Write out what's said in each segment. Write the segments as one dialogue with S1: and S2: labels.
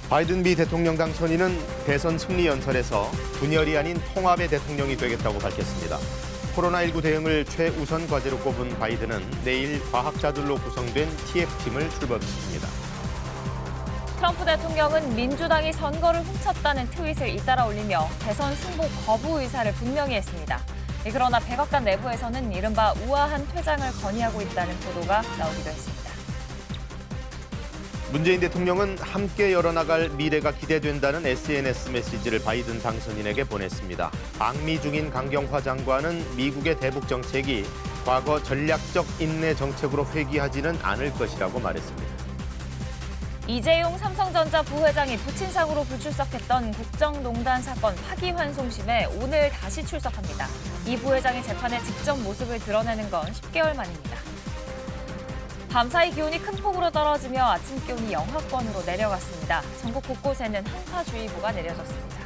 S1: 바이든 미 대통령 당선인은 대선 승리 연설에서 분열이 아닌 통합의 대통령이 되겠다고 밝혔습니다. 코로나19 대응을 최우선 과제로 꼽은 바이든은 내일 과학자들로 구성된 TF팀을 출범시킵니다.
S2: 트럼프 대통령은 민주당이 선거를 훔쳤다는 트윗을 잇따라 올리며 대선 승복 거부 의사를 분명히 했습니다. 그러나 백악관 내부에서는 이른바 우아한 퇴장을 건의하고 있다는 보도가 나오기도 했습니다.
S1: 문재인 대통령은 함께 열어나갈 미래가 기대된다는 SNS 메시지를 바이든 당선인에게 보냈습니다. 방미 중인 강경화 장관은 미국의 대북 정책이 과거 전략적 인내 정책으로 회귀하지는 않을 것이라고 말했습니다.
S2: 이재용 삼성전자 부회장이 부친상으로 불출석했던 국정농단 사건 파기환송심에 오늘 다시 출석합니다. 이 부회장이 재판에 직접 모습을 드러내는 건 10개월 만입니다. 밤사이 기온이 큰 폭으로 떨어지며 아침 기온이 영하권으로 내려갔습니다. 전국 곳곳에는 한파주의보가 내려졌습니다.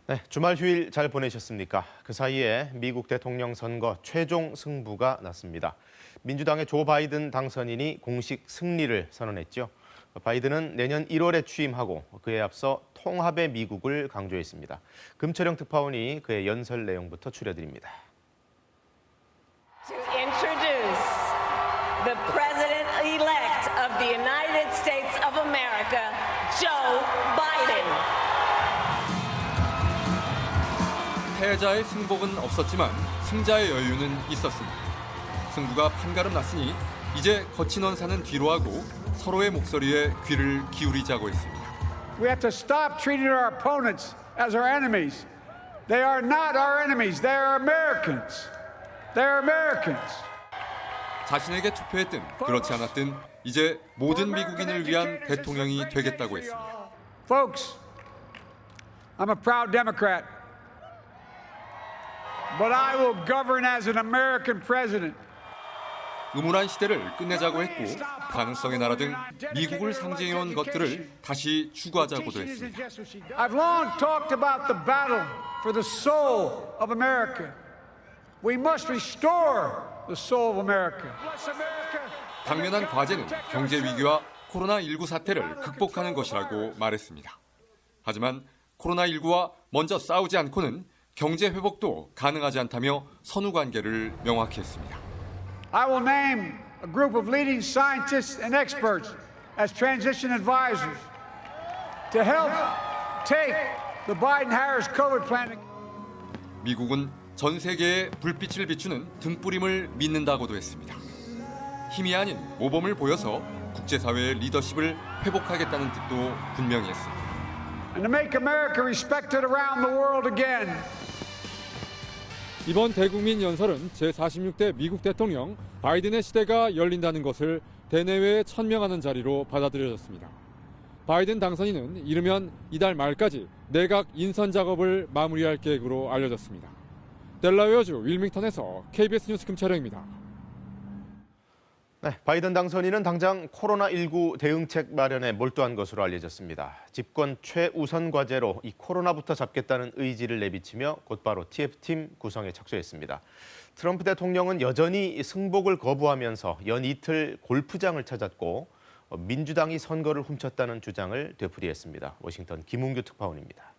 S1: 네, 주말 휴일 잘 보내셨습니까? 그 사이에 미국 대통령 선거 최종 승부가 났습니다. 민주당의 조 바이든 당선인이 공식 승리를 선언했죠. 바이든은 내년 1월에 취임하고 그에 앞서 통합의 미국을 강조했습니다. 금철영 특파원이 그의 연설 내용부터 추려드립니다.
S3: To introduce the President-elect of the United States of America, Joe Biden.
S4: 패자의 승복은 없었지만 승자의 여유는 있었습니다. 승부가 판가름 났으니 이제 거친 원사는 뒤로하고 서로의 목소리에 귀를 기울이자고 했습니다.
S5: We have to stop treating our opponents as our enemies. They are not our enemies. They are Americans. They are Americans.
S4: 자신에게 투표했든 그렇지 않았든 이제 모든 미국인을 위한 대통령이 되겠다고 했습니다.
S5: Folks, I'm a proud Democrat. But I will govern as an American president.
S4: 음울한 시대를 끝내자고 했고 가능성의 나라 등 미국을 상징해온 것들을 다시 추구하자고도 했습니다.
S5: I've long talked about the battle for the soul of America. We must restore the soul of America.
S4: 당면한 과제는 경제 위기와 코로나19 사태를 극복하는 것이라고 말했습니다. 하지만 코로나19와 먼저 싸우지 않고는 경제 회복도 가능하지 않다며 선후 관계를 명확히 했습니다.
S5: I will name a group of leading scientists and experts as transition advisors to help take the Biden-Harris COVID plan.
S4: 미국은 전 세계에 불빛을 비추는 등불임을 믿는다고도 했습니다. 힘이 아닌 모범을 보여서 국제사회의 리더십을 회복하겠다는 뜻도 분명히 했습니다.
S5: And to make America respected around the world again.
S6: 이번 대국민 연설은 제46대 미국 대통령 바이든의 시대가 열린다는 것을 대내외에 천명하는 자리로 받아들여졌습니다. 바이든 당선인은 이르면 이달 말까지 내각 인선 작업을 마무리할 계획으로 알려졌습니다. 델라웨어주 윌밍턴에서 KBS 뉴스 금철영입니다.
S1: 네, 바이든 당선인은 당장 코로나19 대응책 마련에 몰두한 것으로 알려졌습니다. 집권 최우선 과제로 이 코로나부터 잡겠다는 의지를 내비치며 곧바로 TF팀 구성에 착수했습니다. 트럼프 대통령은 여전히 승복을 거부하면서 연 이틀 골프장을 찾았고 민주당이 선거를 훔쳤다는 주장을 되풀이했습니다. 워싱턴 김웅규 특파원입니다.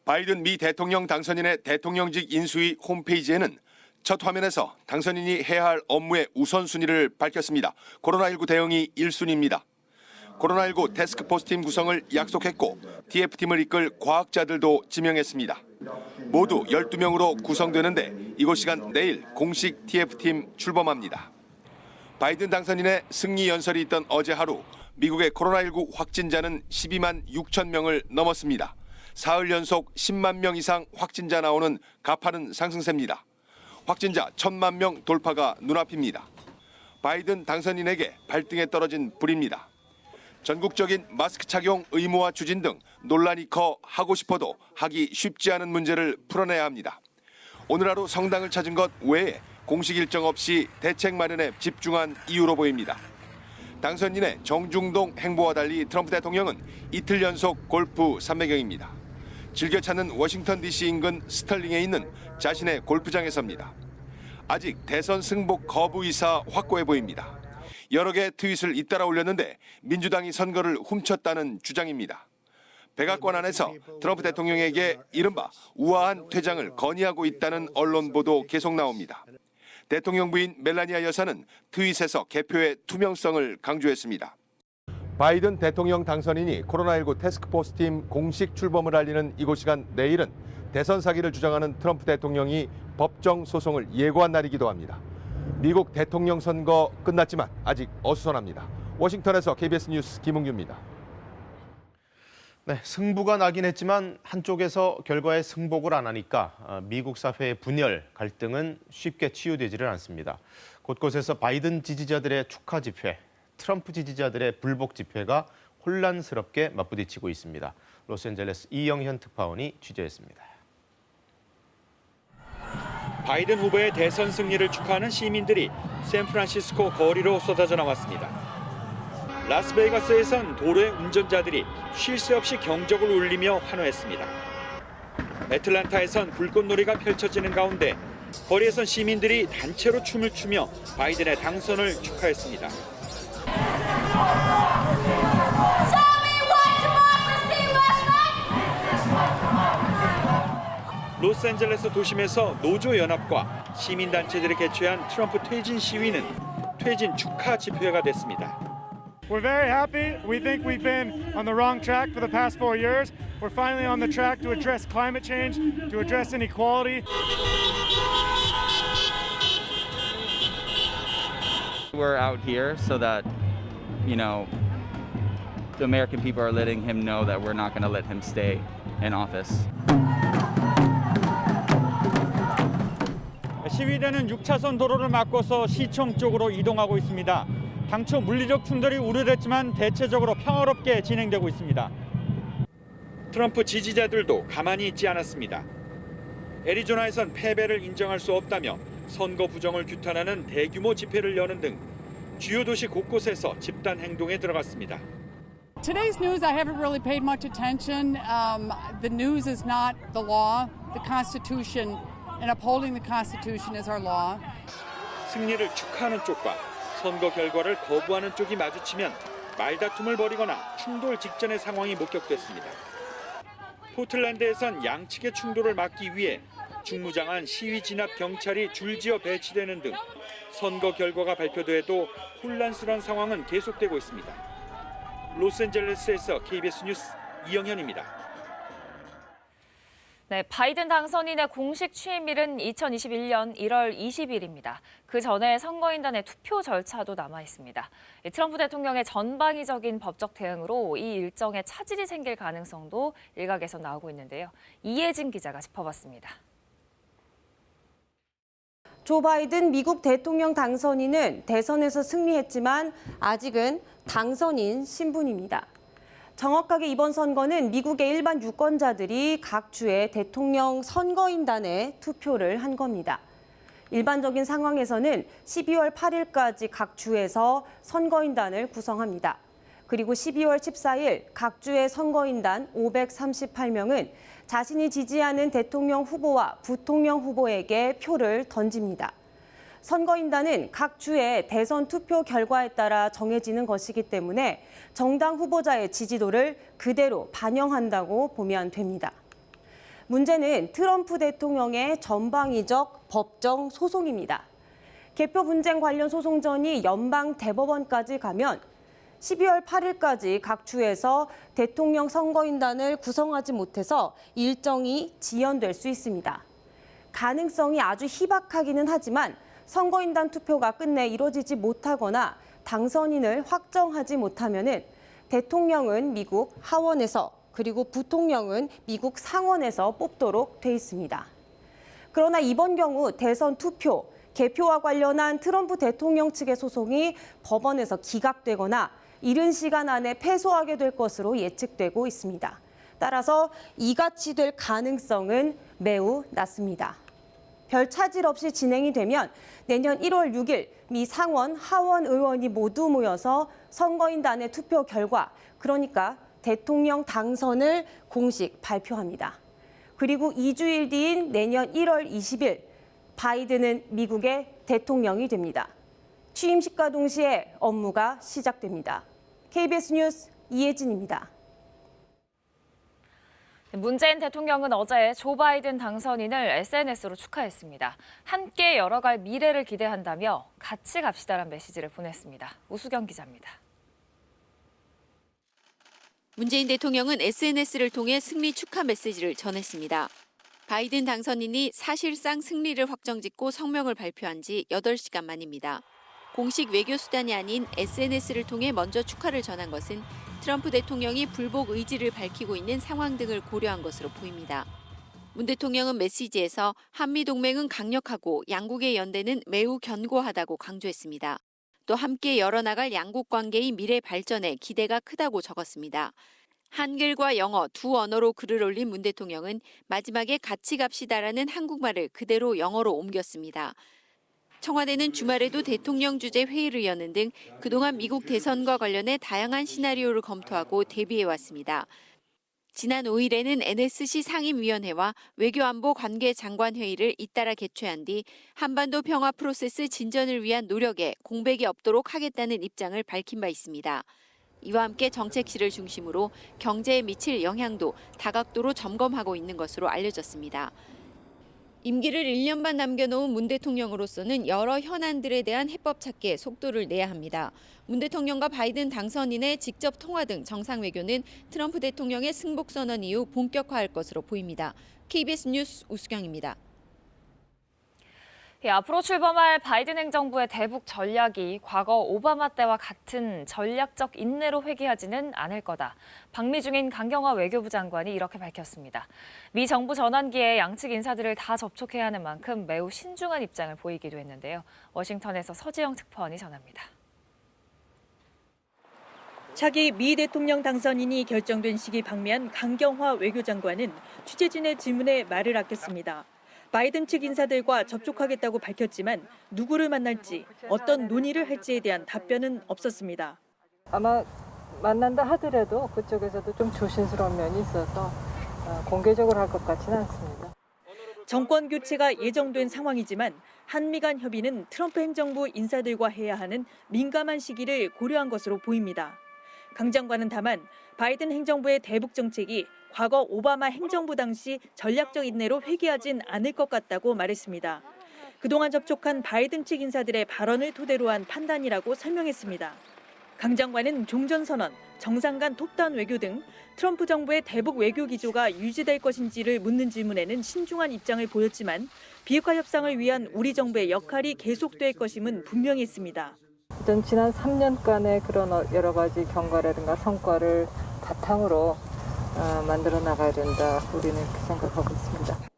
S7: 바이든 미 대통령 당선인의 대통령직 인수위 홈페이지에는 첫 화면에서 당선인이 해야 할 업무의 우선순위를 밝혔습니다. 코로나19 대응이 1순위입니다. 코로나19 태스크포스팀 구성을 약속했고 TF팀을 이끌 과학자들도 지명했습니다. 모두 12명으로 구성되는데 이곳 시간 내일 공식 TF팀 출범합니다. 바이든 당선인의 승리 연설이 있던 어제 하루 미국의 코로나19 확진자는 12만 6천 명을 넘었습니다. 사흘 연속 10만 명 이상 확진자 나오는 가파른 상승세입니다. 확진자 1,000만 명 돌파가 눈앞입니다. 바이든 당선인에게 발등에 떨어진 불입니다. 전국적인 마스크 착용 의무화 추진 등 논란이 커 하고 싶어도 하기 쉽지 않은 문제를 풀어내야 합니다. 오늘 하루 성당을 찾은 것 외에 공식 일정 없이 대책 마련에 집중한 이유로 보입니다. 당선인의 정중동 행보와 달리 트럼프 대통령은 이틀 연속 골프 3매경입니다. 즐겨 찾는 워싱턴 DC 인근 스털링에 있는 자신의 골프장에서입니다. 아직 대선 승복 거부 의사 확고해 보입니다. 여러 개의 트윗을 잇따라 올렸는데 민주당이 선거를 훔쳤다는 주장입니다. 백악관 안에서 트럼프 대통령에게 이른바 우아한 퇴장을 건의하고 있다는 언론 보도 계속 나옵니다. 대통령 부인 멜라니아 여사는 트윗에서 개표의 투명성을 강조했습니다. 바이든 대통령 당선인이 코로나19 태스크포스 팀 공식 출범을 알리는 이곳 시간 내일은 대선 사기를 주장하는 트럼프 대통령이 법정 소송을 예고한 날이기도 합니다. 미국 대통령 선거 끝났지만 아직 어수선합니다. 워싱턴에서 KBS 뉴스 김웅규입니다.
S1: 네, 승부가 나긴 했지만 한쪽에서 결과에 승복을 안 하니까 미국 사회의 분열, 갈등은 쉽게 치유되지를 않습니다. 곳곳에서 바이든 지지자들의 축하 집회, 트럼프 지지자들의 불복 집회가 혼란스럽게 맞부딪히고 있습니다. 로스앤젤레스 이영현 특파원이 취재했습니다.
S8: 바이든 후보의 대선 승리를 축하하는 시민들이 샌프란시스코 거리로 쏟아져 나왔습니다. 라스베이거스에선 도로의 운전자들이 쉴 새 없이 경적을 울리며 환호했습니다. 애틀란타에선 불꽃놀이가 펼쳐지는 가운데 거리에선 시민들이 단체로 춤을 추며 바이든의 당선을 축하했습니다. 로스앤젤레스 도심에서 노조연합과 시민단체들이 개최한 트럼프 퇴진 시위는 퇴진 축하 집회가 됐습니다.
S9: We're very happy. We think we've been on the wrong track for the past 4 years. We're finally on the track to address climate change, to address inequality.
S10: We're out here so that, the American people are letting him know that we're not going to let him stay in office.
S8: 시위대는 6차선 도로를 막고서 시청 쪽으로 이동하고 있습니다. 당초 물리적 충돌이 우려됐지만 대체적으로 평화롭게 진행되고 있습니다. 트럼프 지지자들도 가만히 있지 않았습니다. 애리조나에선 패배를 인정할 수 없다며 선거 부정을 규탄하는 대규모 집회를 여는 등 주요 도시 곳곳에서 집단 행동에 들어갔습니다.
S11: Today's news, I haven't really paid much attention. The news is not the law. The Constitution and upholding the Constitution is our law.
S8: 승리를 축하하는 쪽과 선거 결과를 거부하는 쪽이 마주치면 말다툼을 벌이거나 충돌 직전의 상황이 목격됐습니다. 포틀랜드에선 양측의 충돌을 막기 위해 중무장한 시위 진압 경찰이 줄지어 배치되는 등 선거 결과가 발표돼도 혼란스러운 상황은 계속되고 있습니다. 로스앤젤레스에서 KBS 뉴스 이영현입니다.
S2: 네, 바이든 당선인의 공식 취임일은 2021년 1월 20일입니다. 그 전에 선거인단의 투표 절차도 남아 있습니다. 트럼프 대통령의 전방위적인 법적 대응으로 이 일정에 차질이 생길 가능성도 일각에서 나오고 있는데요. 이혜진 기자가 짚어봤습니다.
S12: 조 바이든 미국 대통령 당선인은 대선에서 승리했지만 아직은 당선인 신분입니다. 정확하게 이번 선거는 미국의 일반 유권자들이 각 주의 대통령 선거인단에 투표를 한 겁니다. 일반적인 상황에서는 12월 8일까지 각 주에서 선거인단을 구성합니다. 그리고 12월 14일 각 주의 선거인단 538명은 자신이 지지하는 대통령 후보와 부통령 후보에게 표를 던집니다. 선거인단은 각 주의 대선 투표 결과에 따라 정해지는 것이기 때문에 정당 후보자의 지지도를 그대로 반영한다고 보면 됩니다. 문제는 트럼프 대통령의 전방위적 법정 소송입니다. 개표 분쟁 관련 소송전이 연방 대법원까지 가면 12월 8일까지 각 주에서 대통령 선거인단을 구성하지 못해서 일정이 지연될 수 있습니다. 가능성이 아주 희박하기는 하지만 선거인단 투표가 끝내 이루어지지 못하거나 당선인을 확정하지 못하면은 대통령은 미국 하원에서 그리고 부통령은 미국 상원에서 뽑도록 돼 있습니다. 그러나 이번 경우 대선 투표, 개표와 관련한 트럼프 대통령 측의 소송이 법원에서 기각되거나 이른 시간 안에 패소하게 될 것으로 예측되고 있습니다. 따라서 이같이 될 가능성은 매우 낮습니다. 별 차질 없이 진행이 되면 내년 1월 6일 미 상원, 하원 의원이 모두 모여서 선거인단의 투표 결과, 그러니까 대통령 당선을 공식 발표합니다. 그리고 2주일 뒤인 내년 1월 20일 바이든은 미국의 대통령이 됩니다. 취임식과 동시에 업무가 시작됩니다. KBS 뉴스 이혜진입니다.
S2: 문재인 대통령은 어제 조 바이든 당선인을 SNS로 축하했습니다. 함께 열어갈 미래를 기대한다며 같이 갑시다란 메시지를 보냈습니다. 우수경 기자입니다.
S13: 문재인 대통령은 SNS를 통해 승리 축하 메시지를 전했습니다. 바이든 당선인이 사실상 승리를 확정짓고 성명을 발표한 지 8시간 만입니다. 공식 외교 수단이 아닌 SNS를 통해 먼저 축하를 전한 것은 트럼프 대통령이 불복 의지를 밝히고 있는 상황 등을 고려한 것으로 보입니다. 문 대통령은 메시지에서 한미 동맹은 강력하고 양국의 연대는 매우 견고하다고 강조했습니다. 또 함께 열어나갈 양국 관계의 미래 발전에 기대가 크다고 적었습니다. 한글과 영어 두 언어로 글을 올린 문 대통령은 마지막에 같이 갑시다라는 한국말을 그대로 영어로 옮겼습니다. 청와대는 주말에도 대통령 주재 회의를 여는 등 그동안 미국 대선과 관련해 다양한 시나리오를 검토하고 대비해왔습니다. 지난 5일에는 NSC 상임위원회와 외교안보관계장관회의를 잇따라 개최한 뒤 한반도 평화 프로세스 진전을 위한 노력에 공백이 없도록 하겠다는 입장을 밝힌 바 있습니다. 이와 함께 정책실을 중심으로 경제에 미칠 영향도 다각도로 점검하고 있는 것으로 알려졌습니다. 임기를 1년 반 남겨놓은 문 대통령으로서는 여러 현안들에 대한 해법 찾기에 속도를 내야 합니다. 문 대통령과 바이든 당선인의 직접 통화 등 정상 외교는 트럼프 대통령의 승복 선언 이후 본격화할 것으로 보입니다. KBS 뉴스 우수경입니다.
S2: 앞으로 출범할 바이든 행정부의 대북 전략이 과거 오바마 때와 같은 전략적 인내로 회귀하지는 않을 거다. 방미 중인 강경화 외교부 장관이 이렇게 밝혔습니다. 미 정부 전환기에 양측 인사들을 다 접촉해야 하는 만큼 매우 신중한 입장을 보이기도 했는데요. 워싱턴에서 서지영 특파원이 전합니다.
S14: 차기 미 대통령 당선인이 결정된 시기 방미한 강경화 외교장관은 취재진의 질문에 말을 아꼈습니다. 바이든 측 인사들과 접촉하겠다고 밝혔지만 누구를 만날지 어떤 논의를 할지에 대한 답변은 없었습니다.
S15: 아마 만난다 하더라도 그쪽에서도 좀 조심스러운 면이 있어서 공개적으로 할 것 같지는 않습니다.
S14: 정권 교체가 예정된 상황이지만 한미 간 협의는 트럼프 행정부 인사들과 해야 하는 민감한 시기를 고려한 것으로 보입니다. 강 장관은 다만 바이든 행정부의 대북 정책이 과거 오바마 행정부 당시 전략적 인내로 회귀하진 않을 것 같다고 말했습니다. 그동안 접촉한 바이든 측 인사들의 발언을 토대로 한 판단이라고 설명했습니다. 강 장관은 종전선언, 정상 간 톱다운 외교 등 트럼프 정부의 대북 외교 기조가 유지될 것인지를 묻는 질문에는 신중한 입장을 보였지만 비핵화 협상을 위한 우리 정부의 역할이 계속될 것임은 분명히 있습니다.
S15: 일단 지난 3년간의 그런 여러 가지 경과라든가 성과를 바탕으로 만들어 나가야 된다. 우리는 그렇게 생각하고 있습니다.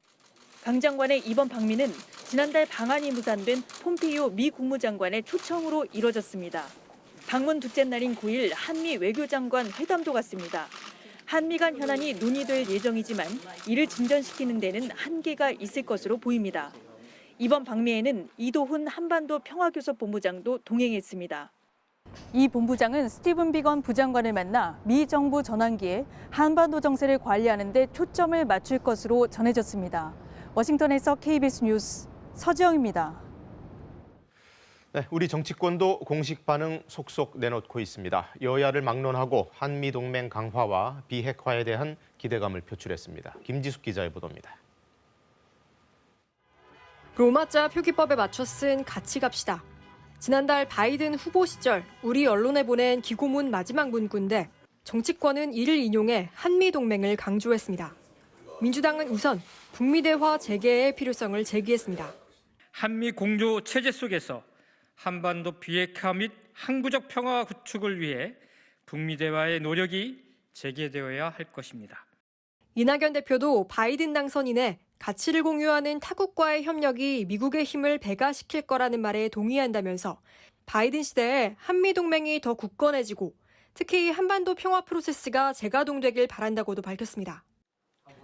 S14: 강 장관의 이번 방미는 지난달 방한이 무산된 폼페이오 미 국무장관의 초청으로 이뤄졌습니다. 방문 둘째 날인 9일 한미 외교장관 회담도 갔습니다. 한미 간 현안이 논의될 예정이지만 이를 진전시키는 데는 한계가 있을 것으로 보입니다. 이번 방미에는 이도훈 한반도 평화교섭본부장도 동행했습니다. 이 본부장은 스티븐 비건 부장관을 만나 미 정부 전환기에 한반도 정세를 관리하는 데 초점을 맞출 것으로 전해졌습니다. 워싱턴에서 KBS 뉴스 서지영입니다.
S1: 네, 우리 정치권도 공식 반응 속속 내놓고 있습니다. 여야를 막론하고 한미 동맹 강화와 비핵화에 대한 기대감을 표출했습니다. 김지숙 기자의 보도입니다.
S16: 로마자 표기법에 맞춰 쓴 같이 갑시다. 지난달 바이든 후보 시절 우리 언론에 보낸 기고문 마지막 문구인데 정치권은 이를 인용해 한미 동맹을 강조했습니다. 민주당은 우선 북미 대화 재개의 필요성을 제기했습니다.
S8: 한미 공조 체제 속에서 한반도 비핵화 및 항구적 평화 구축을 위해 북미 대화의 노력이 재개되어야 할 것입니다.
S16: 이낙연 대표도 바이든 당선인의 가치를 공유하는 타국과의 협력이 미국의 힘을 배가시킬 거라는 말에 동의한다면서 바이든 시대에 한미동맹이 더 굳건해지고 특히 한반도 평화 프로세스가 재가동되길 바란다고도 밝혔습니다.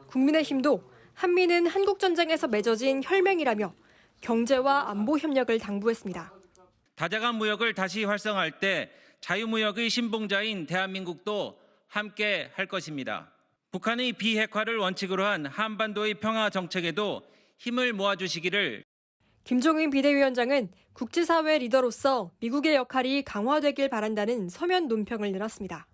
S16: 국민의힘도 한미는 한국전쟁에서 맺어진 혈맹이라며 경제와 안보 협력을 당부했습니다.
S17: 다자간 무역을 다시 활성화할 때 자유무역의 신봉자인 대한민국도 함께 할 것입니다. 북한의 비핵화를 원칙으로 한 한반도의 평화 정책에도 힘을 모아주시기를.
S16: 김종인 비대위원장은 국제사회 리더로서 미국의 역할이 강화되길 바란다는 서면 논평을 내놨습니다.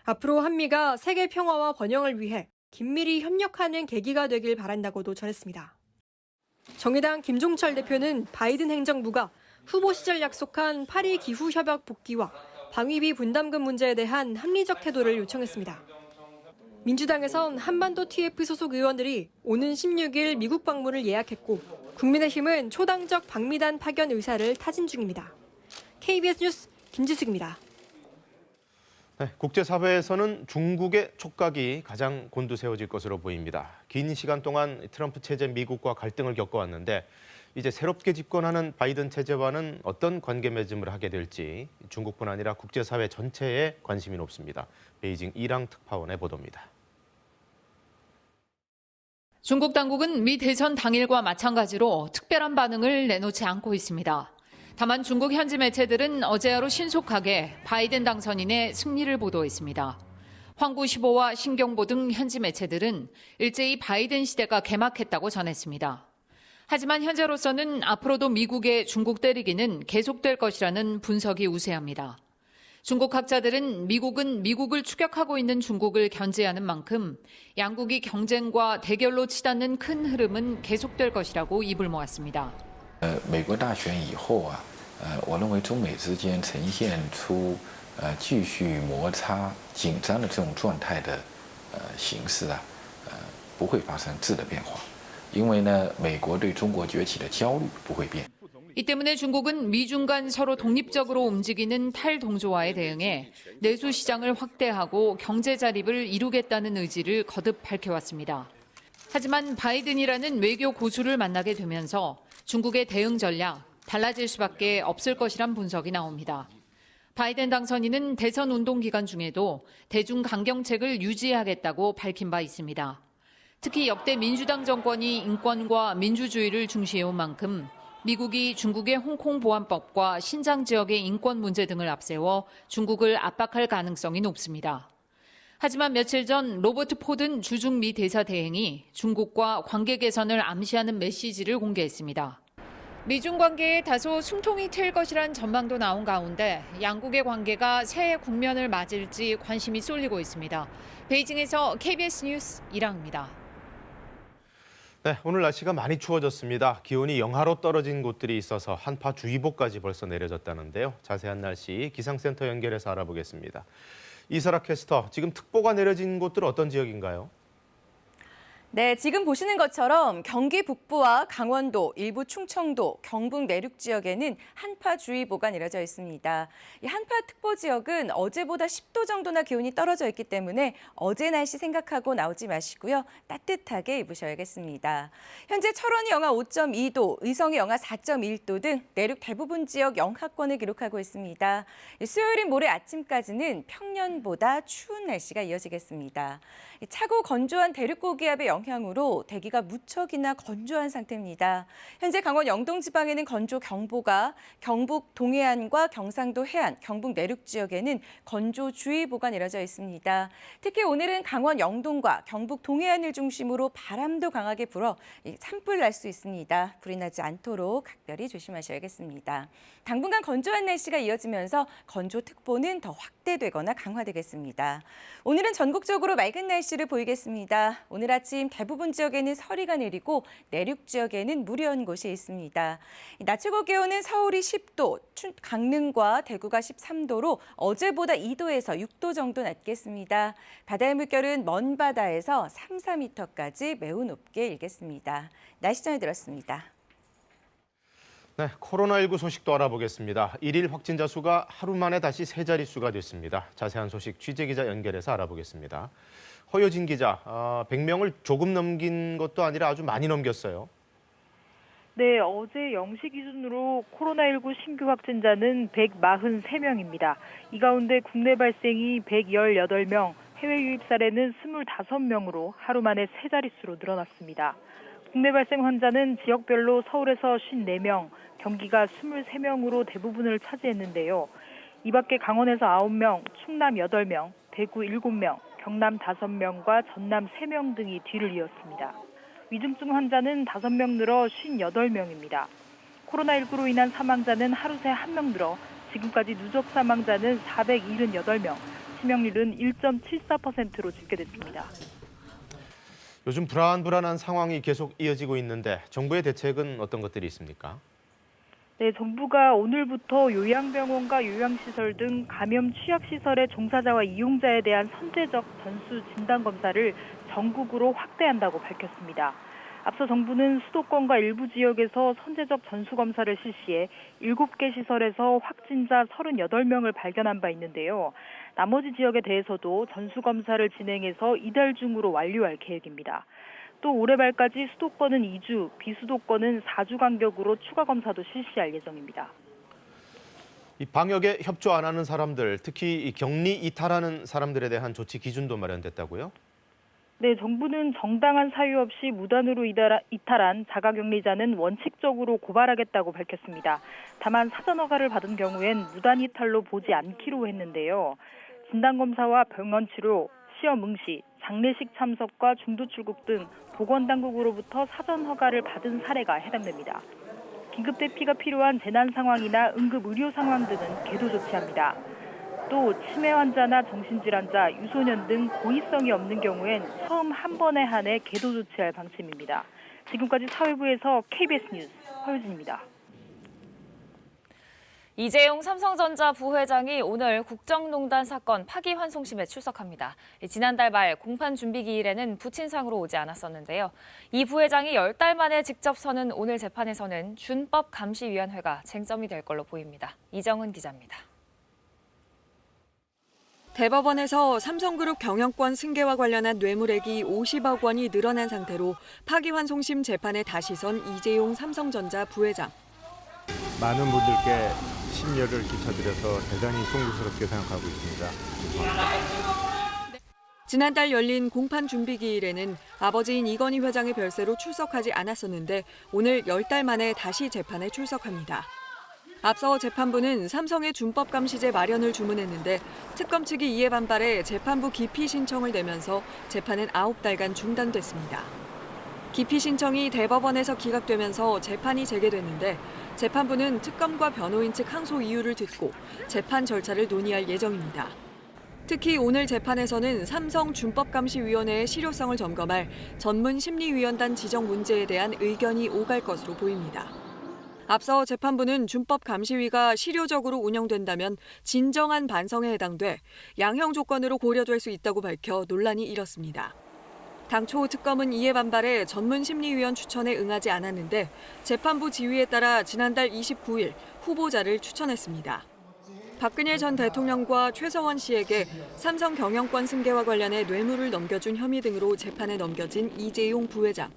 S16: 앞으로 한미가 세계 평화와 번영을 위해 긴밀히 협력하는 계기가 되길 바란다고도 전했습니다. 정의당 김종철 대표는 바이든 행정부가 후보 시절 약속한 파리 기후협약 복귀와 방위비 분담금 문제에 대한 합리적 태도를 요청했습니다. 민주당에선 한반도 TF 소속 의원들이 오는 16일 미국 방문을 예약했고 국민의힘은 초당적 방미단 파견 의사를 타진 중입니다. KBS 뉴스 김지숙입니다.
S1: 네, 국제사회에서는 중국의 촉각이 가장 곤두세워질 것으로 보입니다. 긴 시간 동안 트럼프 체제 미국과 갈등을 겪어왔는데 이제 새롭게 집권하는 바이든 체제와는 어떤 관계 맺음을 하게 될지 중국뿐 아니라 국제사회 전체에 관심이 높습니다. 베이징 이랑 특파원의 보도입니다.
S18: 중국 당국은 미 대선 당일과 마찬가지로 특별한 반응을 내놓지 않고 있습니다. 다만 중국 현지 매체들은 어제 하루 신속하게 바이든 당선인의 승리를 보도했습니다. 황구15와 신경보 등 현지 매체들은 일제히 바이든 시대가 개막했다고 전했습니다. 하지만 현재로서는 앞으로도 미국의 중국 때리기는 계속될 것이라는 분석이 우세합니다. 중국 학자들은 미국은 미국을 추격하고 있는 중국을 견제하는 만큼 양국이 경쟁과 대결로 치닫는 큰 흐름은 계속될 것이라고 입을 모았습니다.
S19: 美国大选以后啊，我认为中美之间呈现出继续摩擦、紧张的这种状态的形势啊，不会发生质的变化，因为呢，美国对中国崛起的焦虑不会变。
S18: 이 때문에 중국은 미중 간 서로 독립적으로 움직이는 탈동조화에 대응해 내수 시장을 확대하고 경제 자립을 이루겠다는 의지를 거듭 밝혀왔습니다. 하지만 바이든이라는 외교 고수를 만나게 되면서 중국의 대응 전략 달라질 수밖에 없을 것이란 분석이 나옵니다. 바이든 당선인은 대선 운동 기간 중에도 대중 강경책을 유지하겠다고 밝힌 바 있습니다. 특히 역대 민주당 정권이 인권과 민주주의를 중시해온 만큼 미국이 중국의 홍콩 보안법과 신장 지역의 인권 문제 등을 앞세워 중국을 압박할 가능성이 높습니다. 하지만 며칠 전 로버트 포든 주중 미 대사 대행이 중국과 관계 개선을 암시하는 메시지를 공개했습니다. 미중 관계에 다소 숨통이 트일 것이란 전망도 나온 가운데 양국의 관계가 새해 국면을 맞을지 관심이 쏠리고 있습니다. 베이징에서 KBS 뉴스 이랑입니다.
S1: 네, 오늘 날씨가 많이 추워졌습니다. 기온이 영하로 떨어진 곳들이 있어서 한파주의보까지 벌써 내려졌다는데요. 자세한 날씨 기상센터 연결해서 알아보겠습니다. 이설아 캐스터, 지금 특보가 내려진 곳들 어떤 지역인가요?
S20: 네, 지금 보시는 것처럼 경기 북부와 강원도, 일부 충청도, 경북 내륙 지역에는 한파주의보가 내려져 있습니다. 이 한파특보 지역은 어제보다 10도 정도나 기온이 떨어져 있기 때문에 어제 날씨 생각하고 나오지 마시고요. 따뜻하게 입으셔야겠습니다. 현재 철원이 영하 5.2도, 의성이 영하 4.1도 등 내륙 대부분 지역 영하권을 기록하고 있습니다. 수요일인 모레 아침까지는 평년보다 추운 날씨가 이어지겠습니다. 차고 건조한 대륙 고기압의 영향으로 대기가 무척이나 건조한 상태입니다. 현재 강원 영동 지방에는 건조 경보가, 경북 동해안과 경상도 해안, 경북 내륙 지역에는 건조주의보가 내려져 있습니다. 특히 오늘은 강원 영동과 경북 동해안을 중심으로 바람도 강하게 불어 산불 날 수 있습니다. 불이 나지 않도록 각별히 조심하셔야겠습니다. 당분간 건조한 날씨가 이어지면서 건조특보는 더 확대되거나 강화되겠습니다. 오늘은 전국적으로 맑은 날씨를 보이겠습니다. 오늘 아침 대부분 지역에는 서리가 내리고 내륙 지역에는 무려한 곳이 있습니다. 낮 최고 기온은 서울이 10도, 강릉과 대구가 13도로 어제보다 2도에서 6도 정도 낮겠습니다. 바다의 물결은 먼 바다에서 3, 4m까지 매우 높게 일겠습니다. 날씨 전해드렸습니다.
S1: 네, 코로나19 소식도 알아보겠습니다. 1일 확진자 수가 하루 만에 다시 세 자릿수가 됐습니다. 자세한 소식 취재기자 연결해서 알아보겠습니다. 허효진 기자, 100명을 조금 넘긴 것도 아니라 아주 많이 넘겼어요.
S21: 네, 어제 0시 기준으로 코로나19 신규 확진자는 143명입니다. 이 가운데 국내 발생이 118명, 해외 유입 사례는 25명으로 하루 만에 세 자릿수로 늘어났습니다. 국내 발생 환자는 지역별로 서울에서 54명, 경기가 23명으로 대부분을 차지했는데요. 이 밖에 강원에서 9명, 충남 8명, 대구 7명, 경남 5명과 전남 3명 등이 뒤를 이었습니다. 위중증 환자는 5명 늘어 58명입니다. 코로나19로 인한 사망자는 하루 새 1명 늘어 지금까지 누적 사망자는 478명, 치명률은 1.74%로 집계됐습니다.
S1: 요즘 불안한 상황이 계속 이어지고 있는데 정부의 대책은 어떤 것들이 있습니까?
S21: 네, 정부가 오늘부터 요양병원과 요양시설 등 감염 취약시설의 종사자와 이용자에 대한 선제적 전수 진단검사를 전국으로 확대한다고 밝혔습니다. 앞서 정부는 수도권과 일부 지역에서 선제적 전수검사를 실시해 7개 시설에서 확진자 38명을 발견한 바 있는데요. 나머지 지역에 대해서도 전수검사를 진행해서 이달 중으로 완료할 계획입니다. 또 올해 말까지 수도권은 2주, 비수도권은 4주 간격으로 추가 검사도 실시할 예정입니다.
S1: 이 방역에 협조 안 하는 사람들, 특히 이 격리 이탈하는 사람들에 대한 조치 기준도 마련됐다고요?
S21: 네, 정부는 정당한 사유 없이 무단으로 이탈한 자가격리자는 원칙적으로 고발하겠다고 밝혔습니다. 다만 사전 허가를 받은 경우엔 무단 이탈로 보지 않기로 했는데요. 진단검사와 병원 치료, 시험 응시, 장례식 참석과 중도 출국 등 보건당국으로부터 사전 허가를 받은 사례가 해당됩니다. 긴급 대피가 필요한 재난 상황이나 응급 의료 상황 등은 계도 조치합니다. 또 치매 환자나 정신질환자, 유소년 등 고의성이 없는 경우엔 처음 한 번에 한해 계도 조치할 방침입니다. 지금까지 사회부에서 KBS 뉴스 허유진입니다.
S2: 이재용 삼성전자 부회장이 오늘 국정농단 사건 파기환송심에 출석합니다. 지난달 말 공판 준비 기일에는 부친상으로 오지 않았었는데요. 이 부회장이 10달 만에 직접 서는 오늘 재판에서는 준법감시위원회가 쟁점이 될 걸로 보입니다. 이정은 기자입니다.
S16: 대법원에서 삼성그룹 경영권 승계와 관련한 뇌물액이 50억 원이 늘어난 상태로 파기환송심 재판에 다시 선 이재용 삼성전자 부회장.
S3: 많은 분들께 심려를 끼쳐드려서 대단히 송구스럽게 생각하고 있습니다. 죄송합니다.
S16: 지난달 열린 공판 준비 기일에는 아버지인 이건희 회장의 별세로 출석하지 않았었는데 오늘 10달 만에 다시 재판에 출석합니다. 앞서 재판부는 삼성의 준법감시제 마련을 주문했는데 특검 측이 이에 반발해 재판부 기피 신청을 내면서 재판은 9달간 중단됐습니다. 기피 신청이 대법원에서 기각되면서 재판이 재개됐는데 재판부는 특검과 변호인 측 항소 이유를 듣고 재판 절차를 논의할 예정입니다. 특히 오늘 재판에서는 삼성 준법감시위원회의 실효성을 점검할 전문심리위원단 지정 문제에 대한 의견이 오갈 것으로 보입니다. 앞서 재판부는 준법감시위가 실효적으로 운영된다면 진정한 반성에 해당돼 양형 조건으로 고려될 수 있다고 밝혀 논란이 일었습니다. 당초 특검은 이에 반발해 전문심리위원 추천에 응하지 않았는데 재판부 지휘에 따라 지난달 29일 후보자를 추천했습니다. 박근혜 전 대통령과 최서원 씨에게 삼성 경영권 승계와 관련해 뇌물을 넘겨준 혐의 등으로 재판에 넘겨진 이재용 부회장.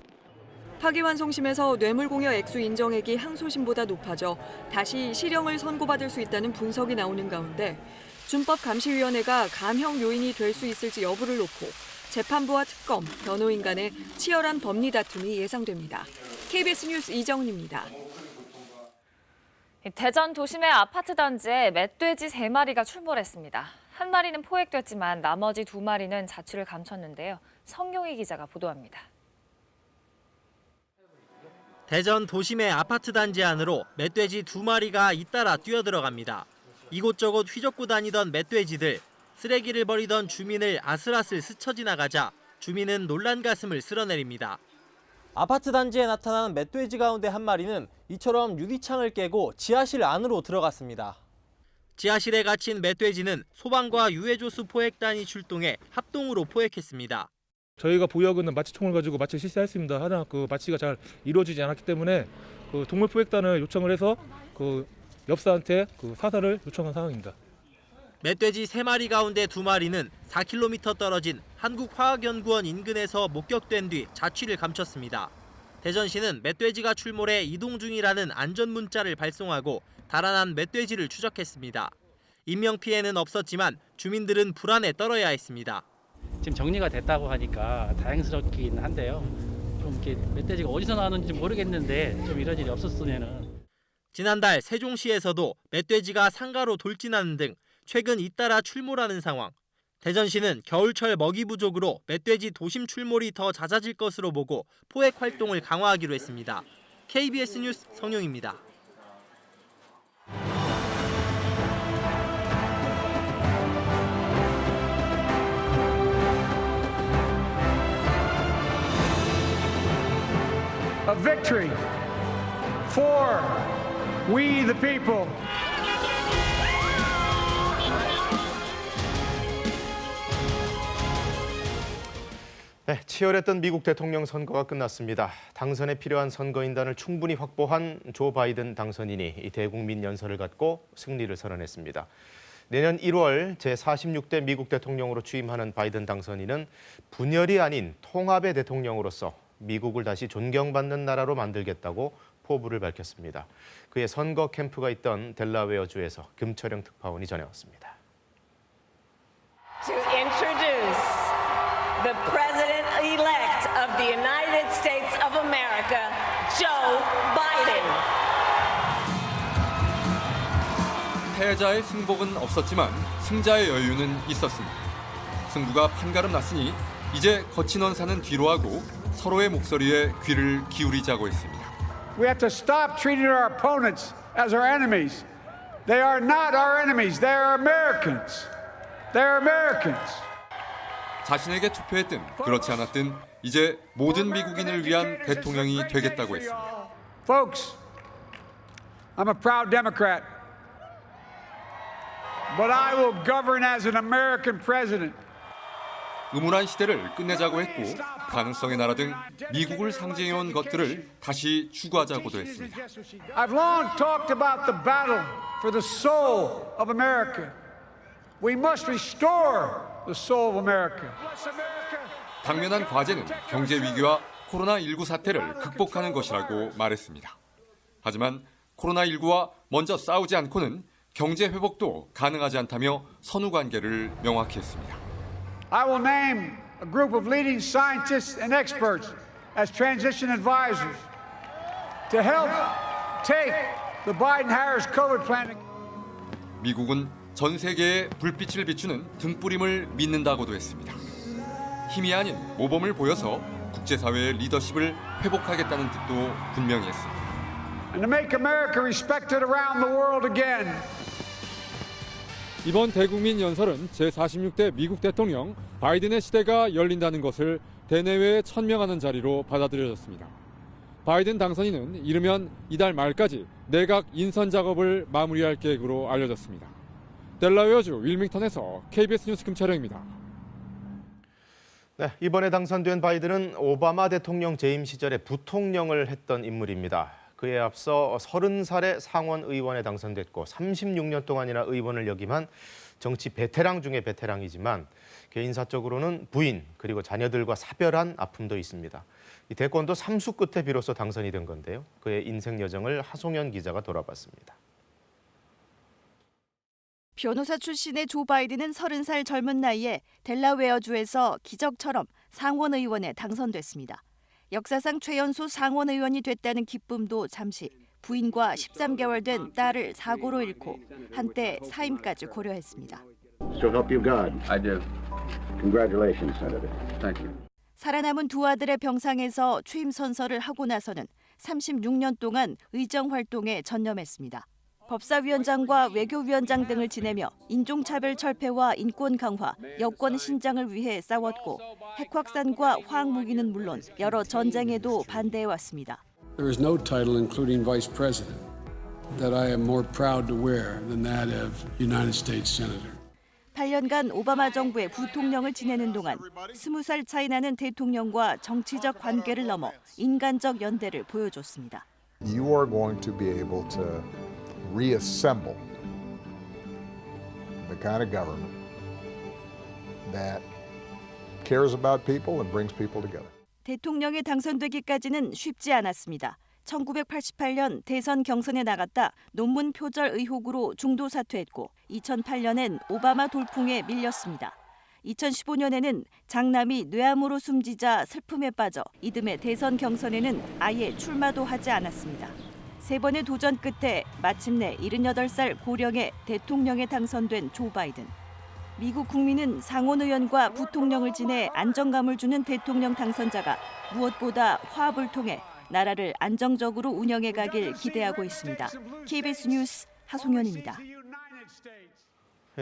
S16: 파기환송심에서 뇌물공여 액수 인정액이 항소심보다 높아져 다시 실형을 선고받을 수 있다는 분석이 나오는 가운데 준법감시위원회가 감형 요인이 될 수 있을지 여부를 놓고 재판부와 특검, 변호인 간의 치열한 법리 다툼이 예상됩니다. KBS 뉴스 이정은입니다.
S2: 대전 도심의 아파트 단지에 멧돼지 3마리가 출몰했습니다. 한 마리는 포획됐지만 나머지 2마리는 자취를 감췄는데요. 성용희 기자가 보도합니다.
S22: 대전 도심의 아파트 단지 안으로 멧돼지 2마리가 잇따라 뛰어들어갑니다. 이곳저곳 휘젓고 다니던 멧돼지들, 쓰레기를 버리던 주민을 아슬아슬 스쳐 지나가자 주민은 놀란 가슴을 쓸어내립니다. 아파트 단지에 나타난 멧돼지 가운데 한 마리는 이처럼 유리창을 깨고 지하실 안으로 들어갔습니다. 지하실에 갇힌 멧돼지는 소방과 유해조수 포획단이 출동해 합동으로 포획했습니다.
S23: 저희가 보유하고 마취총을 가지고 마취 실시했습니다. 하나 마취가 잘 이루어지지 않았기 때문에 동물 포획단을 요청을 해서 엽사한테 사살을 요청한 상황입니다.
S22: 멧돼지 3마리 가운데 2마리는 4km 떨어진 한국화학연구원 인근에서 목격된 뒤 자취를 감췄습니다. 대전시는 멧돼지가 출몰해 이동 중이라는 안전 문자를 발송하고 달아난 멧돼지를 추적했습니다. 인명피해는 없었지만 주민들은 불안에 떨어야 했습니다.
S24: 지금 정리가 됐다고 하니까 다행스럽긴 한데요. 좀 이렇게 멧돼지가 어디서 나왔는지 모르겠는데 좀 이런 일이 없었으면은.
S22: 지난달 세종시에서도 멧돼지가 상가로 돌진하는 등 최근 잇따라 출몰하는 상황. 대전시는 겨울철 먹이 부족으로 멧돼지 도심 출몰이 더 잦아질 것으로 보고 포획 활동을 강화하기로 했습니다. KBS 뉴스 성용입니다.
S9: victory for we the people.
S1: 네, 치열했던 미국 대통령 선거가 끝났습니다. 당선에 필요한 선거인단을 충분히 확보한 조 바이든 당선인이 이 대국민 연설을 갖고 승리를 선언했습니다. 내년 1월 제46대 미국 대통령으로 취임하는 바이든 당선인은 분열이 아닌 통합의 대통령으로서 미국을 다시 존경받는 나라로 만들겠다고 포부를 밝혔습니다. 그의 선거 캠프가 있던 델라웨어주에서 금철영 특파원이 전해왔습니다.
S4: To introduce the President-elect of the United States of America, Joe Biden.
S5: 패자의 승복은 없었지만 승자의 여유는 있었습니다. 승부가 판가름 났으니 이제 거친 언사는 뒤로 하고 서로의 목소리에 귀를 기울이자고 했습니다.
S9: We have to stop treating our opponents as our enemies. They are not our enemies. They are Americans. They are Americans.
S5: 자신에게 투표했든 그렇지 않았든 이제 모든 미국인을 위한 대통령이 되겠다고 했습니다.
S9: Folks, I'm a proud Democrat. But I will govern as an American president.
S5: 음울한 시대를 끝내자고 했고 가능성의 나라 등 미국을 상징해온 것들을 다시 추구하자고도 했습니다.
S9: I've long talked about the battle for the soul of America. We must restore the soul of America.
S5: 당면한 과제는 경제 위기와 코로나19 사태를 극복하는 것이라고 말했습니다. 하지만 코로나19와 먼저 싸우지 않고는 경제 회복도 가능하지 않다며 선후 관계를 명확히 했습니다.
S9: I will name a group of leading scientists and experts as transition advisors to help take the Biden-Harris COVID plan.
S5: 미국은 전 세계에 불빛을 비추는 등불임을 믿는다고도 했습니다. 힘이 아닌 모범을 보여서 국제사회의 리더십을 회복하겠다는 뜻도 분명히 했습니다.
S9: And to make America respected around the world again.
S5: 이번 대국민 연설은 제46대 미국 대통령 바이든의 시대가 열린다는 것을 대내외에 천명하는 자리로 받아들여졌습니다. 바이든 당선인은 이르면 이달 말까지 내각 인선 작업을 마무리할 계획으로 알려졌습니다. 델라웨어주 윌밍턴에서 KBS 뉴스 김철영입니다.
S1: 네, 이번에 당선된 바이든은 오바마 대통령 재임 시절에 부통령을 했던 인물입니다. 그에 앞서 30살에 상원 의원에 당선됐고 36년 동안이나 의원을 역임한 정치 베테랑 중에 베테랑이지만 개인사적으로는 부인 그리고 자녀들과 사별한 아픔도 있습니다. 이 대권도 삼수 끝에 비로소 당선이 된 건데요. 그의 인생 여정을 하송연 기자가 돌아봤습니다.
S6: 변호사 출신의 조 바이든은 30살 젊은 나이에 델라웨어주에서 기적처럼 상원 의원에 당선됐습니다. 역사상 최연소 상원 의원이 됐다는 기쁨도 잠시 부인과 13개월 된 딸을 사고로 잃고 한때 사임까지 고려했습니다.
S7: So help you God. I do. Congratulations, Senator. Thank you.
S6: 살아남은 두 아들의 병상에서 취임 선서를 하고 나서는 36년 동안 의정 활동에 전념했습니다. 법사위원장과 외교위원장 등을 지내며 인종차별 철폐와 인권 강화, 여권 신장을 위해 싸웠고 핵 확산과 화학 무기는 물론 여러 전쟁에도 반대해왔습니다.
S25: There is no title, including Vice President, that I am more proud to wear than that of United States Senator.
S6: 8년간 오바마 정부의 부통령을 지내는 동안 20살 차이 나는 대통령과 정치적 관계를 넘어 인간적 연대를 보여줬습니다.
S26: You are going to be able to reassemble the kind of government that cares about people and brings people together.
S6: 대통령에 당선되기까지는 쉽지 않았습니다. 1988년 대선 경선에 나갔다 논문 표절 의혹으로 중도 사퇴했고 2008년엔 오바마 돌풍에 밀렸습니다. 2015년에는 장남이 뇌암으로 숨지자 슬픔에 빠져 이듬해 대선 경선에는 아예 출마도 하지 않았습니다. 세 번의 도전 끝에 마침내 78살 고령의 대통령에 당선된 조 바이든. 미국 국민은 상원 의원과 부통령을 지내 안정감을 주는 대통령 당선자가 무엇보다 화합을 통해 나라를 안정적으로 운영해 가길 기대하고 있습니다. KBS 뉴스 하송연입니다.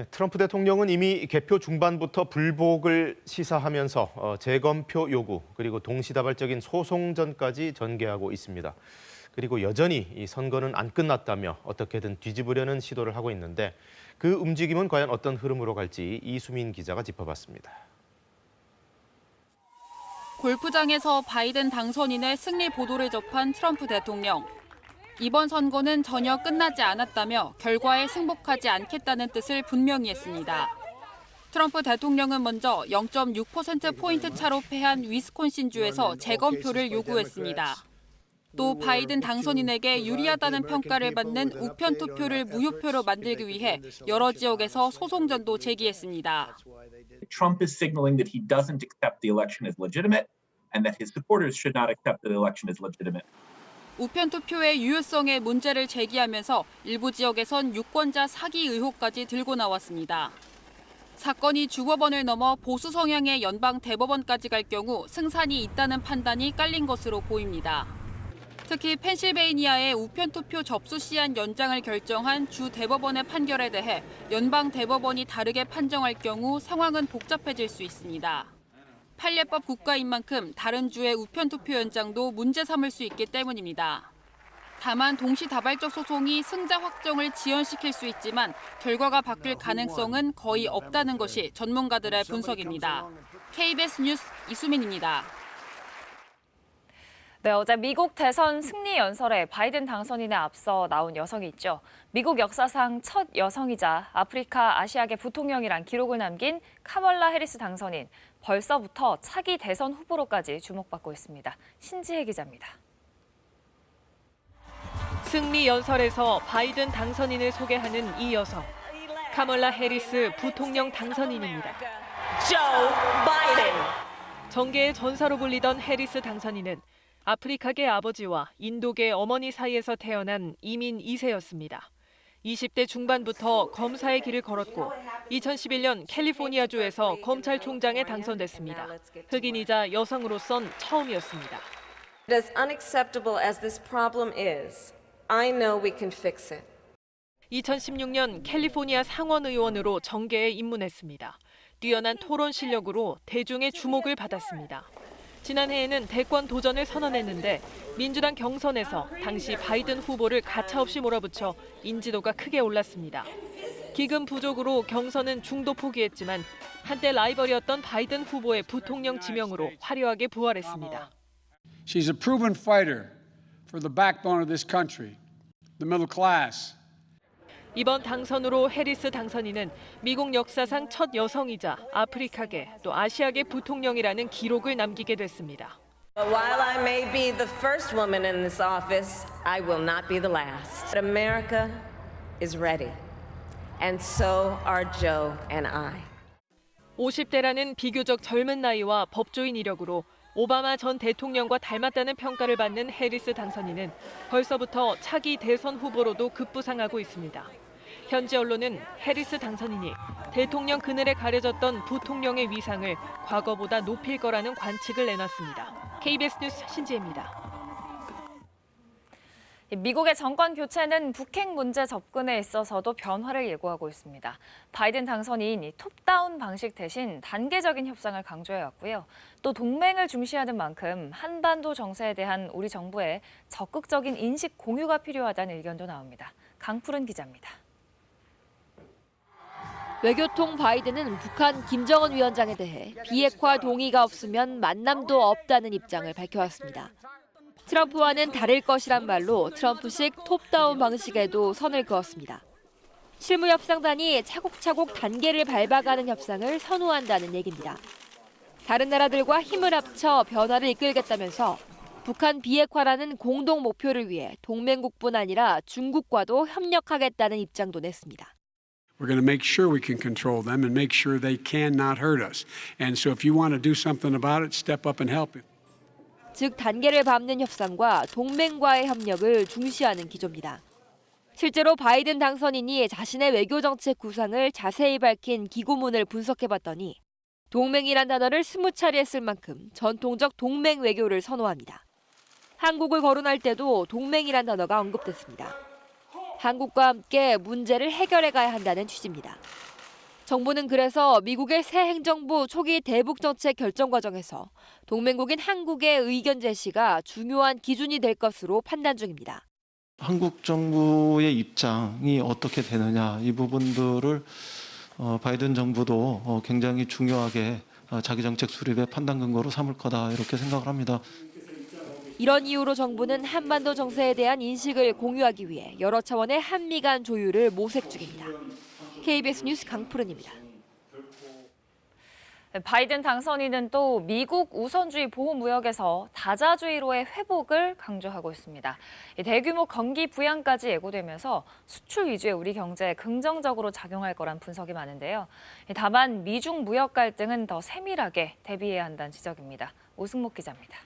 S1: 트럼프 대통령은 이미 개표 중반부터 불복을 시사하면서 재검표 요구 그리고 동시다발적인 소송전까지 전개하고 있습니다. 그리고 여전히 이 선거는 안 끝났다며 어떻게든 뒤집으려는 시도를 하고 있는데 그 움직임은 과연 어떤 흐름으로 갈지 이수민 기자가 짚어봤습니다.
S10: 골프장에서 바이든 당선인의 승리 보도를 접한 트럼프 대통령. 이번 선거는 전혀 끝나지 않았다며 결과에 승복하지 않겠다는 뜻을 분명히 했습니다. 트럼프 대통령은 먼저 0.6%포인트 차로 패한 위스콘신주에서 재검표를 요구했습니다. 또 바이든 당선인에게 유리하다는 평가를 받는 우편 투표를 무효표로 만들기 위해 여러 지역에서 소송전도 제기했습니다.
S11: Trump is signaling that he doesn't accept the election as legitimate and that his supporters should not accept the election as legitimate.
S10: 우편 투표의 유효성에 문제를 제기하면서 일부 지역에선 유권자 사기 의혹까지 들고 나왔습니다. 사건이 주법원을 넘어 보수 성향의 연방 대법원까지 갈 경우 승산이 있다는 판단이 깔린 것으로 보입니다. 특히 펜실베이니아의 우편 투표 접수 시한 연장을 결정한 주 대법원의 판결에 대해 연방 대법원이 다르게 판정할 경우 상황은 복잡해질 수 있습니다. 판례법 국가인 만큼 다른 주의 우편 투표 연장도 문제 삼을 수 있기 때문입니다. 다만 동시다발적 소송이 승자 확정을 지연시킬 수 있지만 결과가 바뀔 가능성은 거의 없다는 것이 전문가들의 분석입니다. KBS 뉴스 이수민입니다.
S2: 네, 어제 미국 대선 승리 연설에 바이든 당선인에 앞서 나온 여성이 있죠. 미국 역사상 첫 여성이자 아프리카 아시아계 부통령이란 기록을 남긴 카멀라 해리스 당선인. 벌써부터 차기 대선 후보로까지 주목받고 있습니다. 신지혜 기자입니다.
S16: 승리 연설에서 바이든 당선인을 소개하는 이 여성. 카멀라 해리스 부통령 당선인입니다.
S4: Joe Biden.
S16: 정계의 전사로 불리던 해리스 당선인은 아프리카계 아버지와 인도계 어머니 사이에서 태어난 이민 2세였습니다. 20대 중반부터 검사의 길을 걸었고 2011년 캘리포니아주에서 검찰총장에 당선됐습니다. 흑인이자 여성으로선 처음이었습니다.
S4: As unacceptable as this problem is, I know we can fix it.
S16: 2016년 캘리포니아 상원 의원으로 정계에 입문했습니다. 뛰어난 토론 실력으로 대중의 주목을 받았습니다. 지난해에는 대권 도전을 선언했는데 민주당 경선에서 당시 바이든 후보를 가차없이 몰아붙여 인지도가 크게 올랐습니다. 기금 부족으로 경선은 중도 포기했지만 한때 라이벌이었던 바이든 후보의 부통령 지명으로 화려하게 부활했습니다.
S25: She's a proven fighter for the backbone of this country, the middle class.
S16: 이번 당선으로 해리스 당선인은 미국 역사상 첫 여성이자 아프리카계 또 아시아계 부통령이라는 기록을 남기게 됐습니다.
S4: But while I may be the first woman in this office, I will not be the last. America is ready, and so are Joe and I.
S16: 50대라는 비교적 젊은 나이와 법조인 이력으로 오바마 전 대통령과 닮았다는 평가를 받는 해리스 당선인은 벌써부터 차기 대선 후보로도 급부상하고 있습니다. 현지 언론은 해리스 당선인이 대통령 그늘에 가려졌던 부통령의 위상을 과거보다 높일 거라는 관측을 내놨습니다. KBS 뉴스 신지혜입니다.
S2: 미국의 정권 교체는 북핵 문제 접근에 있어서도 변화를 예고하고 있습니다. 바이든 당선인이 톱다운 방식 대신 단계적인 협상을 강조해왔고요. 또 동맹을 중시하는 만큼 한반도 정세에 대한 우리 정부의 적극적인 인식 공유가 필요하다는 의견도 나옵니다. 강푸른 기자입니다.
S12: 외교통 바이든은 북한 김정은 위원장에 대해 비핵화 동의가 없으면 만남도 없다는 입장을 밝혀왔습니다. 트럼프와는 다를 것이란 말로 트럼프식 톱다운 방식에도 선을 그었습니다. 실무협상단이 차곡차곡 단계를 밟아가는 협상을 선호한다는 얘기입니다. 다른 나라들과 힘을 합쳐 변화를 이끌겠다면서 북한 비핵화라는 공동 목표를 위해 동맹국뿐 아니라 중국과도 협력하겠다는 입장도 냈습니다.
S25: We're going to make sure we can control them and make sure they cannot hurt us. And so if you want to do something about it, step up and help it.
S12: 즉 단계를 밟는 협상과 동맹과의 협력을 중시하는 기조입니다. 실제로 바이든 당선인이 자신의 외교 정책 구상을 자세히 밝힌 기고문을 분석해봤더니 동맹이란 단어를 20차례 쓸 만큼 전통적 동맹 외교를 선호합니다. 한국을 거론할 때도 동맹이란 단어가 언급됐습니다. 한국과 함께 문제를 해결해 가야 한다는 취지입니다. 정부는 그래서 미국의 새 행정부 초기 대북 정책 결정 과정에서 동맹국인 한국의 의견 제시가 중요한 기준이 될 것으로 판단 중입니다.
S8: 한국 정부의 입장이 어떻게 되느냐 이 부분들을 바이든 정부도 굉장히 중요하게 자기 정책 수립의 판단 근거로 삼을 거다 이렇게 생각을 합니다.
S12: 이런 이유로 정부는 한반도 정세에 대한 인식을 공유하기 위해 여러 차원의 한미 간 조율을 모색 중입니다. KBS 뉴스 강푸른입니다.
S2: 바이든 당선인은 또 미국 우선주의 보호무역에서 다자주의로의 회복을 강조하고 있습니다. 대규모 경기 부양까지 예고되면서 수출 위주의 우리 경제에 긍정적으로 작용할 거란 분석이 많은데요. 다만 미중 무역 갈등은 더 세밀하게 대비해야 한다는 지적입니다. 오승목 기자입니다.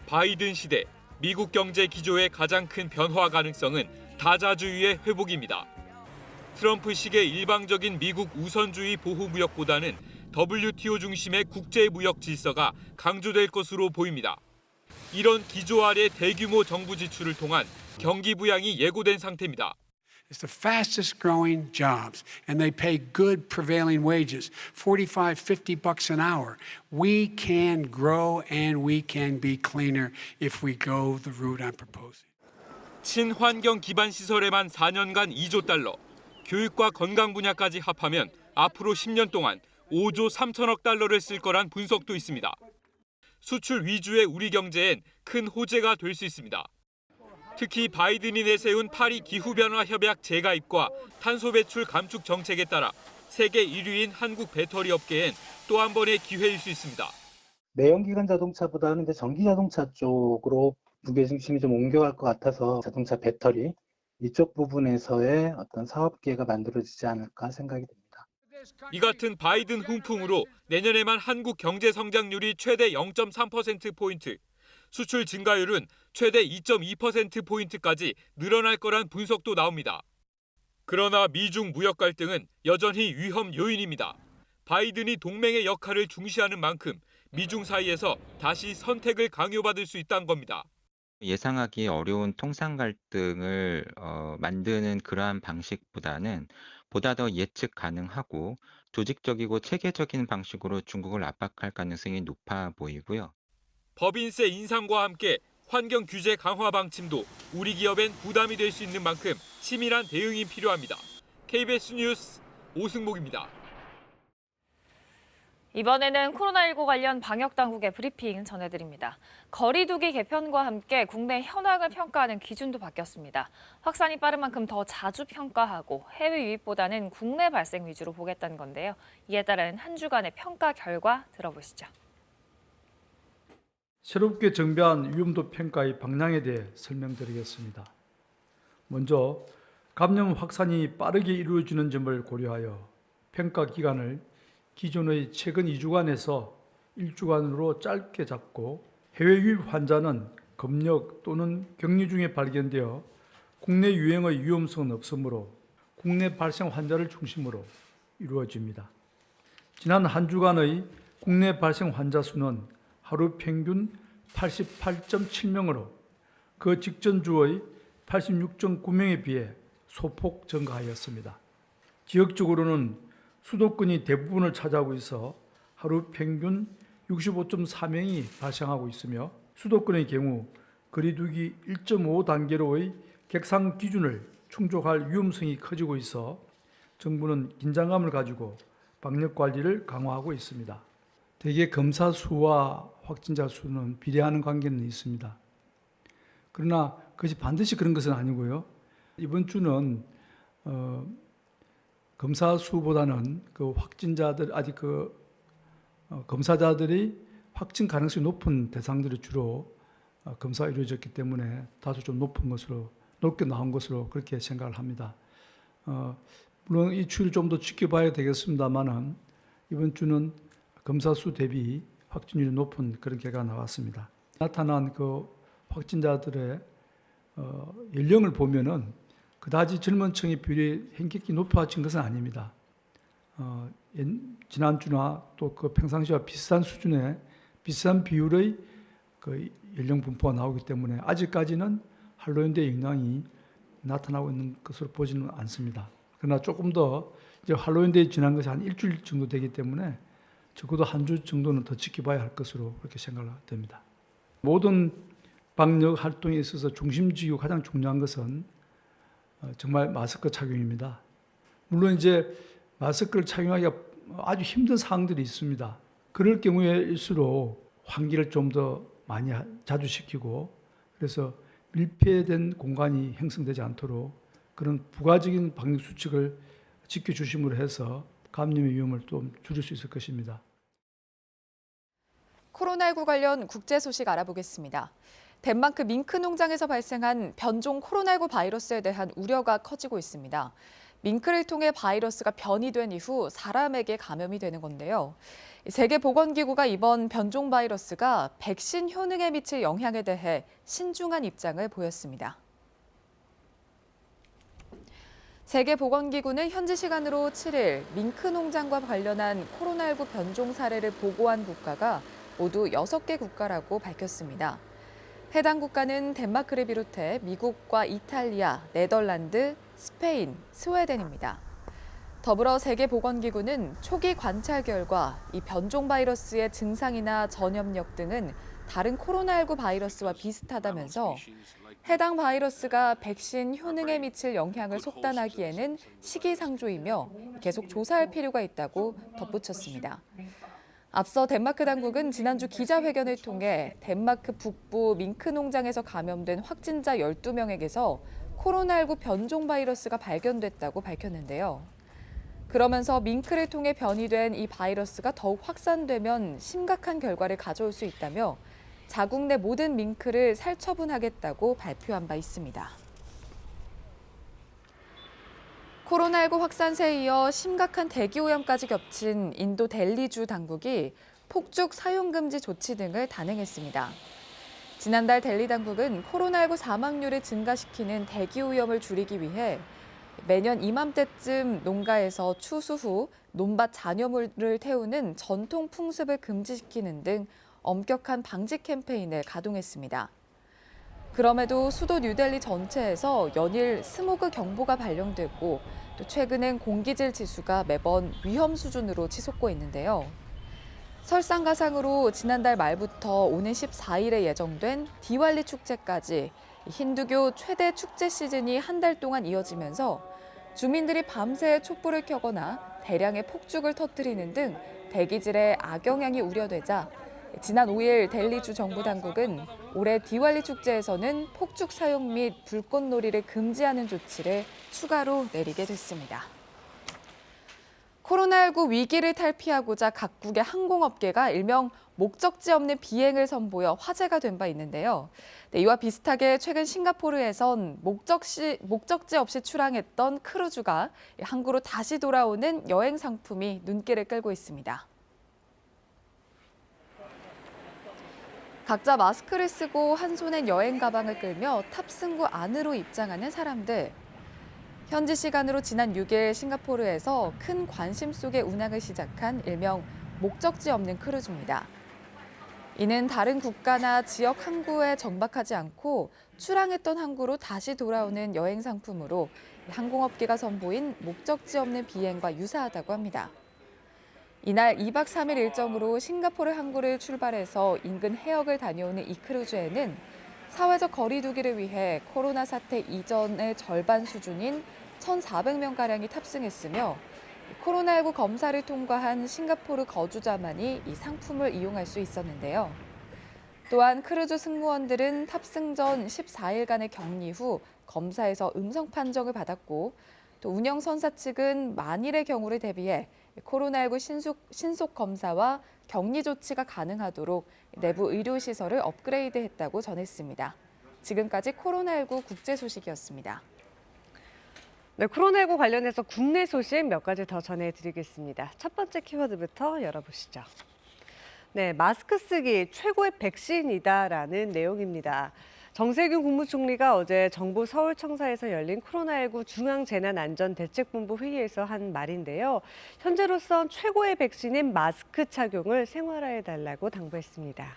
S13: 바이든 시대 미국 경제 기조의 가장 큰 변화 가능성은 다자주의의 회복입니다. 트럼프식의 일방적인 미국 우선주의 보호무역보다는 WTO 중심의 국제무역 질서가 강조될 것으로 보입니다. 이런 기조 아래 대규모 정부 지출을 통한 경기 부양이 예고된 상태입니다.
S25: It's the fastest growing jobs, and they pay good prevailing wages, 45, 50 bucks an hour. We can grow and we can be cleaner if we go the route I'm proposing.
S13: 친환경 기반 시설에만 4년간 2조 달러, 교육과 건강 분야까지 합하면 앞으로 10년 동안 5조 3천억 달러를 쓸 거란 분석도 있습니다. 수출 위주의 우리 경제엔 큰 호재가 될 수 있습니다. 특히 바이든이 내세운 파리 기후변화 협약 재가입과 탄소 배출 감축 정책에 따라 세계 1위인 한국 배터리 업계엔 또 한 번의 기회일 수 있습니다.
S14: 내연기관 자동차보다는 이제 전기 자동차 쪽으로 무게 중심이 좀 옮겨갈 것 같아서 자동차 배터리 이쪽 부분에서의 어떤 사업 기회가 만들어지지 않을까 생각이 듭니다.
S13: 이 같은 바이든 훈풍으로 내년에만 한국 경제 성장률이 최대 0.3%포인트, 수출 증가율은 최대 2.2%포인트까지 늘어날 거란 분석도 나옵니다. 그러나 미중 무역 갈등은 여전히 위험 요인입니다. 바이든이 동맹의 역할을 중시하는 만큼 미중 사이에서 다시 선택을 강요받을 수 있다는 겁니다.
S15: 예상하기 어려운 통상 갈등을 만드는 그러한 방식보다는 보다 더 예측 가능하고 조직적이고 체계적인 방식으로 중국을 압박할 가능성이 높아 보이고요.
S13: 법인세 인상과 함께 환경 규제 강화 방침도 우리 기업엔 부담이 될 수 있는 만큼 치밀한 대응이 필요합니다. KBS 뉴스 오승목입니다.
S2: 이번에는 코로나19 관련 방역당국의 브리핑 전해드립니다. 거리 두기 개편과 함께 국내 현황을 평가하는 기준도 바뀌었습니다. 확산이 빠른 만큼 더 자주 평가하고 해외 유입보다는 국내 발생 위주로 보겠다는 건데요. 이에 따른 한 주간의 평가 결과 들어보시죠.
S17: 새롭게 정비한 위험도 평가의 방향에 대해 설명드리겠습니다. 먼저 감염 확산이 빠르게 이루어지는 점을 고려하여 평가 기간을 기존의 최근 2주간에서 1주간으로 짧게 잡고 해외 유입 환자는 검역 또는 격리 중에 발견되어 국내 유행의 위험성은 없으므로 국내 발생 환자를 중심으로 이루어집니다. 지난 한 주간의 국내 발생 환자 수는 하루 평균 88.7명으로 그 직전 주의 86.9명에 비해 소폭 증가하였습니다. 지역적으로는 수도권이 대부분을 차지하고 있어 하루 평균 65.4명이 발생하고 있으며 수도권의 경우 거리두기 1.5단계로의 객상 기준을 충족할 위험성이 커지고 있어 정부는 긴장감을 가지고 방역 관리를 강화하고 있습니다. 대개 검사 수와 확진자 수는 비례하는 관계는 있습니다. 그러나 그것이 반드시 그런 것은 아니고요. 이번 주는 검사 수보다는 그 확진자들 아직 검사자들이 확진 가능성이 높은 대상들이 주로 검사가 이루어졌기 때문에 다소 좀 높게 나온 것으로 그렇게 생각을 합니다. 물론 이 추이를 좀 더 지켜봐야 되겠습니다만은 이번 주는 검사 수 대비 확진율이 높은 그런 결과가 나왔습니다. 나타난 그 확진자들의 연령을 보면은 그다지 젊은 층의 비율이 현격히 높아진 것은 아닙니다. 지난주나 또 그 평상시와 비슷한 수준의 비슷한 비율의 그 연령 분포가 나오기 때문에 아직까지는 할로윈 대 영향이 나타나고 있는 것으로 보지는 않습니다. 그러나 조금 더 이제 할로윈데이 지난 것이 한 일주일 정도 되기 때문에 적어도 한 주 정도는 더 지켜봐야 할 것으로 그렇게 생각됩니다. 모든 방역 활동에 있어서 중심지고 가장 중요한 것은 정말 마스크 착용입니다. 물론 이제 마스크를 착용하기가 아주 힘든 상황들이 있습니다. 그럴 경우에일수록 환기를 좀 더 많이 자주 시키고 그래서 밀폐된 공간이 형성되지 않도록 그런 부가적인 방역 수칙을 지켜주심으로 해서 감염의 위험을 좀 줄일 수 있을 것입니다.
S3: 코로나19 관련 국제 소식 알아보겠습니다. 덴마크 밍크 농장에서 발생한 변종 코로나19 바이러스에 대한 우려가 커지고 있습니다. 밍크를 통해 바이러스가 변이된 이후 사람에게 감염이 되는 건데요. 세계보건기구가 이번 변종 바이러스가 백신 효능에 미칠 영향에 대해 신중한 입장을 보였습니다. 세계보건기구는 현지 시간으로 7일 밍크 농장과 관련한 코로나19 변종 사례를 보고한 국가가 모두 6개 국가라고 밝혔습니다. 해당 국가는 덴마크를 비롯해 미국과 이탈리아, 네덜란드, 스페인, 스웨덴입니다. 더불어 세계보건기구는 초기 관찰 결과 이 변종 바이러스의 증상이나 전염력 등은 다른 코로나19 바이러스와 비슷하다면서 해당 바이러스가 백신 효능에 미칠 영향을 속단하기에는 시기상조이며 계속 조사할 필요가 있다고 덧붙였습니다. 앞서 덴마크 당국은 지난주 기자회견을 통해 덴마크 북부 밍크 농장에서 감염된 확진자 12명에게서 코로나19 변종 바이러스가 발견됐다고 밝혔는데요. 그러면서 밍크를 통해 변이된 이 바이러스가 더욱 확산되면 심각한 결과를 가져올 수 있다며 자국 내 모든 밍크를 살처분하겠다고 발표한 바 있습니다. 코로나19 확산세에 이어 심각한 대기오염까지 겹친 인도 델리주 당국이 폭죽 사용 금지 조치 등을 단행했습니다. 지난달 델리 당국은 코로나19 사망률을 증가시키는 대기오염을 줄이기 위해 매년 이맘때쯤 농가에서 추수 후 논밭 잔여물을 태우는 전통 풍습을 금지시키는 등 엄격한 방지 캠페인을 가동했습니다. 그럼에도 수도 뉴델리 전체에서 연일 스모그 경보가 발령되고 또 최근엔 공기질 지수가 매번 위험 수준으로 치솟고 있는데요. 설상가상으로 지난달 말부터 오는 14일에 예정된 디왈리 축제까지 힌두교 최대 축제 시즌이 한 달 동안 이어지면서 주민들이 밤새 촛불을 켜거나 대량의 폭죽을 터뜨리는 등 대기질에 악영향이 우려되자 지난 5일 델리주 정부 당국은 올해 디왈리 축제에서는 폭죽 사용 및 불꽃놀이를 금지하는 조치를 추가로 내리게 됐습니다. 코로나19 위기를 탈피하고자 각국의 항공업계가 일명 목적지 없는 비행을 선보여 화제가 된 바 있는데요. 이와 비슷하게 최근 싱가포르에선 목적지 없이 출항했던 크루즈가 항구로 다시 돌아오는 여행 상품이 눈길을 끌고 있습니다. 각자 마스크를 쓰고 한 손엔 여행 가방을 끌며 탑승구 안으로 입장하는 사람들. 현지 시간으로 지난 6일 싱가포르에서 큰 관심 속에 운항을 시작한 일명 목적지 없는 크루즈입니다. 이는 다른 국가나 지역 항구에 정박하지 않고 출항했던 항구로 다시 돌아오는 여행 상품으로 항공업계가 선보인 목적지 없는 비행과 유사하다고 합니다. 이날 2박 3일 일정으로 싱가포르 항구를 출발해서 인근 해역을 다녀오는 이 크루즈에는 사회적 거리 두기를 위해 코로나 사태 이전의 절반 수준인 1,400명가량이 탑승했으며 코로나19 검사를 통과한 싱가포르 거주자만이 이 상품을 이용할 수 있었는데요. 또한 크루즈 승무원들은 탑승 전 14일간의 격리 후 검사에서 음성 판정을 받았고 또 운영선사 측은 만일의 경우를 대비해 코로나19 신속 검사와 격리 조치가 가능하도록 내부 의료시설을 업그레이드했다고 전했습니다. 지금까지 코로나19 국제 소식이었습니다.
S18: 네, 코로나19 관련해서 국내 소식 몇 가지 더 전해드리겠습니다. 첫 번째 키워드부터 열어보시죠. 네, 마스크 쓰기 최고의 백신이다라는 내용입니다. 정세균 국무총리가 어제 정부 서울청사에서 열린 코로나19 중앙재난안전대책본부 회의에서 한 말인데요. 현재로선 최고의 백신인 마스크 착용을 생활화해달라고 당부했습니다.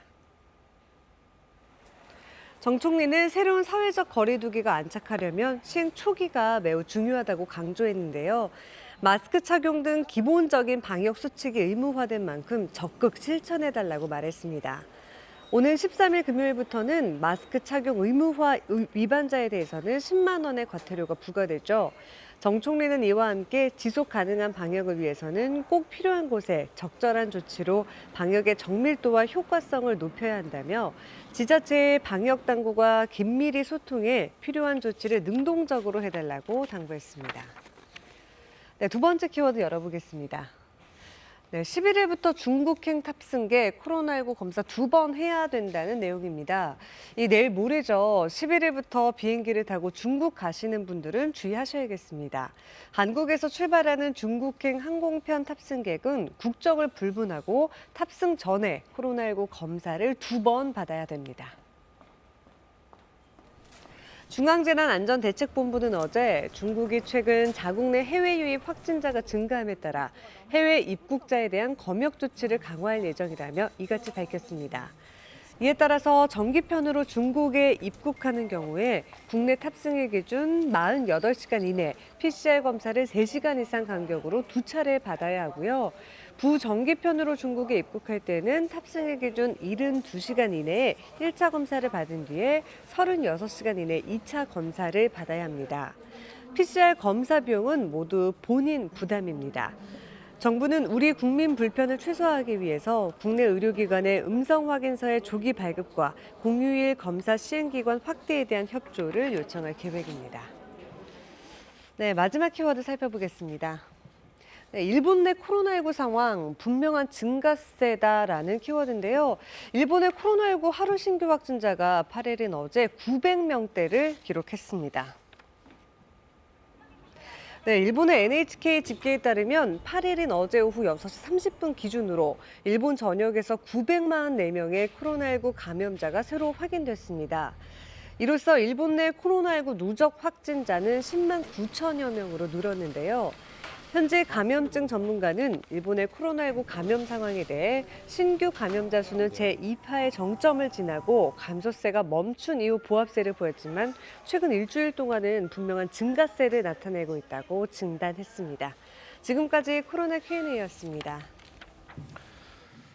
S18: 정 총리는 새로운 사회적 거리두기가 안착하려면 시행 초기가 매우 중요하다고 강조했는데요. 마스크 착용 등 기본적인 방역 수칙이 의무화된 만큼 적극 실천해달라고 말했습니다. 오는 13일 금요일부터는 마스크 착용 의무화 위반자에 대해서는 10만 원의 과태료가 부과되죠. 정 총리는 이와 함께 지속 가능한 방역을 위해서는 꼭 필요한 곳에 적절한 조치로 방역의 정밀도와 효과성을 높여야 한다며 지자체의 방역 당국과 긴밀히 소통해 필요한 조치를 능동적으로 해달라고 당부했습니다. 네, 두 번째 키워드 열어보겠습니다. 네, 11일부터 중국행 탑승객 코로나19 검사 2번 해야 된다는 내용입니다. 내일 모레죠. 11일부터 비행기를 타고 중국 가시는 분들은 주의하셔야겠습니다. 한국에서 출발하는 중국행 항공편 탑승객은 국적을 불문하고 탑승 전에 코로나19 검사를 2번 받아야 됩니다. 중앙재난안전대책본부는 어제 중국이 최근 자국 내 해외 유입 확진자가 증가함에 따라 해외 입국자에 대한 검역 조치를 강화할 예정이라며 이같이 밝혔습니다. 이에 따라서 정기편으로 중국에 입국하는 경우에 국내 탑승일 기준 48시간 이내 PCR 검사를 3시간 이상 간격으로 2차례 받아야 하고요. 부정기편으로 중국에 입국할 때는 탑승일 기준 72시간 이내에 1차 검사를 받은 뒤에 36시간 이내 2차 검사를 받아야 합니다. PCR 검사 비용은 모두 본인 부담입니다. 정부는 우리 국민 불편을 최소화하기 위해서 국내 의료기관의 음성 확인서의 조기 발급과 공휴일 검사 시행기관 확대에 대한 협조를 요청할 계획입니다. 네, 마지막 키워드 살펴보겠습니다. 네, 일본 내 코로나19 상황 분명한 증가세다라는 키워드인데요. 일본의 코로나19 하루 신규 확진자가 8일인 어제 900명대를 기록했습니다. 네, 일본의 NHK 집계에 따르면 8일인 어제 오후 6시 30분 기준으로 일본 전역에서 944명의 코로나19 감염자가 새로 확인됐습니다. 이로써 일본 내 코로나19 누적 확진자는 10만 9천여 명으로 늘었는데요. 현재 감염증 전문가는 일본의 코로나19 감염 상황에 대해 신규 감염자 수는 제2파의 정점을 지나고 감소세가 멈춘 이후 보합세를 보였지만 최근 일주일 동안은 분명한 증가세를 나타내고 있다고 진단했습니다. 지금까지 코로나 Q&A였습니다.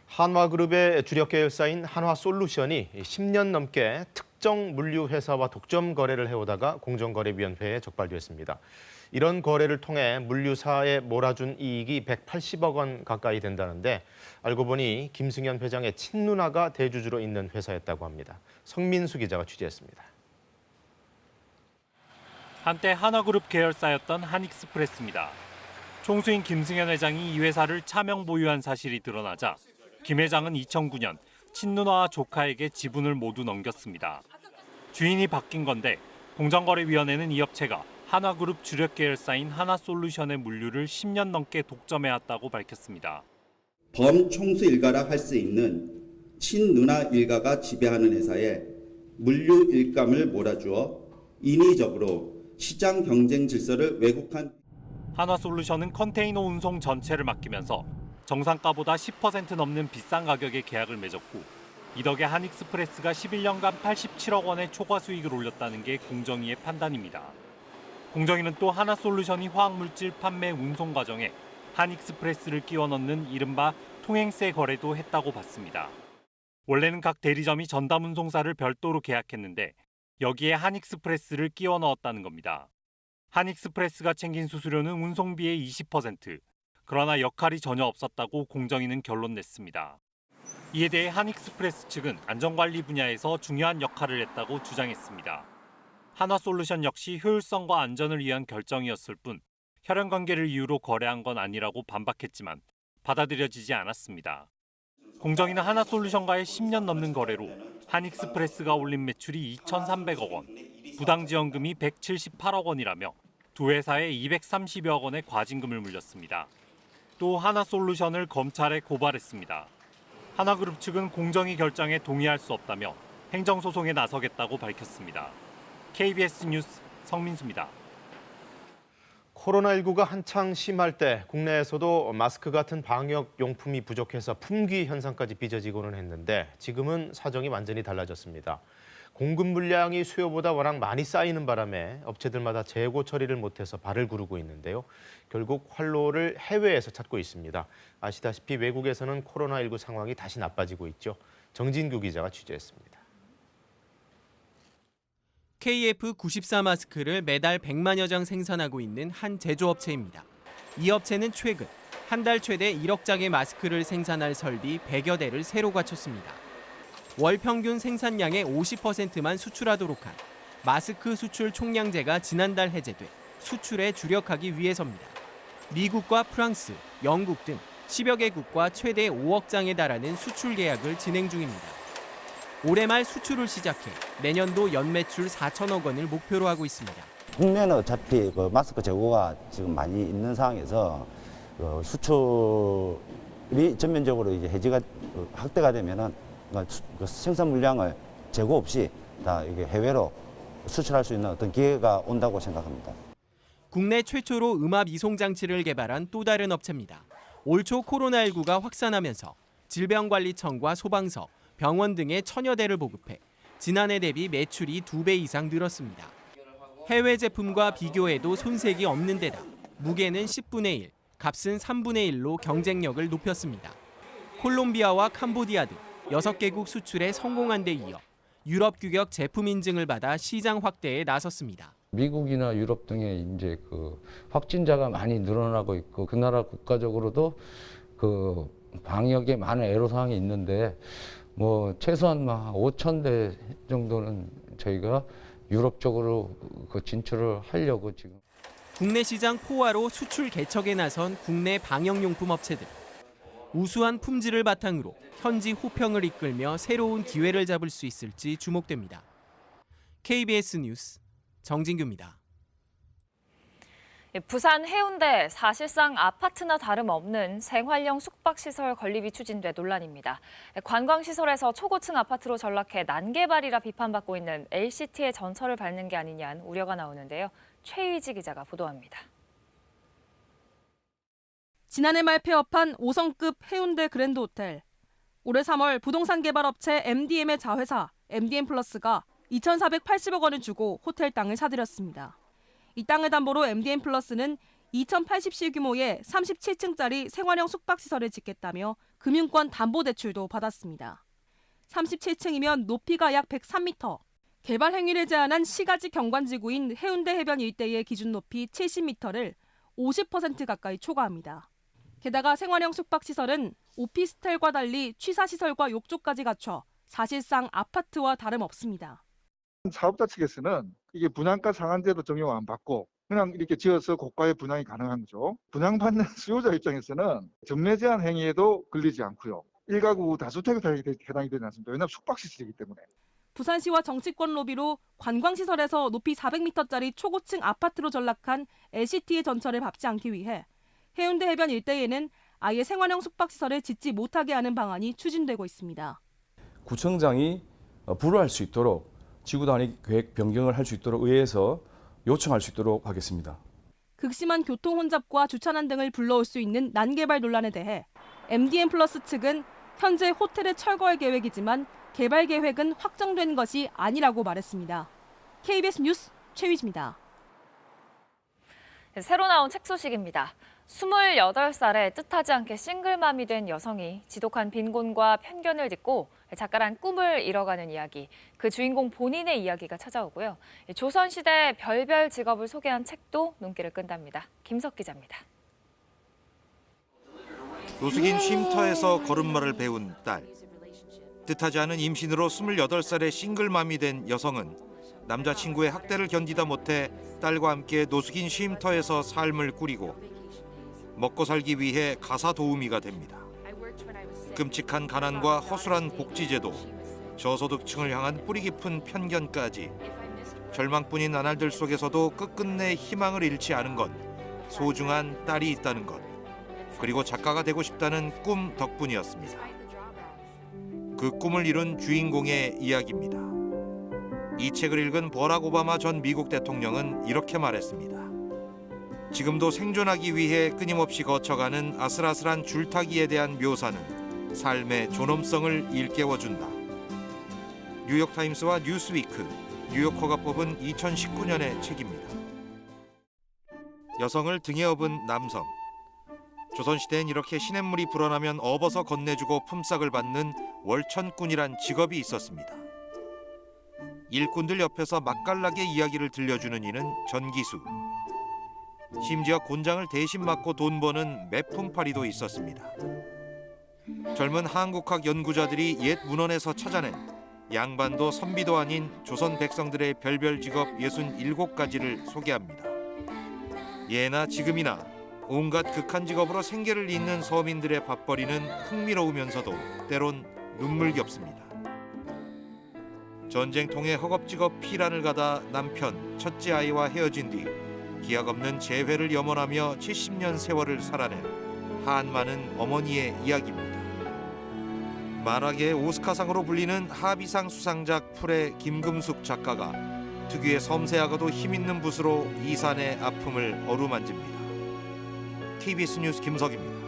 S1: 한화그룹의 주력 계열사인 한화솔루션이 10년 넘게 특정 물류회사와 독점 거래를 해오다가 공정거래위원회에 적발됐습니다. 이런 거래를 통해 물류사에 몰아준 이익이 180억 원 가까이 된다는데 알고 보니 김승현 회장의 친누나가 대주주로 있는 회사였다고 합니다. 성민수 기자가 취재했습니다.
S19: 한때 한화그룹 계열사였던 한익스프레스입니다. 총수인 김승현 회장이 이 회사를 차명 보유한 사실이 드러나자 김 회장은 2009년 친누나와 조카에게 지분을 모두 넘겼습니다. 주인이 바뀐 건데 공정거래위원회는 이 업체가 한화그룹 주력 계열사인 한화솔루션의 물류를 10년 넘게 독점해왔다고 밝혔습니다.
S20: 범총수 일가라 할 수 있는 친누나 일가가 지배하는 회사에 물류 일감을 몰아주어 인위적으로 시장 경쟁 질서를 왜곡한
S19: 한화솔루션은 컨테이너 운송 전체를 맡기면서 정상가보다 10% 넘는 비싼 가격에 계약을 맺었고 이 덕에 한익스프레스가 11년간 87억 원의 초과 수익을 올렸다는 게 공정위의 판단입니다. 공정위는 또 한화솔루션이 화학물질 판매 운송 과정에 한익스프레스를 끼워 넣는 이른바 통행세 거래도 했다고 봤습니다. 원래는 각 대리점이 전담 운송사를 별도로 계약했는데 여기에 한익스프레스를 끼워 넣었다는 겁니다. 한익스프레스가 챙긴 수수료는 운송비의 20%, 그러나 역할이 전혀 없었다고 공정위는 결론 냈습니다. 이에 대해 한익스프레스 측은 안전관리 분야에서 중요한 역할을 했다고 주장했습니다. 한화솔루션 역시 효율성과 안전을 위한 결정이었을 뿐 혈연관계를 이유로 거래한 건 아니라고 반박했지만 받아들여지지 않았습니다. 공정위는 한화솔루션과의 10년 넘는 거래로 한익스프레스가 올린 매출이 2,300억 원, 부당지원금이 178억 원이라며 두 회사에 230여억 원의 과징금을 물렸습니다. 또 한화솔루션을 검찰에 고발했습니다. 한화그룹 측은 공정위 결정에 동의할 수 없다며 행정소송에 나서겠다고 밝혔습니다. KBS 뉴스 성민수입니다.
S1: 코로나19가 한창 심할 때 국내에서도 마스크 같은 방역 용품이 부족해서 품귀 현상까지 빚어지고는 했는데 지금은 사정이 완전히 달라졌습니다. 공급 물량이 수요보다 워낙 많이 쌓이는 바람에 업체들마다 재고 처리를 못해서 발을 구르고 있는데요. 결국 활로를 해외에서 찾고 있습니다. 아시다시피 외국에서는 코로나19 상황이 다시 나빠지고 있죠. 정진규 기자가 취재했습니다.
S5: KF94 마스크를 매달 100만여 장 생산하고 있는 한 제조업체입니다. 이 업체는 최근 한 달 최대 1억 장의 마스크를 생산할 설비 100여 대를 새로 갖췄습니다. 월 평균 생산량의 50%만 수출하도록 한 마스크 수출 총량제가 지난달 해제돼 수출에 주력하기 위해서입니다. 미국과 프랑스, 영국 등 10여 개국과 최대 5억 장에 달하는 수출 계약을 진행 중입니다. 올해 말 수출을 시작해 내년도 연매출 4천억 원을 목표로 하고 있습니다.
S9: 국내는 어차피 마스크 재고가 지금 많이 있는 상황에서 수출이 전면적으로 이제 해지가 확대가 되면은 생산 물량을 재고 없이 다 이게 해외로 수출할 수 있는 어떤 기회가 온다고 생각합니다.
S5: 국내 최초로 음압 이송 장치를 개발한 또 다른 업체입니다. 올 초 코로나19가 확산하면서 질병관리청과 소방서, 병원 등에 1000여 대를 보급해 지난해 대비 매출이 2배 이상 늘었습니다. 해외 제품과 비교해도 손색이 없는 데다 무게는 10분의 1, 값은 3분의 1로 경쟁력을 높였습니다. 콜롬비아와 캄보디아 등 6개국 수출에 성공한 데 이어 유럽 규격 제품 인증을 받아 시장 확대에 나섰습니다.
S21: 미국이나 유럽 등에 이제 확진자가 많이 늘어나고 있고 그 나라 국가적으로도 방역에 많은 애로사항이 있는데 최소한 5,000대 정도는 저희가 유럽 쪽으로 진출을 하려고 지금.
S5: 국내 시장 포화로 수출 개척에 나선 국내 방역용품 업체들. 우수한 품질을 바탕으로 현지 호평을 이끌며 새로운 기회를 잡을 수 있을지 주목됩니다. KBS 뉴스 정진규입니다.
S2: 부산 해운대 사실상 아파트나 다름없는 생활형 숙박시설 건립이 추진돼 논란입니다. 관광시설에서 초고층 아파트로 전락해 난개발이라 비판받고 있는 LCT의 전철을 밟는 게 아니냐는 우려가 나오는데요. 최유지 기자가 보도합니다.
S22: 지난해 말 폐업한 5성급 해운대 그랜드 호텔. 올해 3월 부동산 개발업체 MDM의 자회사 MDM플러스가 2,480억 원을 주고 호텔 땅을 사들였습니다. 이 땅을 담보로 MDM플러스는 2,080실 규모의 37층짜리 생활형 숙박시설을 짓겠다며 금융권 담보대출도 받았습니다. 37층이면 높이가 약 103m, 개발 행위를 제한한 시가지 경관지구인 해운대 해변 일대의 기준 높이 70m를 50% 가까이 초과합니다. 게다가 생활형 숙박시설은 오피스텔과 달리 취사시설과 욕조까지 갖춰 사실상 아파트와 다름없습니다.
S23: 사업자 측에서는 이게 분양가 상한제도 적용 안 받고 그냥 이렇게 지어서 고가의 분양이 가능한 거죠. 분양받는 수요자 입장에서는 전매 제한 행위에도 걸리지 않고요. 1가구 다주택에 해당이 되지 않습니다. 왜냐하면 숙박시설이기 때문에.
S22: 부산시와 정치권 로비로 관광시설에서 높이 400m짜리 초고층 아파트로 전락한 LCT의 전철을 밟지 않기 위해 해운대 해변 일대에는 아예 생활형 숙박시설을 짓지 못하게 하는 방안이 추진되고 있습니다.
S24: 구청장이 불허할 수 있도록 지구 단위 계획 변경을 할 수 있도록 의회에서 요청할 수 있도록 하겠습니다.
S22: 극심한 교통 혼잡과 주차난 등을 불러올 수 있는 난개발 논란에 대해 MDM플러스 측은 현재 호텔을 철거할 계획이지만 개발 계획은 확정된 것이 아니라고 말했습니다. KBS 뉴스 최유지입니다.
S2: 새로 나온 책 소식입니다. 28살에 뜻하지 않게 싱글맘이 된 여성이 지독한 빈곤과 편견을 딛고 작가란 꿈을 이뤄가는 이야기, 그 주인공 본인의 이야기가 찾아오고요. 조선시대 별별 직업을 소개한 책도 눈길을 끈답니다. 김석 기자입니다.
S27: 노숙인 쉼터에서 걸음마를 배운 딸. 뜻하지 않은 임신으로 28살의 싱글맘이 된 여성은 남자친구의 학대를 견디다 못해 딸과 함께 노숙인 쉼터에서 삶을 꾸리고 먹고 살기 위해 가사 도우미가 됩니다. 끔찍한 가난과 허술한 복지제도, 저소득층을 향한 뿌리 깊은 편견까지 절망뿐인 나날들 속에서도 끝끝내 희망을 잃지 않은 것, 소중한 딸이 있다는 것, 그리고 작가가 되고 싶다는 꿈 덕분이었습니다. 그 꿈을 이룬 주인공의 이야기입니다. 이 책을 읽은 버락 오바마 전 미국 대통령은 이렇게 말했습니다. 지금도 생존하기 위해 끊임없이 거쳐가는 아슬아슬한 줄타기에 대한 묘사는 삶의 존엄성을 일깨워준다. 뉴욕타임스와 뉴스위크, 뉴요커가 뽑은 2019년의 책입니다. 여성을 등에 업은 남성. 조선시대엔 이렇게 시냇물이 불어나면 업어서 건네주고 품삯을 받는 월천꾼이란 직업이 있었습니다. 일꾼들 옆에서 맛깔나게 이야기를 들려주는 이는 전기수. 심지어 곤장을 대신 맡고 돈 버는 매품팔이도 있었습니다. 젊은 한국학 연구자들이 옛 문헌에서 찾아낸 양반도 선비도 아닌 조선 백성들의 별별 직업 67가지를 소개합니다. 예나 지금이나 온갖 극한 직업으로 생계를 잇는 서민들의 밥벌이는 흥미로우면서도 때론 눈물겹습니다. 전쟁통에 허겁지겁 피란을 가다 남편, 첫째 아이와 헤어진 뒤 기약 없는 재회를 염원하며 70년 세월을 살아낸 한많은 어머니의 이야기입니다. 만화계의 오스카상으로 불리는 하비상 수상작 풀의 김금숙 작가가 특유의 섬세하고도 힘있는 붓으로 이산의 아픔을 어루만집니다. KBS 뉴스 김석입니다.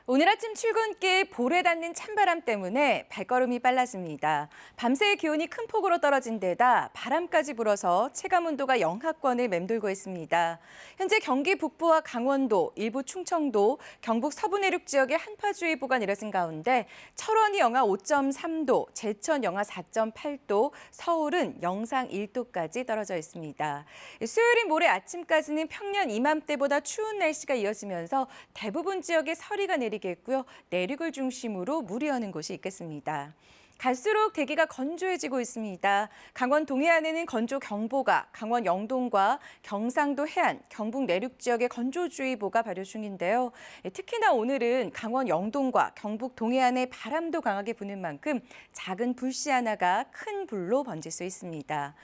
S4: 오늘 아침 출근길 볼에 닿는 찬바람 때문에 발걸음이 빨라집니다. 밤새 기온이 큰 폭으로 떨어진 데다 바람까지 불어서 체감온도가 영하권을 맴돌고 있습니다. 현재 경기 북부와 강원도, 일부 충청도, 경북 서부 내륙 지역에 한파주의보가 내려진 가운데 철원이 영하 5.3도, 제천 영하 4.8도, 서울은 영상 1도까지 떨어져 있습니다. 수요일인 모레 아침까지는 평년 이맘때보다 추운 날씨가 이어지면서 대부분 지역에 서리가 내리겠고요. 내륙을 중심으로 물이 여는 곳이 있겠습니다. 갈수록 대기가 건조해지고 있습니다. 강원 동해안에는 건조경보가, 강원 영동과 경상도 해안, 경북 내륙 지역에 건조주의보가 발효 중인데요. 특히나 오늘은 강원 영동과 경북 동해안에 바람도 강하게 부는 만큼 작은 불씨 하나가 큰 불로 번질 수 있습니다.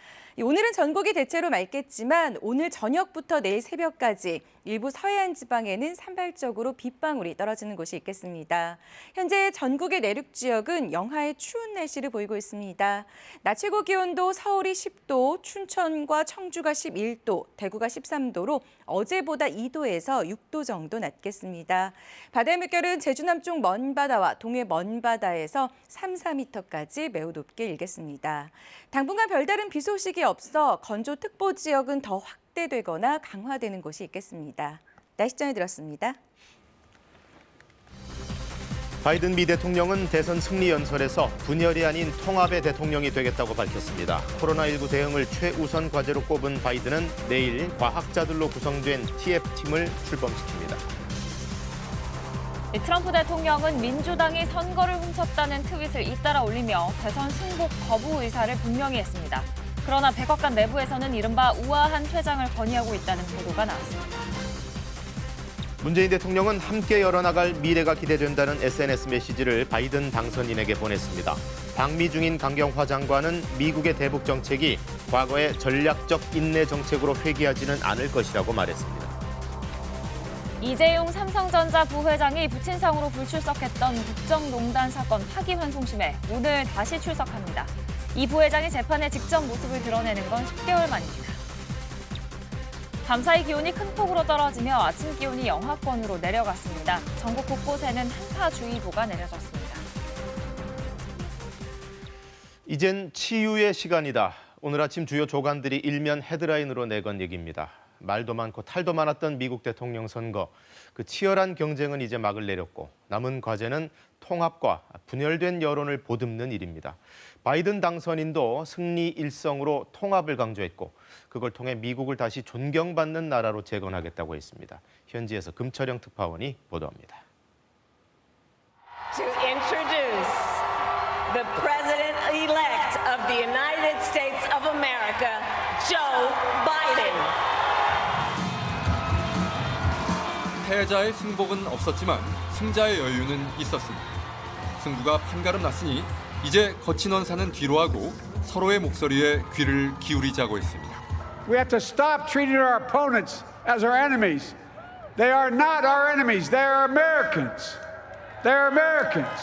S4: 오늘은 전국이 대체로 맑겠지만 오늘 저녁부터 내일 새벽까지 일부 서해안 지방에는 산발적으로 빗방울이 떨어지는 곳이 있겠습니다. 현재 전국의 내륙 지역은 영하의 추운 날씨를 보이고 있습니다. 낮 최고 기온도 서울이 10도, 춘천과 청주가 11도, 대구가 13도로 어제보다 2도에서 6도 정도 낮겠습니다. 바다의 물결은 제주 남쪽 먼바다와 동해 먼바다에서 3, 4m까지 매우 높게 일겠습니다. 당분간 별다른 비 소식이 없어 건조특보 지역은 더 확대되거나 강화되는 곳이 있겠습니다. 날씨 전해드렸습니다.
S1: 바이든 미 대통령은 대선 승리 연설에서 분열이 아닌 통합의 대통령이 되겠다고 밝혔습니다. 코로나19 대응을 최우선 과제로 꼽은 바이든은 내일 과학자들로 구성된 TF팀을 출범시킵니다.
S2: 트럼프 대통령은 민주당이 선거를 훔쳤다는 트윗을 잇따라 올리며 대선 승복 거부 의사를 분명히 했습니다. 그러나 백악관 내부에서는 이른바 우아한 퇴장을 건의하고 있다는 보도가 나왔습니다.
S1: 문재인 대통령은 함께 열어나갈 미래가 기대된다는 SNS 메시지를 바이든 당선인에게 보냈습니다. 방미 중인 강경화 장관은 미국의 대북 정책이 과거의 전략적 인내 정책으로 회귀하지는 않을 것이라고 말했습니다.
S2: 이재용 삼성전자 부회장이 부친상으로 불출석했던 국정농단 사건 파기환송심에 오늘 다시 출석합니다. 이 부회장이 재판에 직접 모습을 드러내는 건 10개월 만입니다. 밤사이 기온이 큰 폭으로 떨어지며 아침 기온이 영하권으로 내려갔습니다. 전국 곳곳에는 한파주의보가 내려졌습니다.
S1: 이젠 치유의 시간이다. 오늘 아침 주요 조간들이 일면 헤드라인으로 내건 얘기입니다. 말도 많고 탈도 많았던 미국 대통령 선거. 그 치열한 경쟁은 이제 막을 내렸고 남은 과제는 통합과 분열된 여론을 보듬는 일입니다. 바이든 당선인도 승리 일성으로 통합을 강조했고 그걸 통해 미국을 다시 존경받는 나라로 재건하겠다고 했습니다. 현지에서 금철영 특파원이 보도합니다.
S6: To introduce the President-elect of the United States of America, Joe Biden.
S7: 패자의 승복은 없었지만 승자의 여유는 있었습니다. 승부가 판가름 났으니 이제 거친 원사는 뒤로하고 서로의 목소리에 귀를 기울이자고 했습니다.
S10: We have to stop treating our opponents as our enemies. They are not our enemies. They are Americans. They are Americans.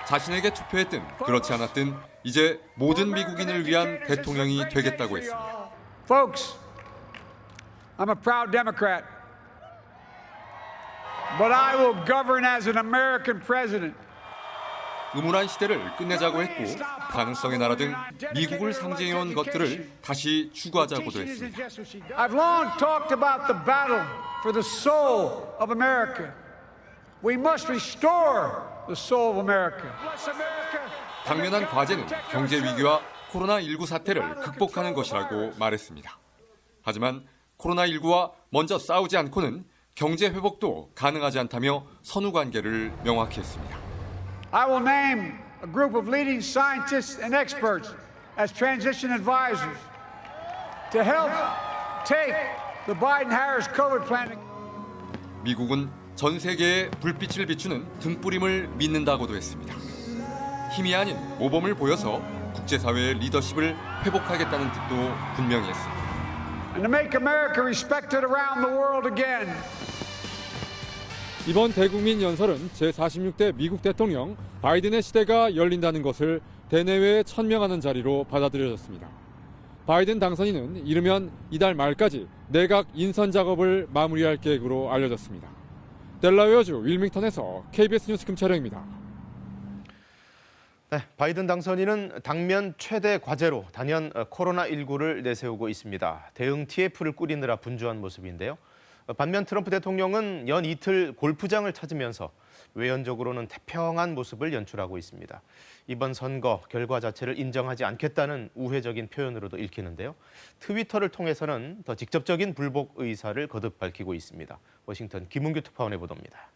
S7: 자신에게 투표했든 그렇지 않았든 이제 모든 미국인을 위한 대통령이 되겠다고 했습니다.
S10: Folks, I'm a proud Democrat. But I will govern as an American president.
S7: 음운한 시대를 끝내자고 했고 가능성의 나라 등 미국을 상징해온 것들을 다시 추구하자고도 했습니다.
S10: I've long talked about the battle for the soul of America. We must restore the soul of America.
S7: 당면한 과제는 경제 위기와 코로나19 사태를 극복하는 것이라고 말했습니다. 하지만 코로나19와 먼저 싸우지 않고는 경제 회복도 가능하지 않다며 선후 관계를 명확히 했습니다.
S10: I will name a group of leading scientists and experts as transition advisors to help take the Biden-Harris COVID plan.
S7: 미국은 전 세계에 불빛을 비추는 등불임을 믿는다고도 했습니다. 힘이 아닌 모범을 보여서 국제사회의 리더십을 회복하겠다는 뜻도 분명히 했습니다.
S10: And to make America respected around the world again.
S7: 이번 대국민 연설은 제46대 미국 대통령 바이든의 시대가 열린다는 것을 대내외에 천명하는 자리로 받아들여졌습니다. 바이든 당선인은 이르면 이달 말까지 내각 인선 작업을 마무리할 계획으로 알려졌습니다. 델라웨어주 윌밍턴에서 KBS 뉴스 김철영입니다.
S1: 네, 바이든 당선인은 당면 최대 과제로 단연 코로나19를 내세우고 있습니다. 대응 TF를 꾸리느라 분주한 모습인데요. 반면 트럼프 대통령은 연 이틀 골프장을 찾으면서 외연적으로는 태평한 모습을 연출하고 있습니다. 이번 선거 결과 자체를 인정하지 않겠다는 우회적인 표현으로도 읽히는데요. 트위터를 통해서는 더 직접적인 불복 의사를 거듭 밝히고 있습니다. 워싱턴 김은규 특파원의 보도입니다.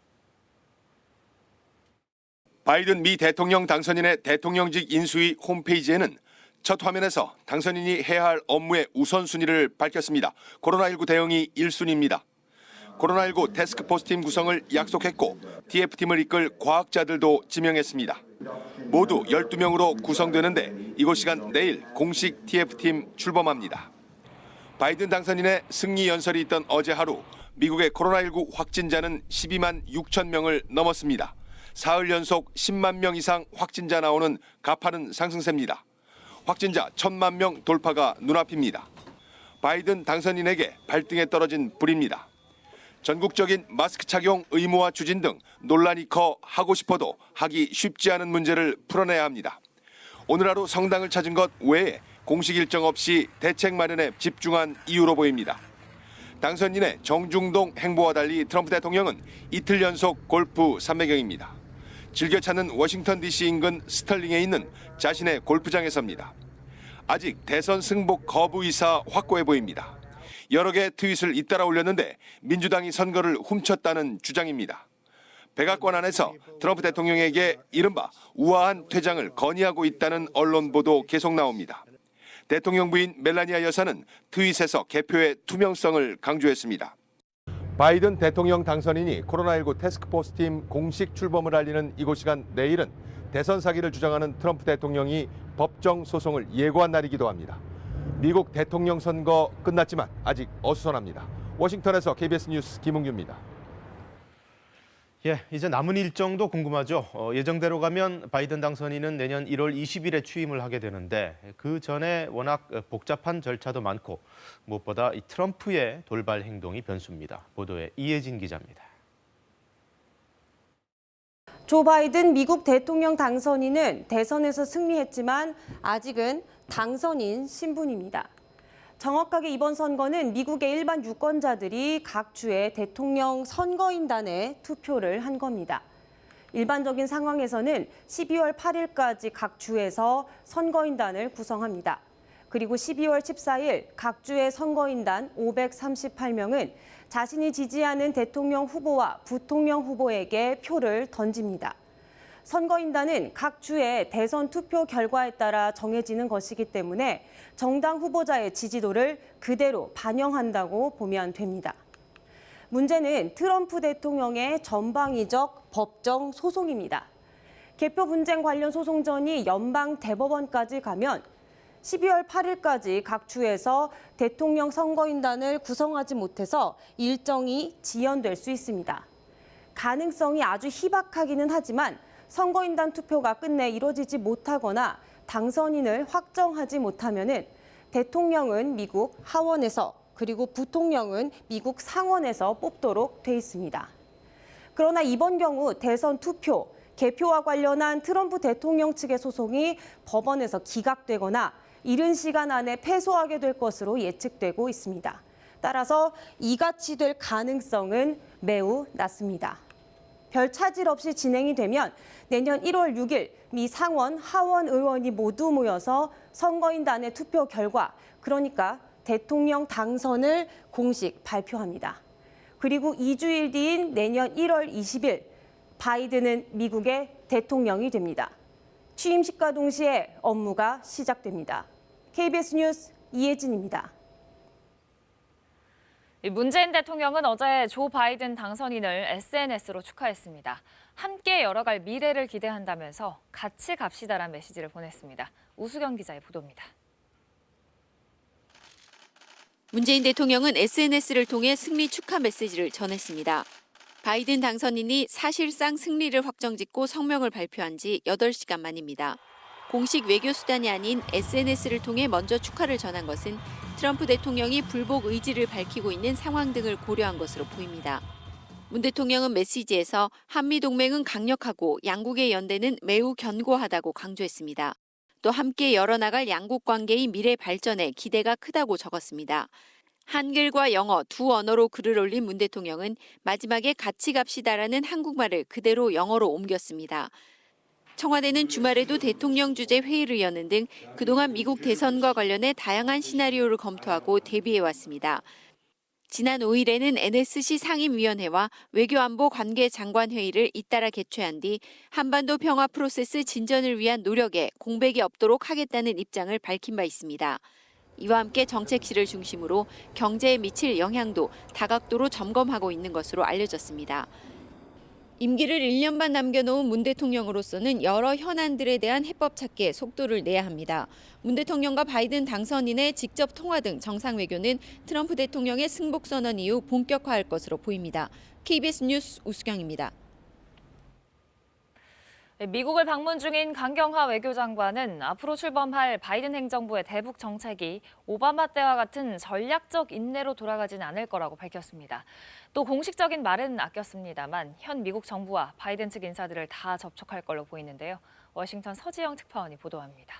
S8: 바이든 미 대통령 당선인의 대통령직 인수위 홈페이지에는 첫 화면에서 당선인이 해야 할 업무의 우선순위를 밝혔습니다. 코로나19 대응이 1순위입니다. 코로나19 태스크포스팀 구성을 약속했고 TF팀을 이끌 과학자들도 지명했습니다. 모두 12명으로 구성되는데 이곳 시간 내일 공식 TF팀 출범합니다. 바이든 당선인의 승리 연설이 있던 어제 하루 미국의 코로나19 확진자는 12만 6천 명을 넘었습니다. 사흘 연속 10만 명 이상 확진자 나오는 가파른 상승세입니다. 확진자 1,000만 명 돌파가 눈앞입니다. 바이든 당선인에게 발등에 떨어진 불입니다. 전국적인 마스크 착용 의무화 추진 등 논란이 커 하고 싶어도 하기 쉽지 않은 문제를 풀어내야 합니다. 오늘 하루 성당을 찾은 것 외에 공식 일정 없이 대책 마련에 집중한 이유로 보입니다. 당선인의 정중동 행보와 달리 트럼프 대통령은 이틀 연속 골프 3매경입니다. 즐겨 찾는 워싱턴 DC 인근 스털링에 있는 자신의 골프장에서입니다. 아직 대선 승복 거부 의사 확고해 보입니다. 여러 개의 트윗을 잇따라 올렸는데 민주당이 선거를 훔쳤다는 주장입니다. 백악관 안에서 트럼프 대통령에게 이른바 우아한 퇴장을 건의하고 있다는 언론 보도 계속 나옵니다. 대통령 부인 멜라니아 여사는 트윗에서 개표의 투명성을 강조했습니다. 바이든 대통령 당선인이 코로나19 태스크포스팀 공식 출범을 알리는 이곳 시간 내일은 대선 사기를 주장하는 트럼프 대통령이 법정 소송을 예고한 날이기도 합니다. 미국 대통령 선거 끝났지만 아직 어수선합니다. 워싱턴에서 KBS 뉴스 김은규입니다.
S1: 예, 이제 남은 일정도 궁금하죠. 예정대로 가면 바이든 당선인은 내년 1월 20일에 취임을 하게 되는데 그 전에 워낙 복잡한 절차도 많고 무엇보다 이 트럼프의 돌발 행동이 변수입니다. 보도에 이혜진 기자입니다.
S11: 조 바이든 미국 대통령 당선인은 대선에서 승리했지만 아직은 당선인 신분입니다. 정확하게 이번 선거는 미국의 일반 유권자들이 각 주의 대통령 선거인단에 투표를 한 겁니다. 일반적인 상황에서는 12월 8일까지 각 주에서 선거인단을 구성합니다. 그리고 12월 14일 각 주의 선거인단 538명은 자신이 지지하는 대통령 후보와 부통령 후보에게 표를 던집니다. 선거인단은 각 주의 대선 투표 결과에 따라 정해지는 것이기 때문에 정당 후보자의 지지도를 그대로 반영한다고 보면 됩니다. 문제는 트럼프 대통령의 전방위적 법정 소송입니다. 개표 분쟁 관련 소송전이 연방 대법원까지 가면 12월 8일까지 각 주에서 대통령 선거인단을 구성하지 못해서 일정이 지연될 수 있습니다. 가능성이 아주 희박하기는 하지만 선거인단 투표가 끝내 이뤄지지 못하거나 당선인을 확정하지 못하면은 대통령은 미국 하원에서 그리고 부통령은 미국 상원에서 뽑도록 돼 있습니다. 그러나 이번 경우 대선 투표, 개표와 관련한 트럼프 대통령 측의 소송이 법원에서 기각되거나 이른 시간 안에 패소하게 될 것으로 예측되고 있습니다. 따라서 이같이 될 가능성은 매우 낮습니다. 별 차질 없이 진행이 되면 내년 1월 6일 미 상원, 하원 의원이 모두 모여서 선거인단의 투표 결과, 그러니까 대통령 당선을 공식 발표합니다. 그리고 2주일 뒤인 내년 1월 20일 바이든은 미국의 대통령이 됩니다. 취임식과 동시에 업무가 시작됩니다. KBS 뉴스 이혜진입니다.
S2: 문재인 대통령은 어제 조 바이든 당선인을 SNS로 축하했습니다. 함께 열어갈 미래를 기대한다면서 같이 갑시다라는 메시지를 보냈습니다. 우수경 기자의 보도입니다.
S12: 문재인 대통령은 SNS를 통해 승리 축하 메시지를 전했습니다. 바이든 당선인이 사실상 승리를 확정짓고 성명을 발표한 지 8시간 만입니다. 공식 외교 수단이 아닌 SNS를 통해 먼저 축하를 전한 것은 트럼프 대통령이 불복 의지를 밝히고 있는 상황 등을 고려한 것으로 보입니다. 문 대통령은 메시지에서 한미동맹은 강력하고 양국의 연대는 매우 견고하다고 강조했습니다. 또 함께 열어나갈 양국 관계의 미래 발전에 기대가 크다고 적었습니다. 한글과 영어 두 언어로 글을 올린 문 대통령은 마지막에 같이 갑시다라는 한국말을 그대로 영어로 옮겼습니다. 청와대는 주말에도 대통령 주재 회의를 여는 등 그동안 미국 대선과 관련해 다양한 시나리오를 검토하고 대비해왔습니다. 지난 5일에는 NSC 상임위원회와 외교안보관계장관회의를 잇따라 개최한 뒤 한반도 평화 프로세스 진전을 위한 노력에 공백이 없도록 하겠다는 입장을 밝힌 바 있습니다. 이와 함께 정책실을 중심으로 경제에 미칠 영향도 다각도로 점검하고 있는 것으로 알려졌습니다. 임기를 1년 반 남겨놓은 문 대통령으로서는 여러 현안들에 대한 해법 찾기에 속도를 내야 합니다. 문 대통령과 바이든 당선인의 직접 통화 등 정상 외교는 트럼프 대통령의 승복 선언 이후 본격화할 것으로 보입니다. KBS 뉴스 우수경입니다.
S2: 미국을 방문 중인 강경화 외교장관은 앞으로 출범할 바이든 행정부의 대북 정책이 오바마 때와 같은 전략적 인내로 돌아가진 않을 거라고 밝혔습니다. 또 공식적인 말은 아꼈습니다만 현 미국 정부와 바이든 측 인사들을 다 접촉할 걸로 보이는데요. 워싱턴 서지영 특파원이 보도합니다.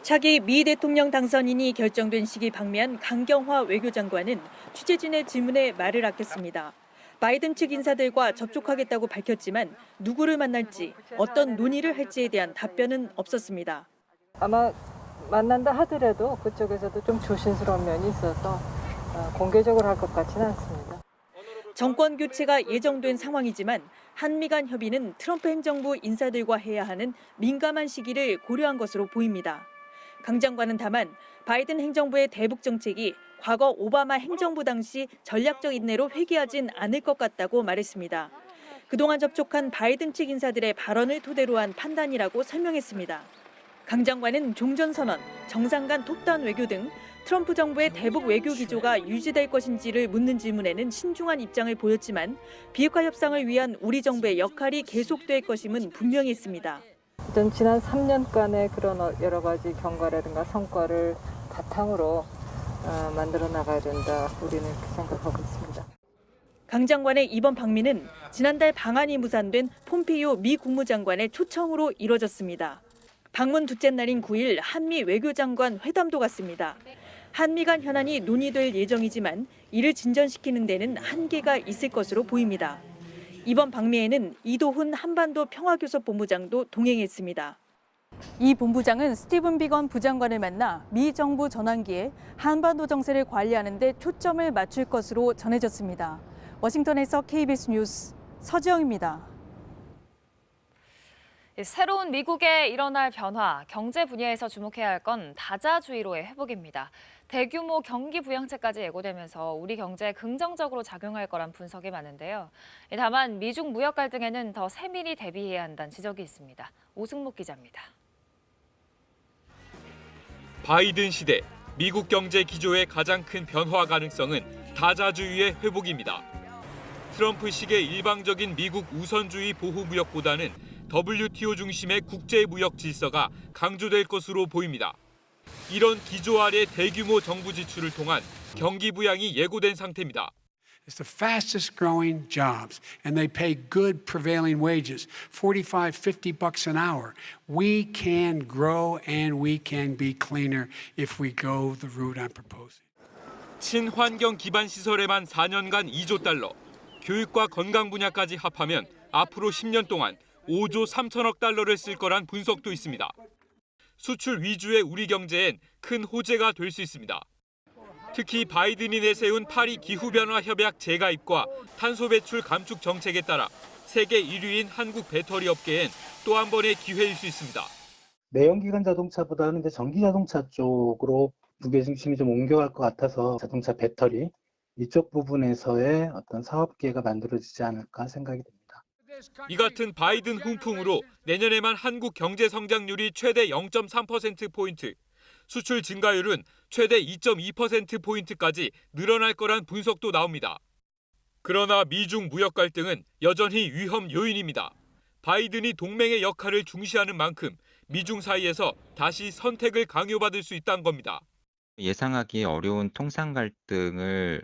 S13: 차기 미 대통령 당선인이 결정된 시기 방미한 강경화 외교장관은 취재진의 질문에 말을 아꼈습니다. 바이든 측 인사들과 접촉하겠다고 밝혔지만 누구를 만날지, 어떤 논의를 할지에 대한 답변은 없었습니다.
S14: 아마 만난다 하더라도 그쪽에서도 좀 조심스러운 면이 있어서 공개적으로 할 것 같지는 않습니다.
S13: 정권 교체가 예정된 상황이지만 한미 간 협의는 트럼프 행정부 인사들과 해야 하는 민감한 시기를 고려한 것으로 보입니다. 강 장관은 다만 바이든 행정부의 대북 정책이 과거 오바마 행정부 당시 전략적 인내로 회귀하진 않을 것 같다고 말했습니다. 그동안 접촉한 바이든 측 인사들의 발언을 토대로 한 판단이라고 설명했습니다. 강 장관은 종전선언, 정상 간 톱단 외교 등 트럼프 정부의 대북 외교 기조가 유지될 것인지를 묻는 질문에는 신중한 입장을 보였지만 비핵화 협상을 위한 우리 정부의 역할이 계속될 것임은 분명히 했습니다.
S14: 일단 지난 3년간의 그런 여러 가지 경과라든가 성과를 바탕으로 만들어 나가야 된다. 우리는 그렇게 생각하고 있습니다.
S13: 강 장관의 이번 방미는 지난달 방한이 무산된 폼페이오 미 국무장관의 초청으로 이뤄졌습니다. 방문 둘째 날인 9일 한미 외교장관 회담도 갔습니다. 한미 간 현안이 논의될 예정이지만 이를 진전시키는 데는 한계가 있을 것으로 보입니다. 이번 방미에는 이도훈 한반도 평화교섭본부장도 동행했습니다. 이 본부장은 스티븐 비건 부장관을 만나 미 정부 전환기에 한반도 정세를 관리하는 데 초점을 맞출 것으로 전해졌습니다. 워싱턴에서 KBS 뉴스 서지영입니다.
S2: 새로운 미국에 일어날 변화, 경제 분야에서 주목해야 할 건 다자주의로의 회복입니다. 대규모 경기 부양책까지 예고되면서 우리 경제에 긍정적으로 작용할 거란 분석이 많은데요. 다만 미중 무역 갈등에는 더 세밀히 대비해야 한다는 지적이 있습니다. 오승목 기자입니다.
S15: 바이든 시대, 미국 경제 기조의 가장 큰 변화 가능성은 다자주의의 회복입니다. 트럼프식의 일방적인 미국 우선주의 보호무역보다는 WTO 중심의 국제무역 질서가 강조될 것으로 보입니다. 이런 기조 아래 대규모 정부 지출을 통한 경기 부양이 예고된 상태입니다.
S10: It's the fastest growing jobs, and they pay good prevailing wages, $45, $50 an hour. We can grow and we can be cleaner if we go the route I'm proposing.
S15: 친환경 기반 시설에만 4년간 2조 달러, 교육과 건강 분야까지 합하면 앞으로 10년 동안 5조 3천억 달러를 쓸 거란 분석도 있습니다. 수출 위주의 우리 경제엔 큰 호재가 될 수 있습니다. 특히 바이든이 내세운 파리 기후변화 협약 재가입과 탄소 배출 감축 정책에 따라 세계 1위인 한국 배터리 업계엔 또 한 번의 기회일 수 있습니다.
S3: 내연기관 자동차보다는 이제 전기 자동차 쪽으로 무게중심이 좀 옮겨갈 것 같아서 자동차 배터리 이쪽 부분에서의 어떤 사업 기회가 만들어지지 않을까 생각이 듭니다.
S15: 이 같은 바이든 훈풍으로 내년에만 한국 경제 성장률이 최대 0.3%포인트, 수출 증가율은 최대 2.2%포인트까지 늘어날 거란 분석도 나옵니다. 그러나 미중 무역 갈등은 여전히 위험 요인입니다. 바이든이 동맹의 역할을 중시하는 만큼 미중 사이에서 다시 선택을 강요받을 수 있다는 겁니다.
S16: 예상하기 어려운 통상 갈등을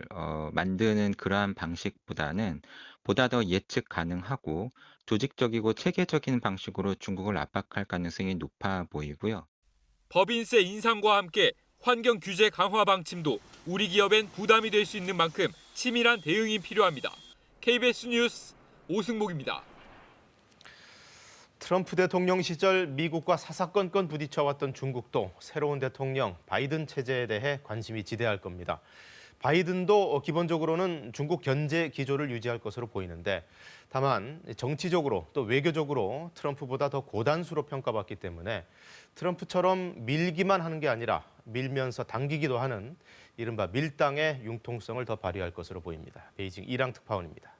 S16: 만드는 그러한 방식보다는 보다 더 예측 가능하고 조직적이고 체계적인 방식으로 중국을 압박할 가능성이 높아 보이고요.
S15: 법인세 인상과 함께 환경 규제 강화 방침도 우리 기업엔 부담이 될 수 있는 만큼 치밀한 대응이 필요합니다. KBS 뉴스 오승목입니다.
S1: 트럼프 대통령 시절 미국과 사사건건 부딪혀왔던 중국도 새로운 대통령 바이든 체제에 대해 관심이 지대할 겁니다. 바이든도 기본적으로는 중국 견제 기조를 유지할 것으로 보이는데 다만 정치적으로 또 외교적으로 트럼프보다 더 고단수로 평가받기 때문에 트럼프처럼 밀기만 하는 게 아니라 밀면서 당기기도 하는 이른바 밀당의 융통성을 더 발휘할 것으로 보입니다. 베이징 이랑 특파원입니다.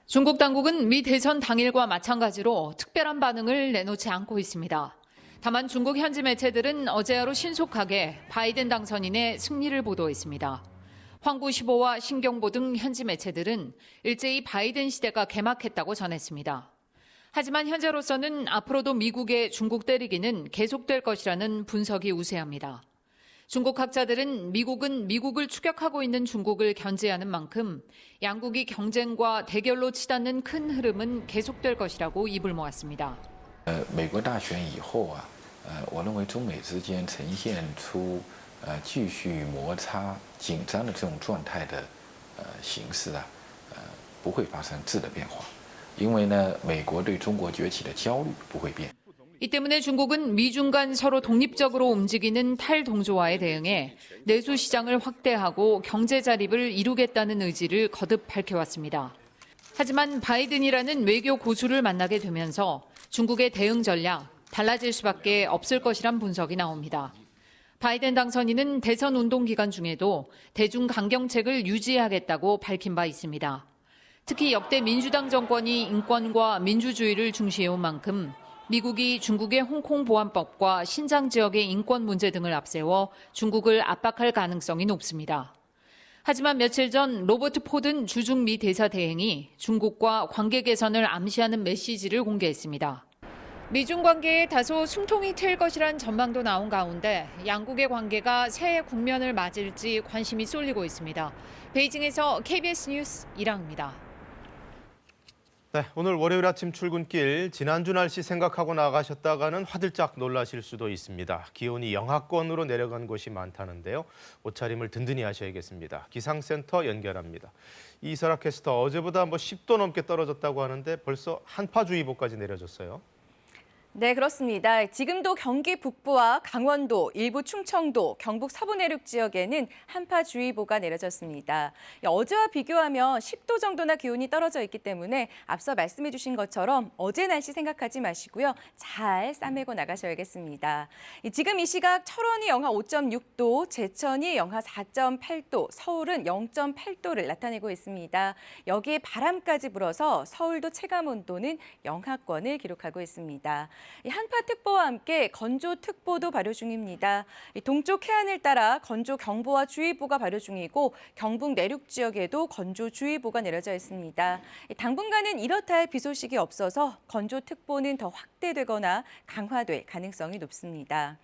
S17: 중국 당국은 미 대선 당일과 마찬가지로 특별한 반응을 내놓지 않고 있습니다. 다만 중국 현지 매체들은 어제 하루 신속하게 바이든 당선인의 승리를 보도했습니다. 황구15와 신경보 등 현지 매체들은 일제히 바이든 시대가 개막했다고 전했습니다. 하지만 현재로서는 앞으로도 미국의 중국 때리기는 계속될 것이라는 분석이 우세합니다. 중국 학자들은 미국은 미국을 추격하고 있는 중국을 견제하는 만큼 양국이 경쟁과 대결로 치닫는 큰 흐름은 계속될 것이라고 입을 모았습니다.
S18: 美国大选以后啊，我认为中美之间呈现出继续摩擦、紧张的这种状态的形势啊，不会发生质的变化，因为呢，美国对中国崛起的焦虑不会变。
S17: 이 때문에 중국은 미중 간 서로 독립적으로 움직이는 탈동조화에 대응해 내수 시장을 확대하고 경제 자립을 이루겠다는 의지를 거듭 밝혀왔습니다. 하지만 바이든이라는 외교 고수를 만나게 되면서 중국의 대응 전략 달라질 수밖에 없을 것이란 분석이 나옵니다. 바이든 당선인은 대선 운동 기간 중에도 대중 강경책을 유지하겠다고 밝힌 바 있습니다. 특히 역대 민주당 정권이 인권과 민주주의를 중시해온 만큼 미국이 중국의 홍콩 보안법과 신장 지역의 인권 문제 등을 앞세워 중국을 압박할 가능성이 높습니다. 하지만 며칠 전 로버트 포든 주중 미 대사 대행이 중국과 관계 개선을 암시하는 메시지를 공개했습니다. 미중 관계에 다소 숨통이 트일 것이란 전망도 나온 가운데 양국의 관계가 새해 국면을 맞을지 관심이 쏠리고 있습니다. 베이징에서 KBS 뉴스 이랑입니다.
S1: 네, 오늘 월요일 아침 출근길 지난주 날씨 생각하고 나가셨다가는 화들짝 놀라실 수도 있습니다. 기온이 영하권으로 내려간 곳이 많다는데요. 옷차림을 든든히 하셔야겠습니다. 기상센터 연결합니다. 이설아 캐스터, 어제보다 10도 넘게 떨어졌다고 하는데 벌써 한파주의보까지 내려졌어요.
S4: 네, 그렇습니다. 지금도 경기 북부와 강원도, 일부 충청도, 경북 서부 내륙 지역에는 한파주의보가 내려졌습니다. 어제와 비교하면 10도 정도나 기온이 떨어져 있기 때문에 앞서 말씀해 주신 것처럼 어제 날씨 생각하지 마시고요. 잘 싸매고 나가셔야겠습니다. 지금 이 시각 철원이 영하 5.6도, 제천이 영하 4.8도, 서울은 0.8도를 나타내고 있습니다. 여기에 바람까지 불어서 서울도 체감온도는 영하권을 기록하고 있습니다. 한파특보와 함께 건조특보도 발효 중입니다. 동쪽 해안을 따라 건조경보와 주의보가 발효 중이고 경북 내륙 지역에도 건조주의보가 내려져 있습니다. 당분간은 이렇다 할 비 소식이 없어서 건조특보는 더 확대되거나 강화될 가능성이 높습니다.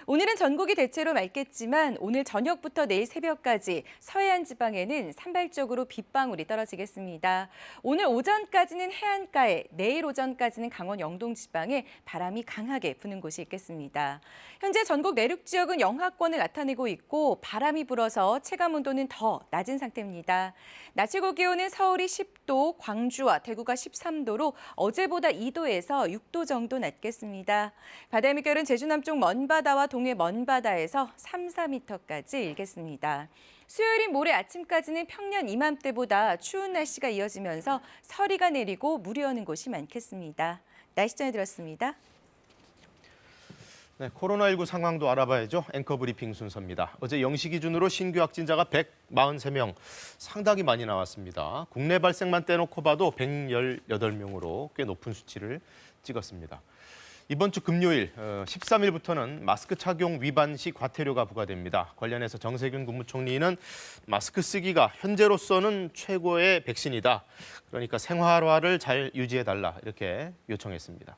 S4: 오늘은 전국이 대체로 맑겠지만 오늘 저녁부터 내일 새벽까지 서해안 지방에는 산발적으로 빗방울이 떨어지겠습니다. 오늘 오전까지는 해안가에, 내일 오전까지는 강원 영동 지방에 바람이 강하게 부는 곳이 있겠습니다. 현재 전국 내륙 지역은 영하권을 나타내고 있고 바람이 불어서 체감 온도는 더 낮은 상태입니다. 낮 최고 기온은 서울이 10도, 광주와 대구가 13도로 어제보다 2도에서 6도 정도 낮겠습니다. 바다의 물결은 제주 남쪽 먼바다와 동해 먼바다에서 3, 4m까지 일겠습니다. 수요일인 모레 아침까지는 평년 이맘때보다 추운 날씨가 이어지면서 서리가 내리고 물이 오는 곳이 많겠습니다. 날씨 전해드렸습니다.
S1: 네, 코로나19 상황도 알아봐야죠. 앵커 브리핑 순서입니다. 어제 0시 기준으로 신규 확진자가 143명, 상당히 많이 나왔습니다. 국내 발생만 떼놓고 봐도 118명으로 꽤 높은 수치를 찍었습니다. 이번 주 금요일 13일부터는 마스크 착용 위반 시 과태료가 부과됩니다. 관련해서 정세균 국무총리는 마스크 쓰기가 현재로서는 최고의 백신이다. 그러니까 생활화를 잘 유지해달라 이렇게 요청했습니다.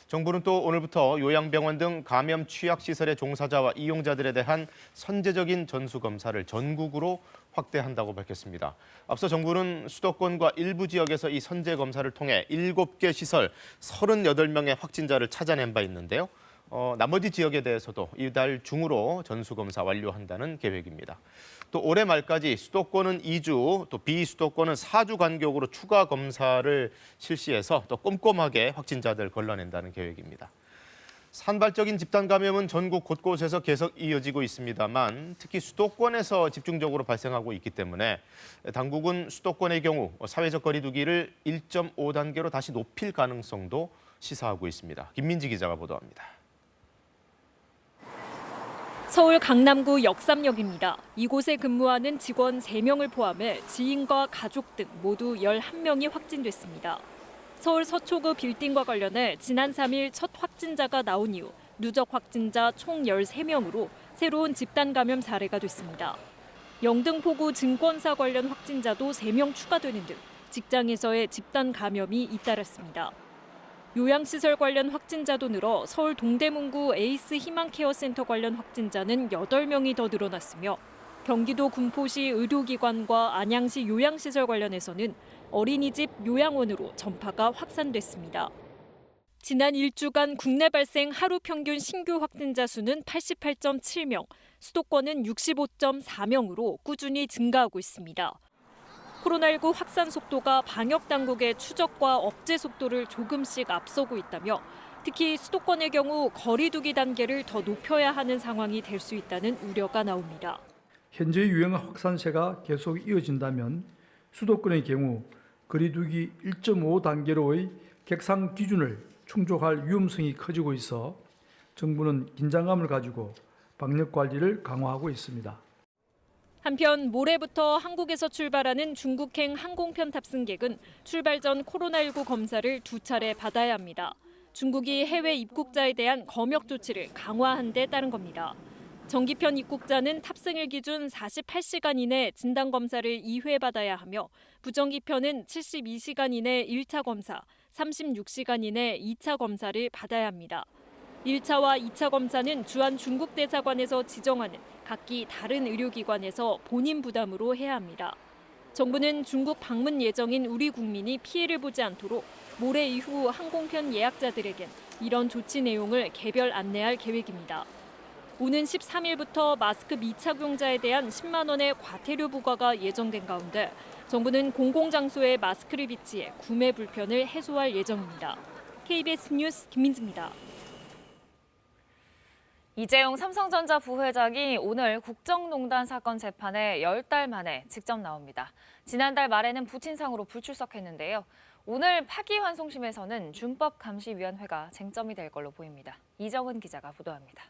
S1: 정부는 또 오늘부터 요양병원 등 감염 취약시설의 종사자와 이용자들에 대한 선제적인 전수검사를 전국으로 확대한다고 밝혔습니다. 앞서 정부는 수도권과 일부 지역에서 이 선제검사를 통해 7개 시설 38명의 확진자를 찾아낸 바 있는데요. 나머지 지역에 대해서도 이달 중으로 전수검사 완료한다는 계획입니다. 또 올해 말까지 수도권은 2주, 또 비수도권은 4주 간격으로 추가 검사를 실시해서 더 꼼꼼하게 확진자들 걸러낸다는 계획입니다. 산발적인 집단 감염은 전국 곳곳에서 계속 이어지고 있습니다만 특히 수도권에서 집중적으로 발생하고 있기 때문에 당국은 수도권의 경우 사회적 거리 두기를 1.5단계로 다시 높일 가능성도 시사하고 있습니다. 김민지 기자가 보도합니다.
S5: 서울 강남구 역삼역입니다. 이곳에 근무하는 직원 3명을 포함해 지인과 가족 등 모두 11명이 확진됐습니다. 서울 서초구 빌딩과 관련해 지난 3일 첫 확진자가 나온 이후 누적 확진자 총 13명으로 새로운 집단 감염 사례가 됐습니다. 영등포구 증권사 관련 확진자도 3명 추가되는 등 직장에서의 집단 감염이 잇따랐습니다. 요양시설 관련 확진자도 늘어 서울 동대문구 에이스 희망케어센터 관련 확진자는 8명이 더 늘어났으며 경기도 군포시 의료기관과 안양시 요양시설 관련해서는 어린이집 요양원으로 전파가 확산됐습니다. 지난 1주간 국내 발생 하루 평균 신규 확진자 수는 88.7명, 수도권은 65.4명으로 꾸준히 증가하고 있습니다. 코로나19 확산 속도가 방역 당국의 추적과 억제 속도를 조금씩 앞서고 있다며 특히 수도권의 경우 거리 두기 단계를 더 높여야 하는 상황이 될 수 있다는 우려가 나옵니다.
S9: 현재 유행 확산세가 계속 이어진다면 수도권의 경우 거리 두기 1.5단계로의 객상 기준을 충족할 위험성이 커지고 있어 정부는 긴장감을 가지고 방역 관리를 강화하고 있습니다.
S5: 한편 모레부터 한국에서 출발하는 중국행 항공편 탑승객은 출발 전 코로나19 검사를 2차례 받아야 합니다. 중국이 해외 입국자에 대한 검역 조치를 강화한 데 따른 겁니다. 정기편 입국자는 탑승일 기준 48시간 이내 진단검사를 2회 받아야 하며 부정기편은 72시간 이내 1차 검사, 36시간 이내 2차 검사를 받아야 합니다. 1차와 2차 검사는 주한 중국 대사관에서 지정하는 각기 다른 의료기관에서 본인 부담으로 해야 합니다. 정부는 중국 방문 예정인 우리 국민이 피해를 보지 않도록 모레 이후 항공편 예약자들에겐 이런 조치 내용을 개별 안내할 계획입니다. 오는 13일부터 마스크 미착용자에 대한 10만 원의 과태료 부과가 예정된 가운데 정부는 공공장소에 마스크를 비치해 구매 불편을 해소할 예정입니다. KBS 뉴스 김민지입니다.
S2: 이재용 삼성전자 부회장이 오늘 국정농단 사건 재판에 10달 만에 직접 나옵니다. 지난달 말에는 부친상으로 불출석했는데요. 오늘 파기환송심에서는 준법감시위원회가 쟁점이 될 걸로 보입니다. 이정은 기자가 보도합니다.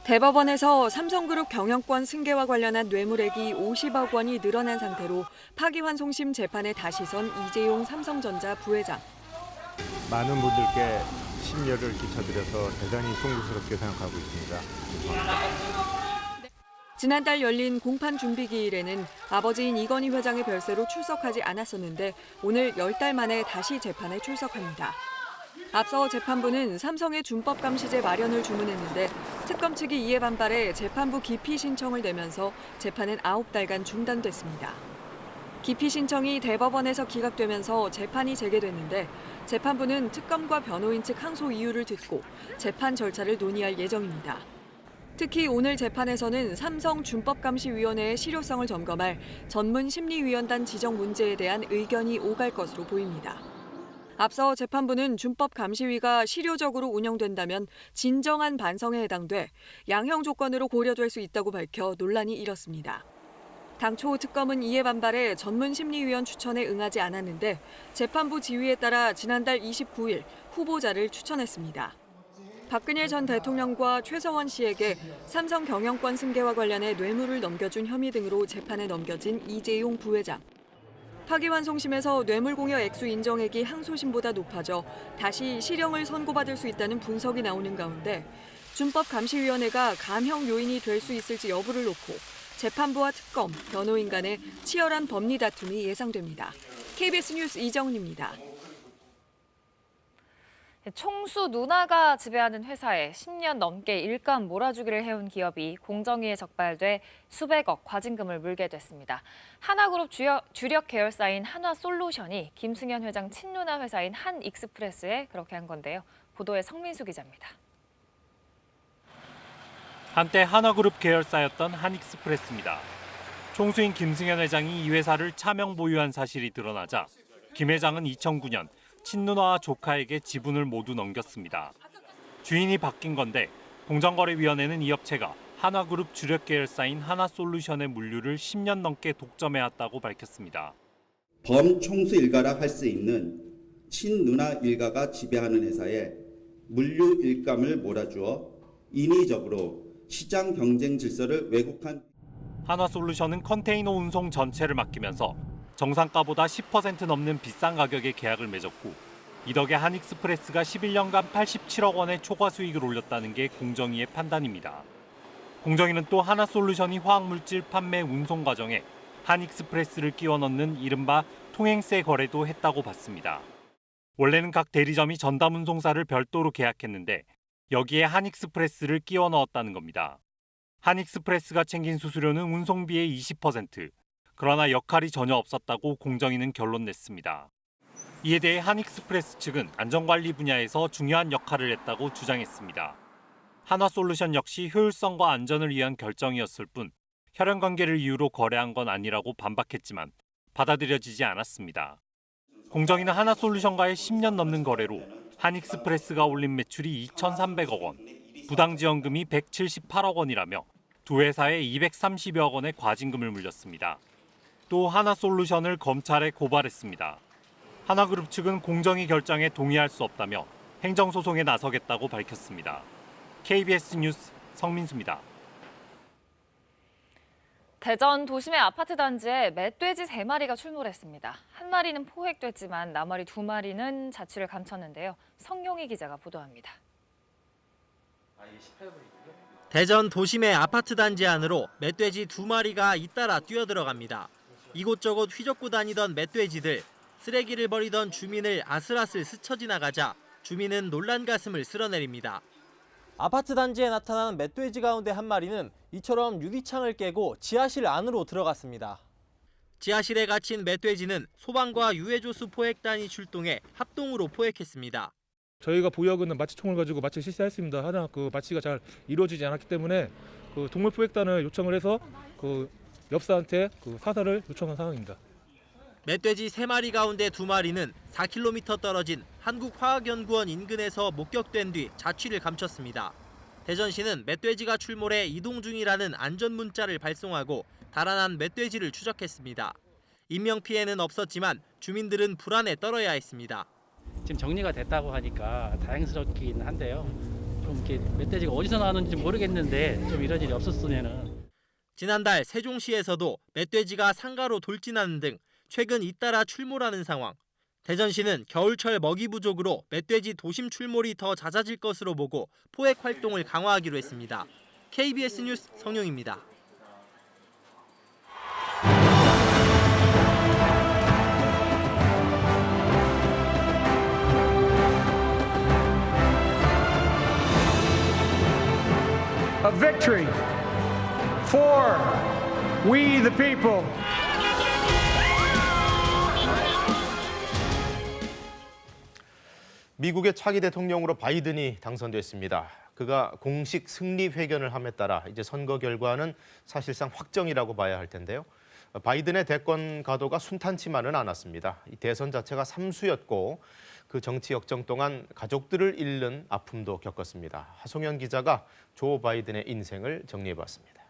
S19: 대법원에서 삼성그룹 경영권 승계와 관련한 뇌물액이 50억 원이 늘어난 상태로 파기환송심 재판에 다시 선 이재용 삼성전자 부회장.
S20: 많은 분들께 심려를 끼쳐드려서 대단히 송구스럽게 생각하고 있습니다. 죄송합니다.
S19: 지난달 열린 공판 준비기일에는 아버지인 이건희 회장의 별세로 출석하지 않았었는데 오늘 10달 만에 다시 재판에 출석합니다. 앞서 재판부는 삼성의 준법감시제 마련을 주문했는데 특검 측이 이에 반발해 재판부 기피 신청을 내면서 재판은 9달간 중단됐습니다. 기피 신청이 대법원에서 기각되면서 재판이 재개됐는데 재판부는 특검과 변호인 측 항소 이유를 듣고 재판 절차를 논의할 예정입니다. 특히 오늘 재판에서는 삼성 준법감시위원회의 실효성을 점검할 전문심리위원단 지정 문제에 대한 의견이 오갈 것으로 보입니다. 앞서 재판부는 준법감시위가 실효적으로 운영된다면 진정한 반성에 해당돼 양형 조건으로 고려될 수 있다고 밝혀 논란이 일었습니다. 당초 특검은 이에 반발해 전문심리위원 추천에 응하지 않았는데 재판부 지휘에 따라 지난달 29일 후보자를 추천했습니다. 박근혜 전 대통령과 최서원 씨에게 삼성 경영권 승계와 관련해 뇌물을 넘겨준 혐의 등으로 재판에 넘겨진 이재용 부회장. 파기환송심에서 뇌물공여 액수 인정액이 항소심보다 높아져 다시 실형을 선고받을 수 있다는 분석이 나오는 가운데 준법감시위원회가 감형 요인이 될 수 있을지 여부를 놓고 재판부와 특검, 변호인 간의 치열한 법리 다툼이 예상됩니다. KBS 뉴스 이정은입니다.
S2: 총수 누나가 지배하는 회사에 10년 넘게 일감 몰아주기를 해온 기업이 공정위에 적발돼 수백억 과징금을 물게 됐습니다. 하나그룹 주력 계열사인 한화솔루션이 김승현 회장 친누나 회사인 한익스프레스에 그렇게 한 건데요. 보도에 성민수 기자입니다.
S21: 한때 하나그룹 계열사였던 한익스프레스입니다. 총수인 김승현 회장이 이 회사를 차명 보유한 사실이 드러나자 김 회장은 2009년 친누나와 조카에게 지분을 모두 넘겼습니다. 주인이 바뀐 건데 공정거래위원회는 이 업체가 한화그룹 주력 계열사인 하나솔루션의 물류를 10년 넘게 독점해왔다고 밝혔습니다.
S22: 범총수 일가라 할 수 있는 친누나 일가가 지배하는 회사에 물류 일감을 몰아주어 인위적으로 시장 경쟁 질서를 왜곡한
S21: 한화솔루션은 컨테이너 운송 전체를 맡기면서 정상가보다 10% 넘는 비싼 가격에 계약을 맺었고 이 덕에 한익스프레스가 11년간 87억 원의 초과 수익을 올렸다는 게 공정위의 판단입니다. 공정위는 또 하나솔루션이 화학물질 판매 운송 과정에 한익스프레스를 끼워 넣는 이른바 통행세 거래도 했다고 봤습니다. 원래는 각 대리점이 전담 운송사를 별도로 계약했는데 여기에 한익스프레스를 끼워 넣었다는 겁니다. 한익스프레스가 챙긴 수수료는 운송비의 20%, 그러나 역할이 전혀 없었다고 공정위는 결론 냈습니다. 이에 대해 한익스프레스 측은 안전관리 분야에서 중요한 역할을 했다고 주장했습니다. 한화솔루션 역시 효율성과 안전을 위한 결정이었을 뿐 혈연관계를 이유로 거래한 건 아니라고 반박했지만 받아들여지지 않았습니다. 공정위는 한화솔루션과의 10년 넘는 거래로 한익스프레스가 올린 매출이 2,300억 원, 부당지원금이 178억 원이라며 두 회사에 230여 원의 과징금을 물렸습니다. 또 하나솔루션을 검찰에 고발했습니다. 하나그룹 측은 공정위 결정에 동의할 수 없다며 행정소송에 나서겠다고 밝혔습니다. KBS 뉴스 성민수입니다.
S2: 대전 도심의 아파트 단지에 멧돼지 3마리가 출몰했습니다. 한 마리는 포획됐지만 나머지 2마리는 자취를 감췄는데요. 성용희 기자가 보도합니다.
S23: 대전 도심의 아파트 단지 안으로 멧돼지 2마리가 잇따라 뛰어들어갑니다. 이곳저곳 휘젓고 다니던 멧돼지들, 쓰레기를 버리던 주민을 아슬아슬 스쳐 지나가자 주민은 놀란 가슴을 쓸어내립니다. 아파트 단지에 나타난 멧돼지 가운데 한 마리는 이처럼 유리창을 깨고 지하실 안으로 들어갔습니다. 지하실에 갇힌 멧돼지는 소방과 유해조수 포획단이 출동해 합동으로 포획했습니다.
S24: 저희가 보유하고 마취총을 가지고 마취 실시했습니다. 하나 마취가 잘 이루어지지 않았기 때문에 동물 포획단을 요청을 해서 엽사한테 사살을 요청한 상황입니다.
S23: 멧돼지 3마리 가운데 2마리는 4km 떨어진 한국화학연구원 인근에서 목격된 뒤 자취를 감췄습니다. 대전시는 멧돼지가 출몰해 이동 중이라는 안전문자를 발송하고 달아난 멧돼지를 추적했습니다. 인명피해는 없었지만 주민들은 불안에 떨어야 했습니다.
S25: 지금 정리가 됐다고 하니까 다행스럽긴 한데요. 좀 이렇게 멧돼지가 어디서 나왔는지 모르겠는데 좀 이런 일이 없었으면은.
S23: 지난달 세종시에서도 멧돼지가 상가로 돌진하는 등 최근 잇따라 출몰하는 상황. 대전시는 겨울철 먹이 부족으로 멧돼지 도심 출몰이 더 잦아질 것으로 보고 포획 활동을 강화하기로 했습니다. KBS 뉴스 성룡입니다.
S6: A victory for we the people.
S1: 미국의 차기 대통령으로 바이든이 당선됐습니다. 그가 공식 승리 회견을 함에 따라 이제 선거 결과는 사실상 확정이라고 봐야 할 텐데요. 바이든의 대권 가도가 순탄치만은 않았습니다. 이 대선 자체가 삼수였고 그 정치 역정 동안 가족들을 잃는 아픔도 겪었습니다. 하송연 기자가 조 바이든의 인생을 정리해봤습니다.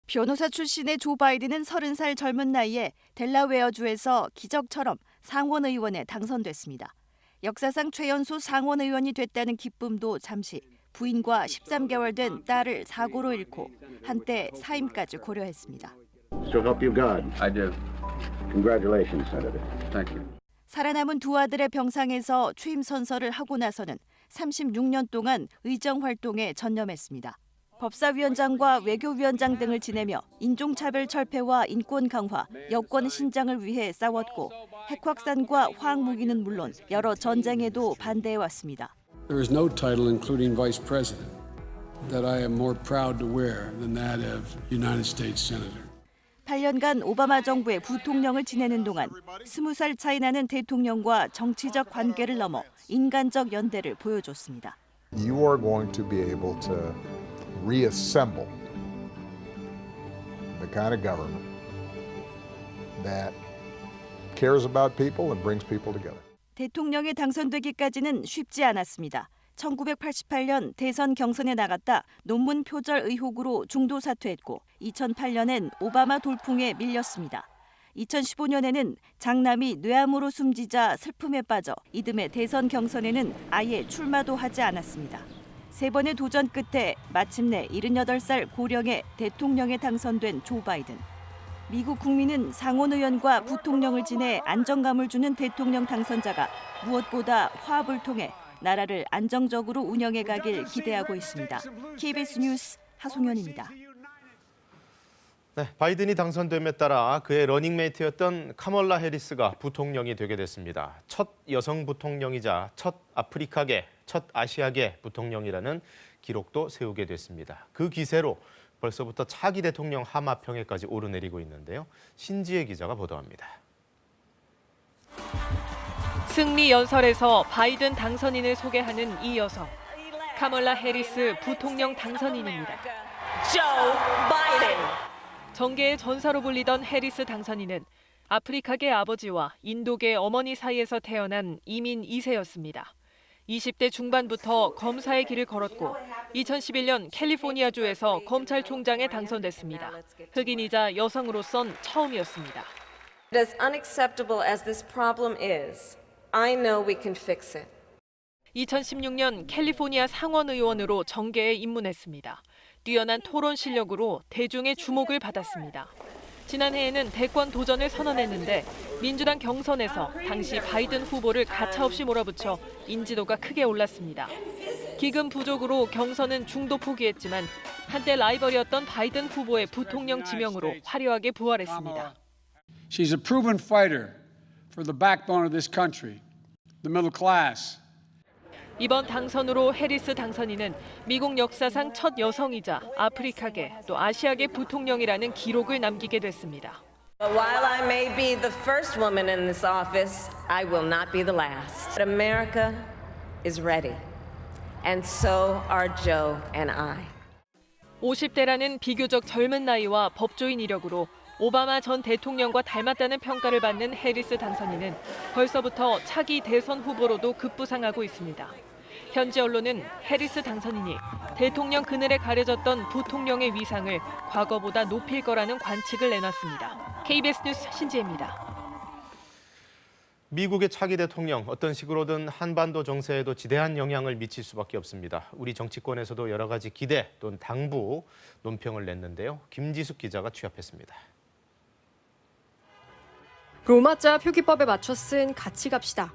S7: 변호사 출신의 조 바이든은 30살 젊은 나이에 델라웨어주에서 기적처럼 상원 의원에 당선됐습니다. 역사상 최연소 상원 의원이 됐다는 기쁨도 잠시 부인과 13개월 된 딸을 사고로 잃고 한때 사임까지 고려했습니다.
S8: So help you God. I do. Congratulations, Senator. Thank you.
S7: 살아남은 두 아들의 병상에서 취임 선서를 하고 나서는 36년 동안 의정 활동에 전념했습니다. 법사위원장과 외교위원장 등을 지내며 인종차별 철폐와 인권 강화, 여권 신장을 위해 싸웠고 핵 확산과 화학 무기는 물론 여러 전쟁에도 반대해왔습니다.
S10: There is no title, including Vice President, that I am more proud to wear than that of United States Senator.
S7: 8년간 오바마 정부의 부통령을 지내는 동안 20살 차이 나는 대통령과 정치적 관계를 넘어 인간적 연대를 보여줬습니다.
S11: You are going to be able to reassemble the kind of government that cares about people and brings people together.
S7: 대통령에 당선되기까지는 쉽지 않았습니다. 1988년 대선 경선에 나갔다 논문 표절 의혹으로 중도 사퇴했고 2008년엔 오바마 돌풍에 밀렸습니다. 2015년에는 장남이 뇌암으로 숨지자 슬픔에 빠져 이듬해 대선 경선에는 아예 출마도 하지 않았습니다. 세 번의 도전 끝에 마침내 78살 고령의 대통령에 당선된 조 바이든. 미국 국민은 상원 의원과 부통령을 지내 안정감을 주는 대통령 당선자가 무엇보다 화합을 통해 나라를 안정적으로 운영해 가길 기대하고 있습니다. KBS 뉴스 하송연입니다.
S1: 네, 바이든이 당선됨에 따라 그의 러닝메이트였던 카멀라 해리스가 부통령이 되게 됐습니다. 첫 여성 부통령이자 첫 아프리카계, 첫 아시아계 부통령이라는 기록도 세우게 됐습니다. 그 기세로 벌써부터 차기 대통령 하마평에까지 오르내리고 있는데요. 신지혜 기자가 보도합니다.
S12: 승리 연설에서 바이든 당선인을 소개하는 이 여성. 카멀라 해리스 부통령 당선인입니다. 조 바이든. 정계의 전사로 불리던 해리스 당선인은 아프리카계 아버지와 인도계 어머니 사이에서 태어난 이민 2세였습니다. 20대 중반부터 검사의 길을 걸었고 2011년 캘리포니아주에서 검찰총장에 당선됐습니다. 흑인이자 여성으로선 처음이었습니다.
S26: As unacceptable as this problem is, I know we can fix it.
S12: 2016년 캘리포니아 상원 의원으로 정계에 입문했습니다. 뛰어난 토론 실력으로 대중의 주목을 받았습니다. 지난해에는 대권 도전을 선언했는데 민주당 경선에서 당시 바이든 후보를 가차없이 몰아붙여 인지도가 크게 올랐습니다. 기금 부족으로 경선은 중도 포기했지만 한때 라이벌이었던 바이든 후보의 부통령 지명으로 화려하게 부활했습니다.
S10: She's a proven fighter for the backbone of this country, the middle class.
S12: 이번 당선으로 해리스 당선인은 미국 역사상 첫 여성이자 아프리카계 또 아시아계 부통령이라는 기록을 남기게 됐습니다.
S26: While I may be the first woman in this office, I will not be the last. America is ready, and so are Joe and I.
S12: 50대라는 비교적 젊은 나이와 법조인 이력으로 오바마 전 대통령과 닮았다는 평가를 받는 해리스 당선인은 벌써부터 차기 대선 후보로도 급부상하고 있습니다. 현지 언론은 해리스 당선인이 대통령 그늘에 가려졌던 부통령의 위상을 과거보다 높일 거라는 관측을 내놨습니다. KBS 뉴스 신지혜입니다.
S1: 미국의 차기 대통령 어떤 식으로든 한반도 정세에도 지대한 영향을 미칠 수밖에 없습니다. 우리 정치권에서도 여러 가지 기대 또는 당부, 논평을 냈는데요. 김지숙 기자가 취합했습니다.
S3: 로마자 표기법에 맞춰 쓴 같이 갑시다.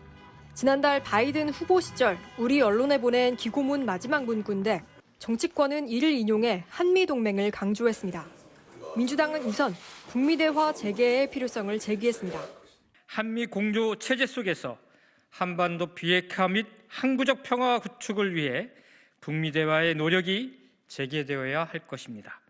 S3: 지난달 바이든 후보 시절 우리 언론에 보낸 기고문 마지막 문구인데 정치권은 이를 인용해 한미동맹을 강조했습니다. 민주당은 우선 북미 대화 재개의 필요성을 제기했습니다.
S13: 한미 공조 체제 속에서 한반도 비핵화 및 항구적 평화 구축을 위해 북미 대화의 노력이 재개되어야 할 것입니다.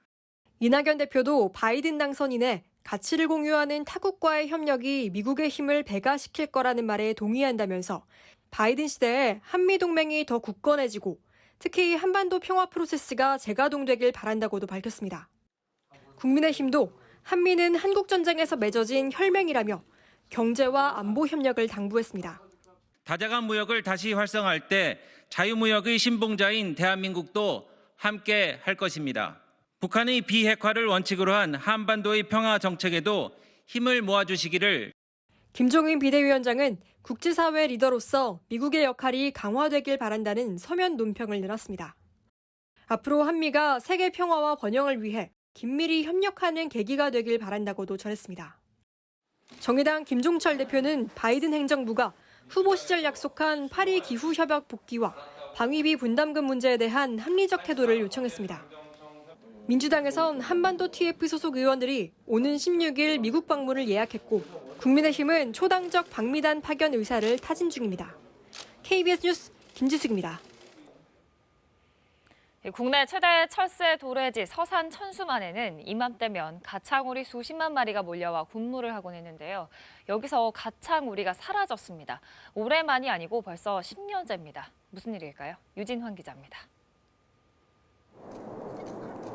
S3: 이낙연 대표도 바이든 당선인의 가치를 공유하는 타국과의 협력이 미국의 힘을 배가시킬 거라는 말에 동의한다면서 바이든 시대에 한미동맹이 더 굳건해지고 특히 한반도 평화 프로세스가 재가동되길 바란다고도 밝혔습니다. 국민의힘도 한미는 한국전쟁에서 맺어진 혈맹이라며 경제와 안보 협력을 당부했습니다.
S14: 다자간 무역을 다시 활성화할 때 자유무역의 신봉자인 대한민국도 함께 할 것입니다. 북한의 비핵화를 원칙으로 한 한반도의 평화 정책에도 힘을 모아주시기를.
S3: 김종인 비대위원장은 국제사회 리더로서 미국의 역할이 강화되길 바란다는 서면 논평을 내놨습니다. 앞으로 한미가 세계 평화와 번영을 위해 긴밀히 협력하는 계기가 되길 바란다고도 전했습니다. 정의당 김종철 대표는 바이든 행정부가 후보 시절 약속한 파리 기후협약 복귀와 방위비 분담금 문제에 대한 합리적 태도를 요청했습니다. 민주당에선 한반도 TF 소속 의원들이 오는 16일 미국 방문을 예약했고 국민의힘은 초당적 방미단 파견 의사를 타진 중입니다. KBS 뉴스 김지숙입니다.
S2: 국내 최대 철새 도래지 서산 천수만에는 이맘때면 가창오리 수십만 마리가 몰려와 군무를 하곤 했는데요. 여기서 가창오리가 사라졌습니다. 올해만이 아니고 벌써 10년째입니다. 무슨 일일까요? 유진환 기자입니다.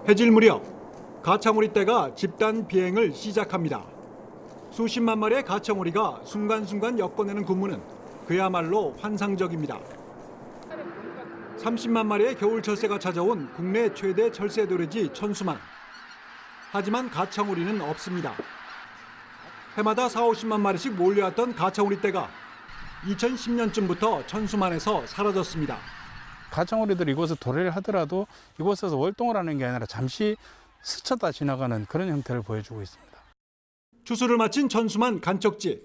S15: 해질 무렵 가창오리 떼가 집단 비행을 시작합니다. 수십만 마리의 가창오리가 순간순간 엮어내는 군무는 그야말로 환상적입니다. 30만 마리의 겨울 철새가 찾아온 국내 최대 철새 도래지 천수만. 하지만 가창오리는 없습니다. 해마다 40~50만 마리씩 몰려왔던 가창오리 떼가 2010년쯤부터 천수만에서 사라졌습니다.
S16: 가창오리들이 이곳에 도래를 하더라도 이곳에서 월동을 하는 게 아니라 잠시 스쳤다 지나가는 그런 형태를 보여주고 있습니다.
S15: 추수를 마친 천수만 간척지.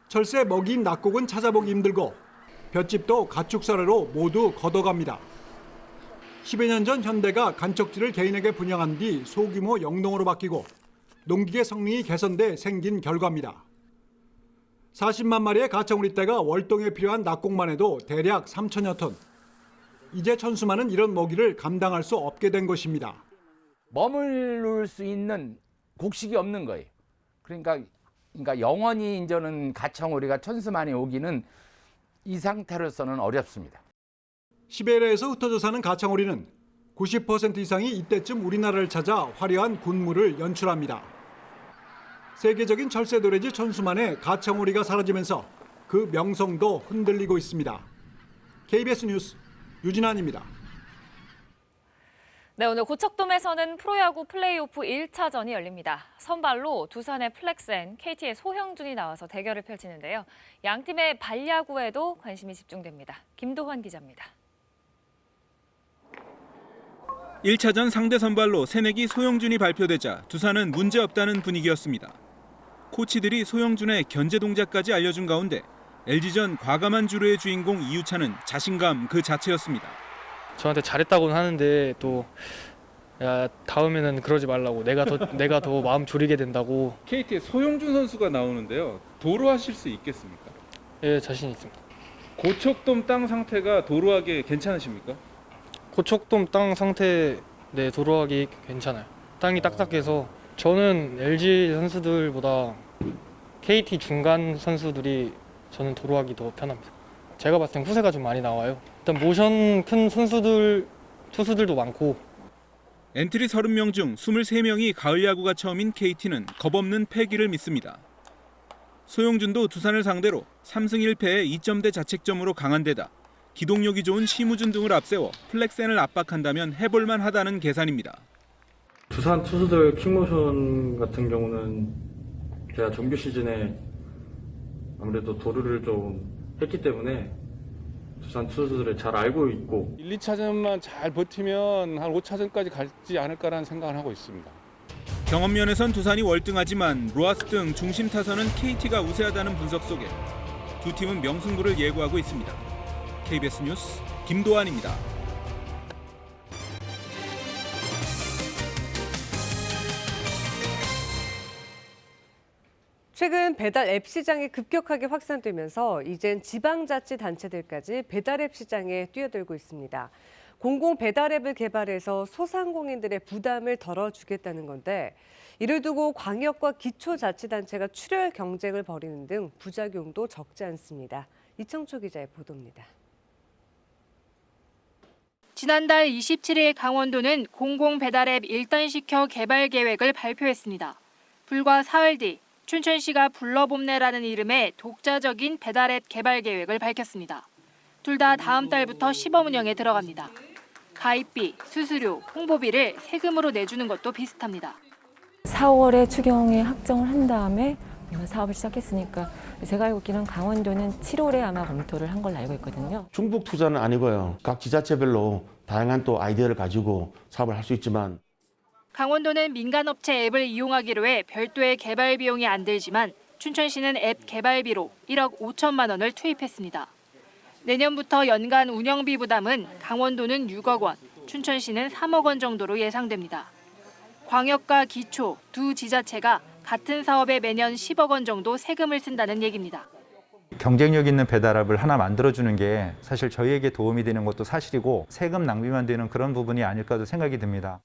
S15: 철새 먹이인 낙곡은 찾아보기 힘들고 볏짚도 가축사례로 모두 걷어갑니다. 10여 년 전 현대가 간척지를 개인에게 분양한 뒤 소규모 영농으로 바뀌고 농기계 성능이 개선돼 생긴 결과입니다. 40만 마리의 가창오리 떼가 월동에 필요한 낙곡만 해도 대략 3천여 톤. 이제 천수만은 이런 먹이를 감당할 수 없게 된 것입니다.
S18: 머무를 수 있는 곡식이 없는 거예요. 그러니까 영원히 이제는 가창오리가 천수만에 오기는 이 상태로서는 어렵습니다.
S15: 시베리아에서 흩어져 사는 가창오리는 90% 이상이 이때쯤 우리나라를 찾아 화려한 군무를 연출합니다. 세계적인 철새 도래지 천수만의 가창오리가 사라지면서 그 명성도 흔들리고 있습니다. KBS 뉴스 유진환입니다.
S2: 네, 오늘 고척돔에서는 프로야구 플레이오프 1차전이 열립니다. 선발로 두산의 플렉센, KT의 소형준이 나와서 대결을 펼치는데요. 양 팀의 발야구에도 관심이 집중됩니다. 김도환 기자입니다.
S27: 1차전 상대 선발로 새내기 소형준이 발표되자 두산은 문제없다는 분위기였습니다. 코치들이 소형준의 견제 동작까지 알려준 가운데 LG전 과감한 주루의 주인공 이유찬은 자신감 그 자체였습니다.
S28: 저한테 잘했다고는 하는데 또 야, 다음에는 그러지 말라고 내가 더 마음 졸이게 된다고.
S29: KT의 소형준 선수가 나오는데요. 도루하실 수 있겠습니까?
S28: 예, 자신 있습니다.
S29: 고척돔 땅 상태가 도루하기 괜찮으십니까?
S28: 고척돔 땅 상태 네, 도루하기 괜찮아요. 땅이 딱딱해서 저는 LG 선수들보다 KT 중간 선수들이 저는 도루하기 더 편합니다. 제가 봤을 땐 후세가 좀 많이 나와요. 일단 모션 큰 투수들도 많고.
S27: 엔트리 30명 중 23명이 가을 야구가 처음인 KT는 겁없는 패기를 믿습니다. 소용준도 두산을 상대로 3승 1패에 2점대 자책점으로 강한 데다 기동력이 좋은 심우준 등을 앞세워 플렉센을 압박한다면 해볼만 하다는 계산입니다.
S28: 두산 투수들 킥모션 같은 경우는 제가 정규 시즌에 아무래도 도루를 좀 했기 때문에 두산 투수들을 잘 알고 있고
S16: 1, 2차전만 잘 버티면 한 5차전까지 갈지 않을까라는 생각을 하고 있습니다.
S27: 경험 면에선 두산이 월등하지만 로하스 등 중심 타선은 KT가 우세하다는 분석 속에 두 팀은 명승부를 예고하고 있습니다. KBS 뉴스 김도환입니다.
S4: 최근 배달 앱 시장이 급격하게 확산되면서 이젠 지방자치단체들까지 배달 앱 시장에 뛰어들고 있습니다. 공공 배달 앱을 개발해서 소상공인들의 부담을 덜어주겠다는 건데 이를 두고 광역과 기초자치단체가 출혈 경쟁을 벌이는 등 부작용도 적지 않습니다. 이청초 기자의 보도입니다.
S5: 지난달 27일 강원도는 공공 배달 앱 1단시켜 개발 계획을 발표했습니다. 불과 사흘 뒤 춘천시가 불러봄네라는 이름의 독자적인 배달 앱 개발 계획을 밝혔습니다. 둘 다 다음 달부터 시범 운영에 들어갑니다. 가입비, 수수료, 홍보비를 세금으로 내주는 것도 비슷합니다.
S9: 4월에 추경에 확정을 한 다음에 사업을 시작했으니까 제가 알고 있기는 강원도는 7월에 아마 검토를 한 걸로 알고 있거든요.
S17: 중복 투자는 아니고요. 각 지자체별로 다양한 또 아이디어를 가지고 사업을 할 수 있지만
S5: 강원도는 민간업체 앱을 이용하기로 해 별도의 개발 비용이 안 들지만 춘천시는 앱 개발비로 1억 5천만 원을 투입했습니다. 내년부터 연간 운영비 부담은 강원도는 6억 원, 춘천시는 3억 원 정도로 예상됩니다. 광역과 기초 두 지자체가 같은 사업에 매년 10억 원 정도 세금을 쓴다는 얘기입니다.
S19: 경쟁력 있는 배달앱을 하나 만들어주는 게 사실 저희에게 도움이 되는 것도 사실이고 세금 낭비만 되는 그런 부분이 아닐까도 생각이 듭니다.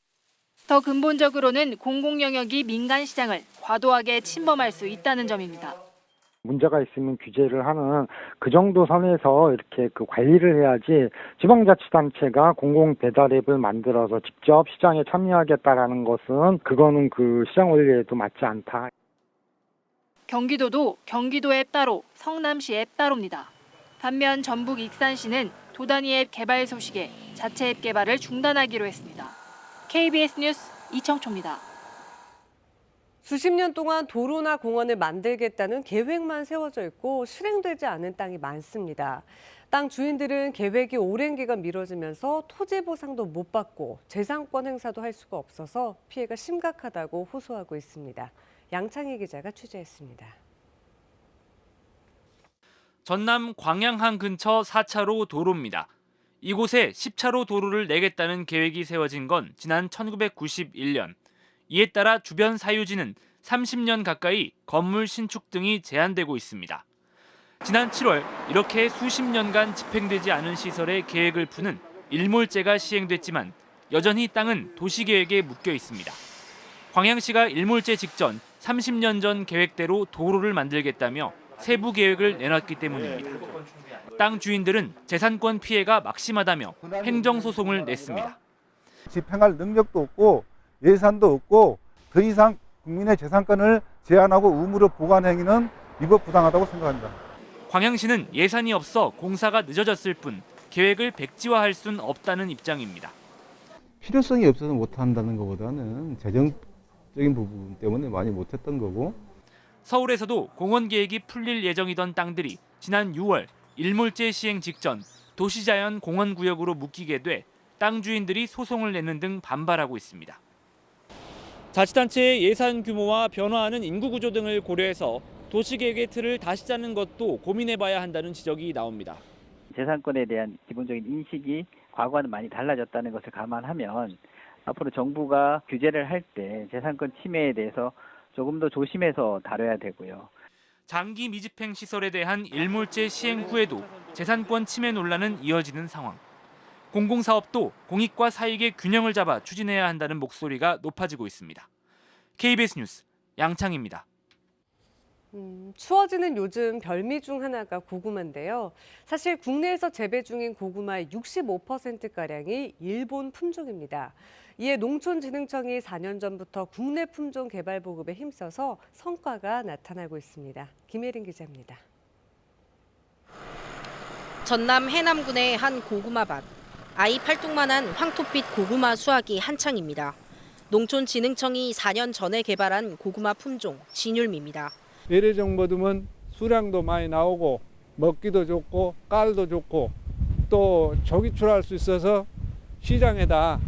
S5: 더 근본적으로는 공공 영역이 민간 시장을 과도하게 침범할 수 있다는 점입니다.
S20: 문제가 있으면 규제를 하는 그 정도 선에서 이렇게 관리를 해야지 지방자치단체가 공공 배달 앱을 만들어서 직접 시장에 참여하겠다라는 것은 그거는 그 시장 원리에도 맞지 않다.
S5: 경기도도 경기도 앱 따로, 성남시 앱 따로입니다. 반면 전북 익산시는 도단위 앱 개발 소식에 자체 앱 개발을 중단하기로 했습니다. KBS 뉴스 이청초입니다.
S4: 수십 년 동안 도로나 공원을 만들겠다는 계획만 세워져 있고 실행되지 않은 땅이 많습니다. 땅 주인들은 계획이 오랜 기간 미뤄지면서 토지 보상도 못 받고 재산권 행사도 할 수가 없어서 피해가 심각하다고 호소하고 있습니다. 양창희 기자가 취재했습니다.
S21: 전남 광양항 근처 4차로 도로입니다. 이곳에 10차로 도로를 내겠다는 계획이 세워진 건 지난 1991년. 이에 따라 주변 사유지는 30년 가까이 건물 신축 등이 제한되고 있습니다. 지난 7월 이렇게 수십 년간 집행되지 않은 시설의 계획을 푸는 일몰제가 시행됐지만 여전히 땅은 도시계획에 묶여 있습니다. 광양시가 일몰제 직전 30년 전 계획대로 도로를 만들겠다며 세부 계획을 내놨기 때문입니다. 땅 주인들은 재산권 피해가 막심하다며 행정소송을 냈습니다.
S22: 집행할 능력도 없고 예산도 없고 더 이상 국민의 재산권을 제한하고 의무로 보관 행위는 위법 부당하다고 생각합니다.
S21: 광양시는 예산이 없어 공사가 늦어졌을 뿐 계획을 백지화할 수는 없다는 입장입니다.
S24: 필요성이 없어서 못한다는 것보다는 재정적인 부분 때문에 많이 못했던 거고.
S21: 서울에서도 공원 계획이 풀릴 예정이던 땅들이 지난 6월 일몰제 시행 직전 도시자연 공원구역으로 묶이게 돼 땅 주인들이 소송을 내는 등 반발하고 있습니다. 자치단체의 예산 규모와 변화하는 인구 구조 등을 고려해서 도시계획의 틀을 다시 짜는 것도 고민해봐야 한다는 지적이 나옵니다.
S30: 재산권에 대한 기본적인 인식이 과거와는 많이 달라졌다는 것을 감안하면 앞으로 정부가 규제를 할 때 재산권 침해에 대해서 조금 더 조심해서 다뤄야 되고요.
S21: 장기 미집행 시설에 대한 일몰제 시행 후에도 재산권 침해 논란은 이어지는 상황. 공공사업도 공익과 사익의 균형을 잡아 추진해야 한다는 목소리가 높아지고 있습니다. KBS 뉴스 양창입니다.
S4: 추워지는 요즘 별미 중 하나가 고구마인데요. 사실 국내에서 재배 중인 고구마의 65%가량이 일본 품종입니다. 이에 농촌진흥청이 4년 전부터 국내 품종 개발 보급에 힘써서 성과가 나타나고 있습니다. 김혜린 기자입니다.
S31: 전남 해남군의 한 고구마밭. 아이 팔뚝만한 황토빛 고구마 수확이 한창입니다. 농촌진흥청이 4년 전에 개발한 고구마 품종 진율미입니다.
S6: 이래 정도면 수량도 많이 나오고 먹기도 좋고 깔도 좋고 또 조기출하할 수 있어서 시장에다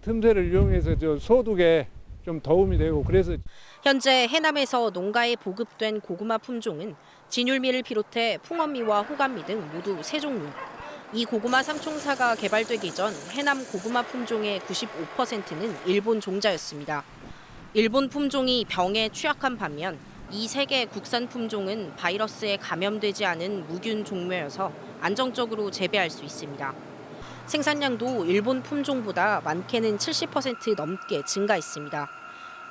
S6: 틈새를 이용해서 소득에 좀 도움이 되고 그래서
S31: 현재 해남에서 농가에 보급된 고구마 품종은 진율미를 비롯해 풍엄미와 호감미 등 모두 3종류. 이 고구마 삼총사가 개발되기 전 해남 고구마 품종의 95%는 일본 종자였습니다. 일본 품종이 병에 취약한 반면 이 3개 국산 품종은 바이러스에 감염되지 않은 무균 종묘여서 안정적으로 재배할 수 있습니다. 생산량도 일본 품종보다 많게는 70% 넘게 증가했습니다.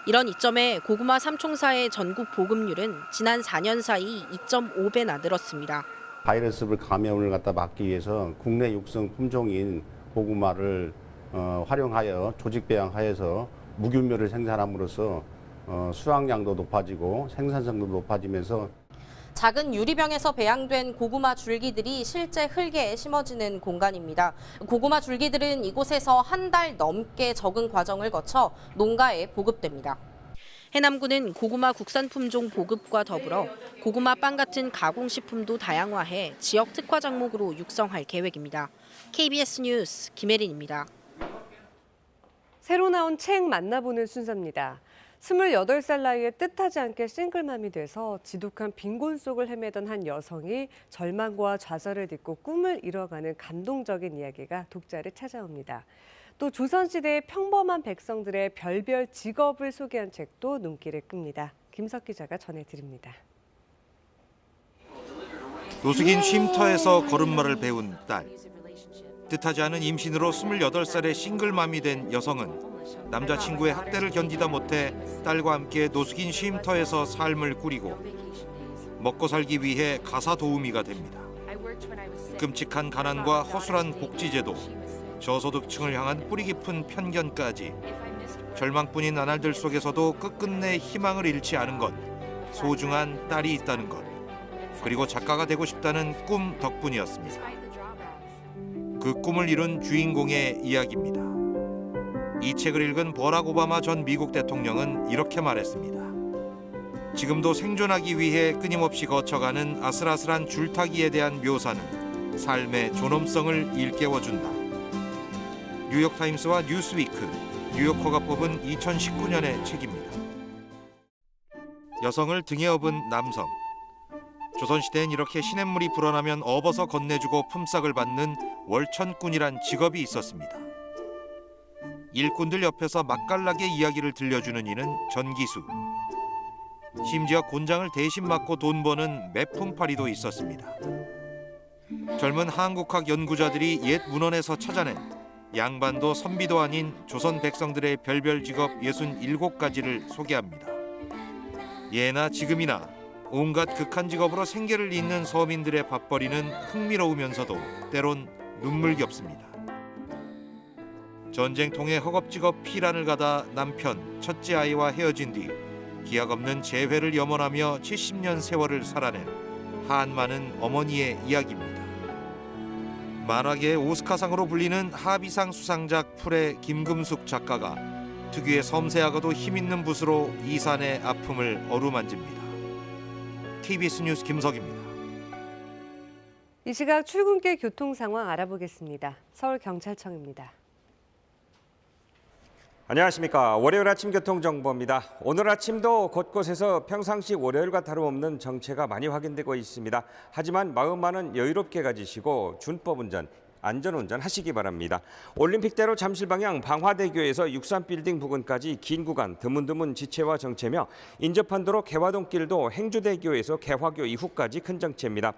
S31: 이런 이점에 고구마 삼총사의 전국 보급률은 지난 4년 사이 2.5배나 늘었습니다.
S1: 바이러스 감염을 막기 위해서 국내 육성 품종인 고구마를 활용하여 조직 배양하여서 무균묘를 생산함으로써 수확량도 높아지고 생산성도 높아지면서
S31: 작은 유리병에서 배양된 고구마 줄기들이 실제 흙에 심어지는 공간입니다. 고구마 줄기들은 이곳에서 한 달 넘게 적응 과정을 거쳐 농가에 보급됩니다. 해남군은 고구마 국산 품종 보급과 더불어 고구마 빵 같은 가공식품도 다양화해 지역 특화 작목으로 육성할 계획입니다. KBS 뉴스 김혜린입니다.
S4: 새로 나온 책 만나보는 순서입니다. 28살 나이에 뜻하지 않게 싱글맘이 돼서 지독한 빈곤 속을 헤매던 한 여성이 절망과 좌절을 딛고 꿈을 이뤄가는 감동적인 이야기가 독자를 찾아옵니다. 또 조선시대의 평범한 백성들의 별별 직업을 소개한 책도 눈길을 끕니다. 김석 기자가 전해드립니다.
S7: 노숙인 쉼터에서 걸음마를 배운 딸. 뜻하지 않은 임신으로 28살의 싱글맘이 된 여성은 남자친구의 학대를 견디다 못해 딸과 함께 노숙인 쉼터에서 삶을 꾸리고 먹고 살기 위해 가사 도우미가 됩니다. 끔찍한 가난과 허술한 복지제도, 저소득층을 향한 뿌리 깊은 편견까지 절망뿐인 나날들 속에서도 끝끝내 희망을 잃지 않은 것, 소중한 딸이 있다는 것, 그리고 작가가 되고 싶다는 꿈 덕분이었습니다. 그 꿈을 이룬 주인공의 이야기입니다. 이 책을 읽은 버락 오바마 전 미국 대통령은 이렇게 말했습니다. 지금도 생존하기 위해 끊임없이 거쳐가는 아슬아슬한 줄타기에 대한 묘사는 삶의 존엄성을 일깨워준다. 뉴욕타임스와 뉴스위크, 뉴요커가 뽑은 2019년의 책입니다. 여성을 등에 업은 남성. 조선시대엔 이렇게 시냇물이 불어나면 업어서 건네주고 품삯을 받는 월천꾼이란 직업이 있었습니다. 일꾼들 옆에서 맛깔나게 이야기를 들려주는 이는 전기수. 심지어 곤장을 대신 맡고 돈 버는 매풍파리도 있었습니다. 젊은 한국학 연구자들이 옛 문헌에서 찾아낸 양반도 선비도 아닌 조선 백성들의 별별 직업 67가지를 소개합니다. 예나 지금이나 온갖 극한 직업으로 생계를 잇는 서민들의 밥벌이는 흥미로우면서도 때론 눈물겹습니다. 전쟁통에 허겁지겁 피란을 가다 남편, 첫째 아이와 헤어진 뒤 기약 없는 재회를 염원하며 70년 세월을 살아낸 한많은 어머니의 이야기입니다. 만화계의 오스카상으로 불리는 하비상 수상작 풀의 김금숙 작가가 특유의 섬세하고도 힘있는 붓으로 이산의 아픔을 어루만집니다. KBS 뉴스 김석입니다.
S4: 이 시각 출근길 교통 상황 알아보겠습니다. 서울경찰청입니다.
S8: 안녕하십니까. 월요일 아침 교통정보입니다. 오늘 아침도 곳곳에서 평상시 월요일과 다름없는 정체가 많이 확인되고 있습니다. 하지만 마음만은 여유롭게 가지시고 준법 운전, 안전운전 하시기 바랍니다. 올림픽대로 잠실 방향 방화대교에서 63빌딩 부근까지 긴 구간 드문드문 지체와 정체며 인접한도로 개화동길도 행주대교에서 개화교 이후까지 큰 정체입니다.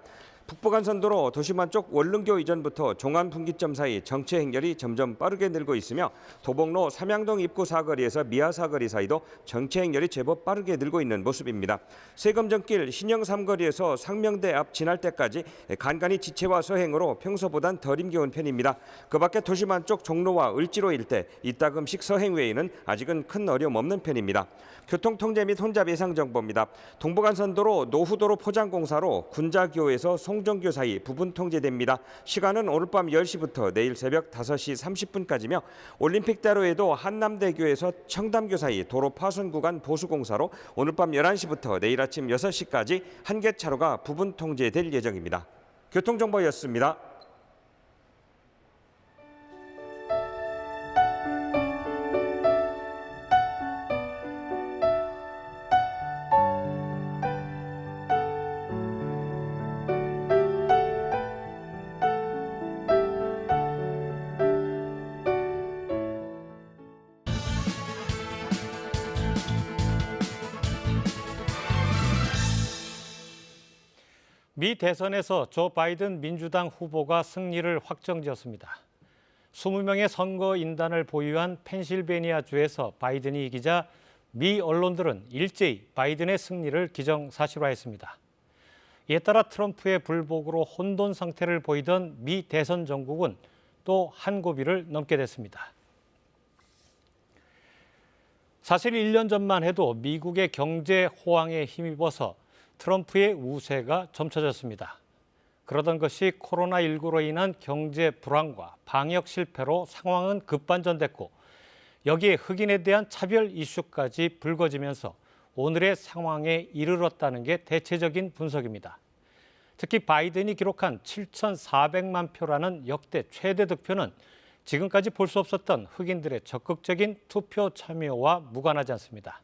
S8: 북부간선도로 도심안 쪽 원릉교 이전부터 종안분기점 사이 정체 행렬이 점점 빠르게 늘고 있으며 도봉로 삼양동 입구 사거리에서 미아 사거리 사이도 정체 행렬이 제법 빠르게 늘고 있는 모습입니다. 세금정길 신영 삼거리에서 상명대 앞 지날 때까지 간간히 지체와 서행으로 평소보단 덜 힘겨운 편입니다. 그 밖에 도심안 쪽 종로와 을지로 일대 이따금씩 서행 외에는 아직은 큰 어려움 없는 편입니다. 교통통제 및 혼잡 예상 정보입니다. 동부간선도로 노후도로 포장공사로 군자교에서 송정교 사이 부분 통제됩니다. 시간은 오늘 밤 10시부터 내일 새벽 5시 30분까지며 올림픽대로에도 한남대교에서 청담교 사이 도로 파손 구간 보수공사로 오늘 밤 11시부터 내일 아침 6시까지 한 개 차로가 부분 통제될 예정입니다. 교통정보였습니다.
S3: 미 대선에서 조 바이든 민주당 후보가 승리를 확정지었습니다. 20명의 선거인단을 보유한 펜실베니아주에서 바이든이 이기자 미 언론들은 일제히 바이든의 승리를 기정사실화했습니다. 이에 따라 트럼프의 불복으로 혼돈 상태를 보이던 미 대선 정국은 또 한 고비를 넘게 됐습니다. 사실 1년 전만 해도 미국의 경제 호황에 힘입어서 트럼프의 우세가 점쳐졌습니다. 그러던 것이 코로나19로 인한 경제 불황과 방역 실패로 상황은 급반전됐고 여기에 흑인에 대한 차별 이슈까지 불거지면서 오늘의 상황에 이르렀다는 게 대체적인 분석입니다. 특히 바이든이 기록한 7,400만 표라는 역대 최대 득표는 지금까지 볼 수 없었던 흑인들의 적극적인 투표 참여와 무관하지 않습니다.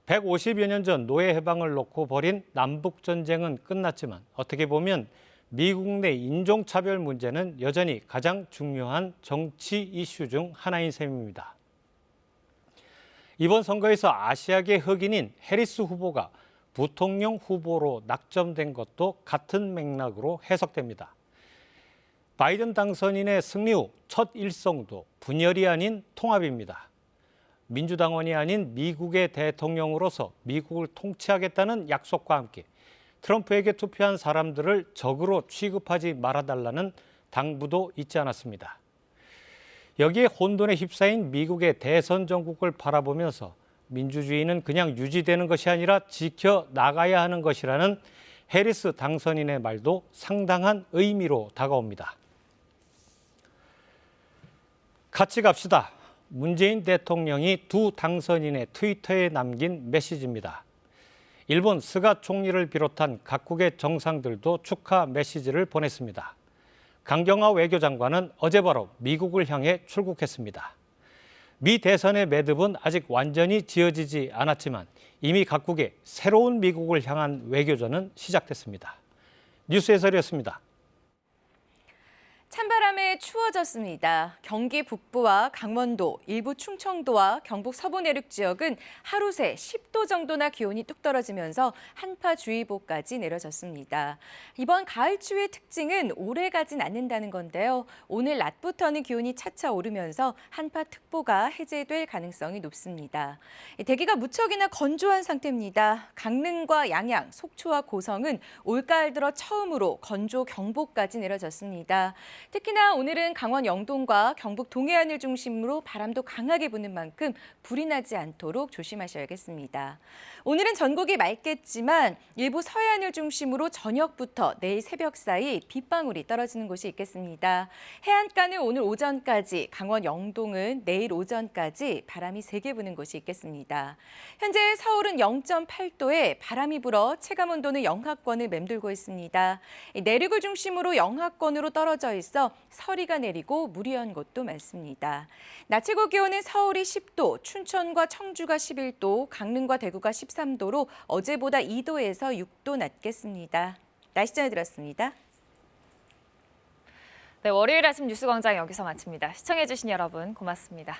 S3: 150여 년 전 노예 해방을 놓고 벌인 남북전쟁은 끝났지만 어떻게 보면 미국 내 인종차별 문제는 여전히 가장 중요한 정치 이슈 중 하나인 셈입니다. 이번 선거에서 아시아계 흑인인 해리스 후보가 부통령 후보로 낙점된 것도 같은 맥락으로 해석됩니다. 바이든 당선인의 승리 후 첫 일성도 분열이 아닌 통합입니다. 민주당원이 아닌 미국의 대통령으로서 미국을 통치하겠다는 약속과 함께 트럼프에게 투표한 사람들을 적으로 취급하지 말아달라는 당부도 있지 않았습니다. 여기에 혼돈에 휩싸인 미국의 대선 정국을 바라보면서 민주주의는 그냥 유지되는 것이 아니라 지켜나가야 하는 것이라는 해리스 당선인의 말도 상당한 의미로 다가옵니다. 같이 갑시다. 문재인 대통령이 두 당선인의 트위터에 남긴 메시지입니다. 일본 스가 총리를 비롯한 각국의 정상들도 축하 메시지를 보냈습니다. 강경화 외교장관은 어제 바로 미국을 향해 출국했습니다. 미 대선의 매듭은 아직 완전히 지어지지 않았지만 이미 각국의 새로운 미국을 향한 외교전은 시작됐습니다. 뉴스 해설이었습니다.
S2: 찬바람에 추워졌습니다. 경기 북부와 강원도, 일부 충청도와 경북 서부 내륙 지역은 하루 새 10도 정도나 기온이 뚝 떨어지면서 한파주의보까지 내려졌습니다. 이번 가을 추위의 특징은 오래 가진 않는다는 건데요. 오늘 낮부터는 기온이 차차 오르면서 한파특보가 해제될 가능성이 높습니다. 대기가 무척이나 건조한 상태입니다. 강릉과 양양, 속초와 고성은 올가을 들어 처음으로 건조경보까지 내려졌습니다. 특히나 오늘은 강원 영동과 경북 동해안을 중심으로 바람도 강하게 부는 만큼 불이 나지 않도록 조심하셔야겠습니다. 오늘은 전국이 맑겠지만 일부 서해안을 중심으로 저녁부터 내일 새벽 사이 빗방울이 떨어지는 곳이 있겠습니다. 해안가는 오늘 오전까지, 강원 영동은 내일 오전까지 바람이 세게 부는 곳이 있겠습니다. 현재 서울은 0.8도에 바람이 불어 체감온도는 영하권을 맴돌고 있습니다. 내륙을 중심으로 영하권으로 떨어져 있어 서리가 내리고 무리한 곳도 많습니다. 낮 최고 기온은 서울이 10도, 춘천과 청주가 11도, 강릉과 대구가 13도로 어제보다 2도에서 6도 낮겠습니다. 날씨 전해드렸습니다. 네, 월요일 아침 뉴스광장 여기서 마칩니다. 시청해주신 여러분 고맙습니다.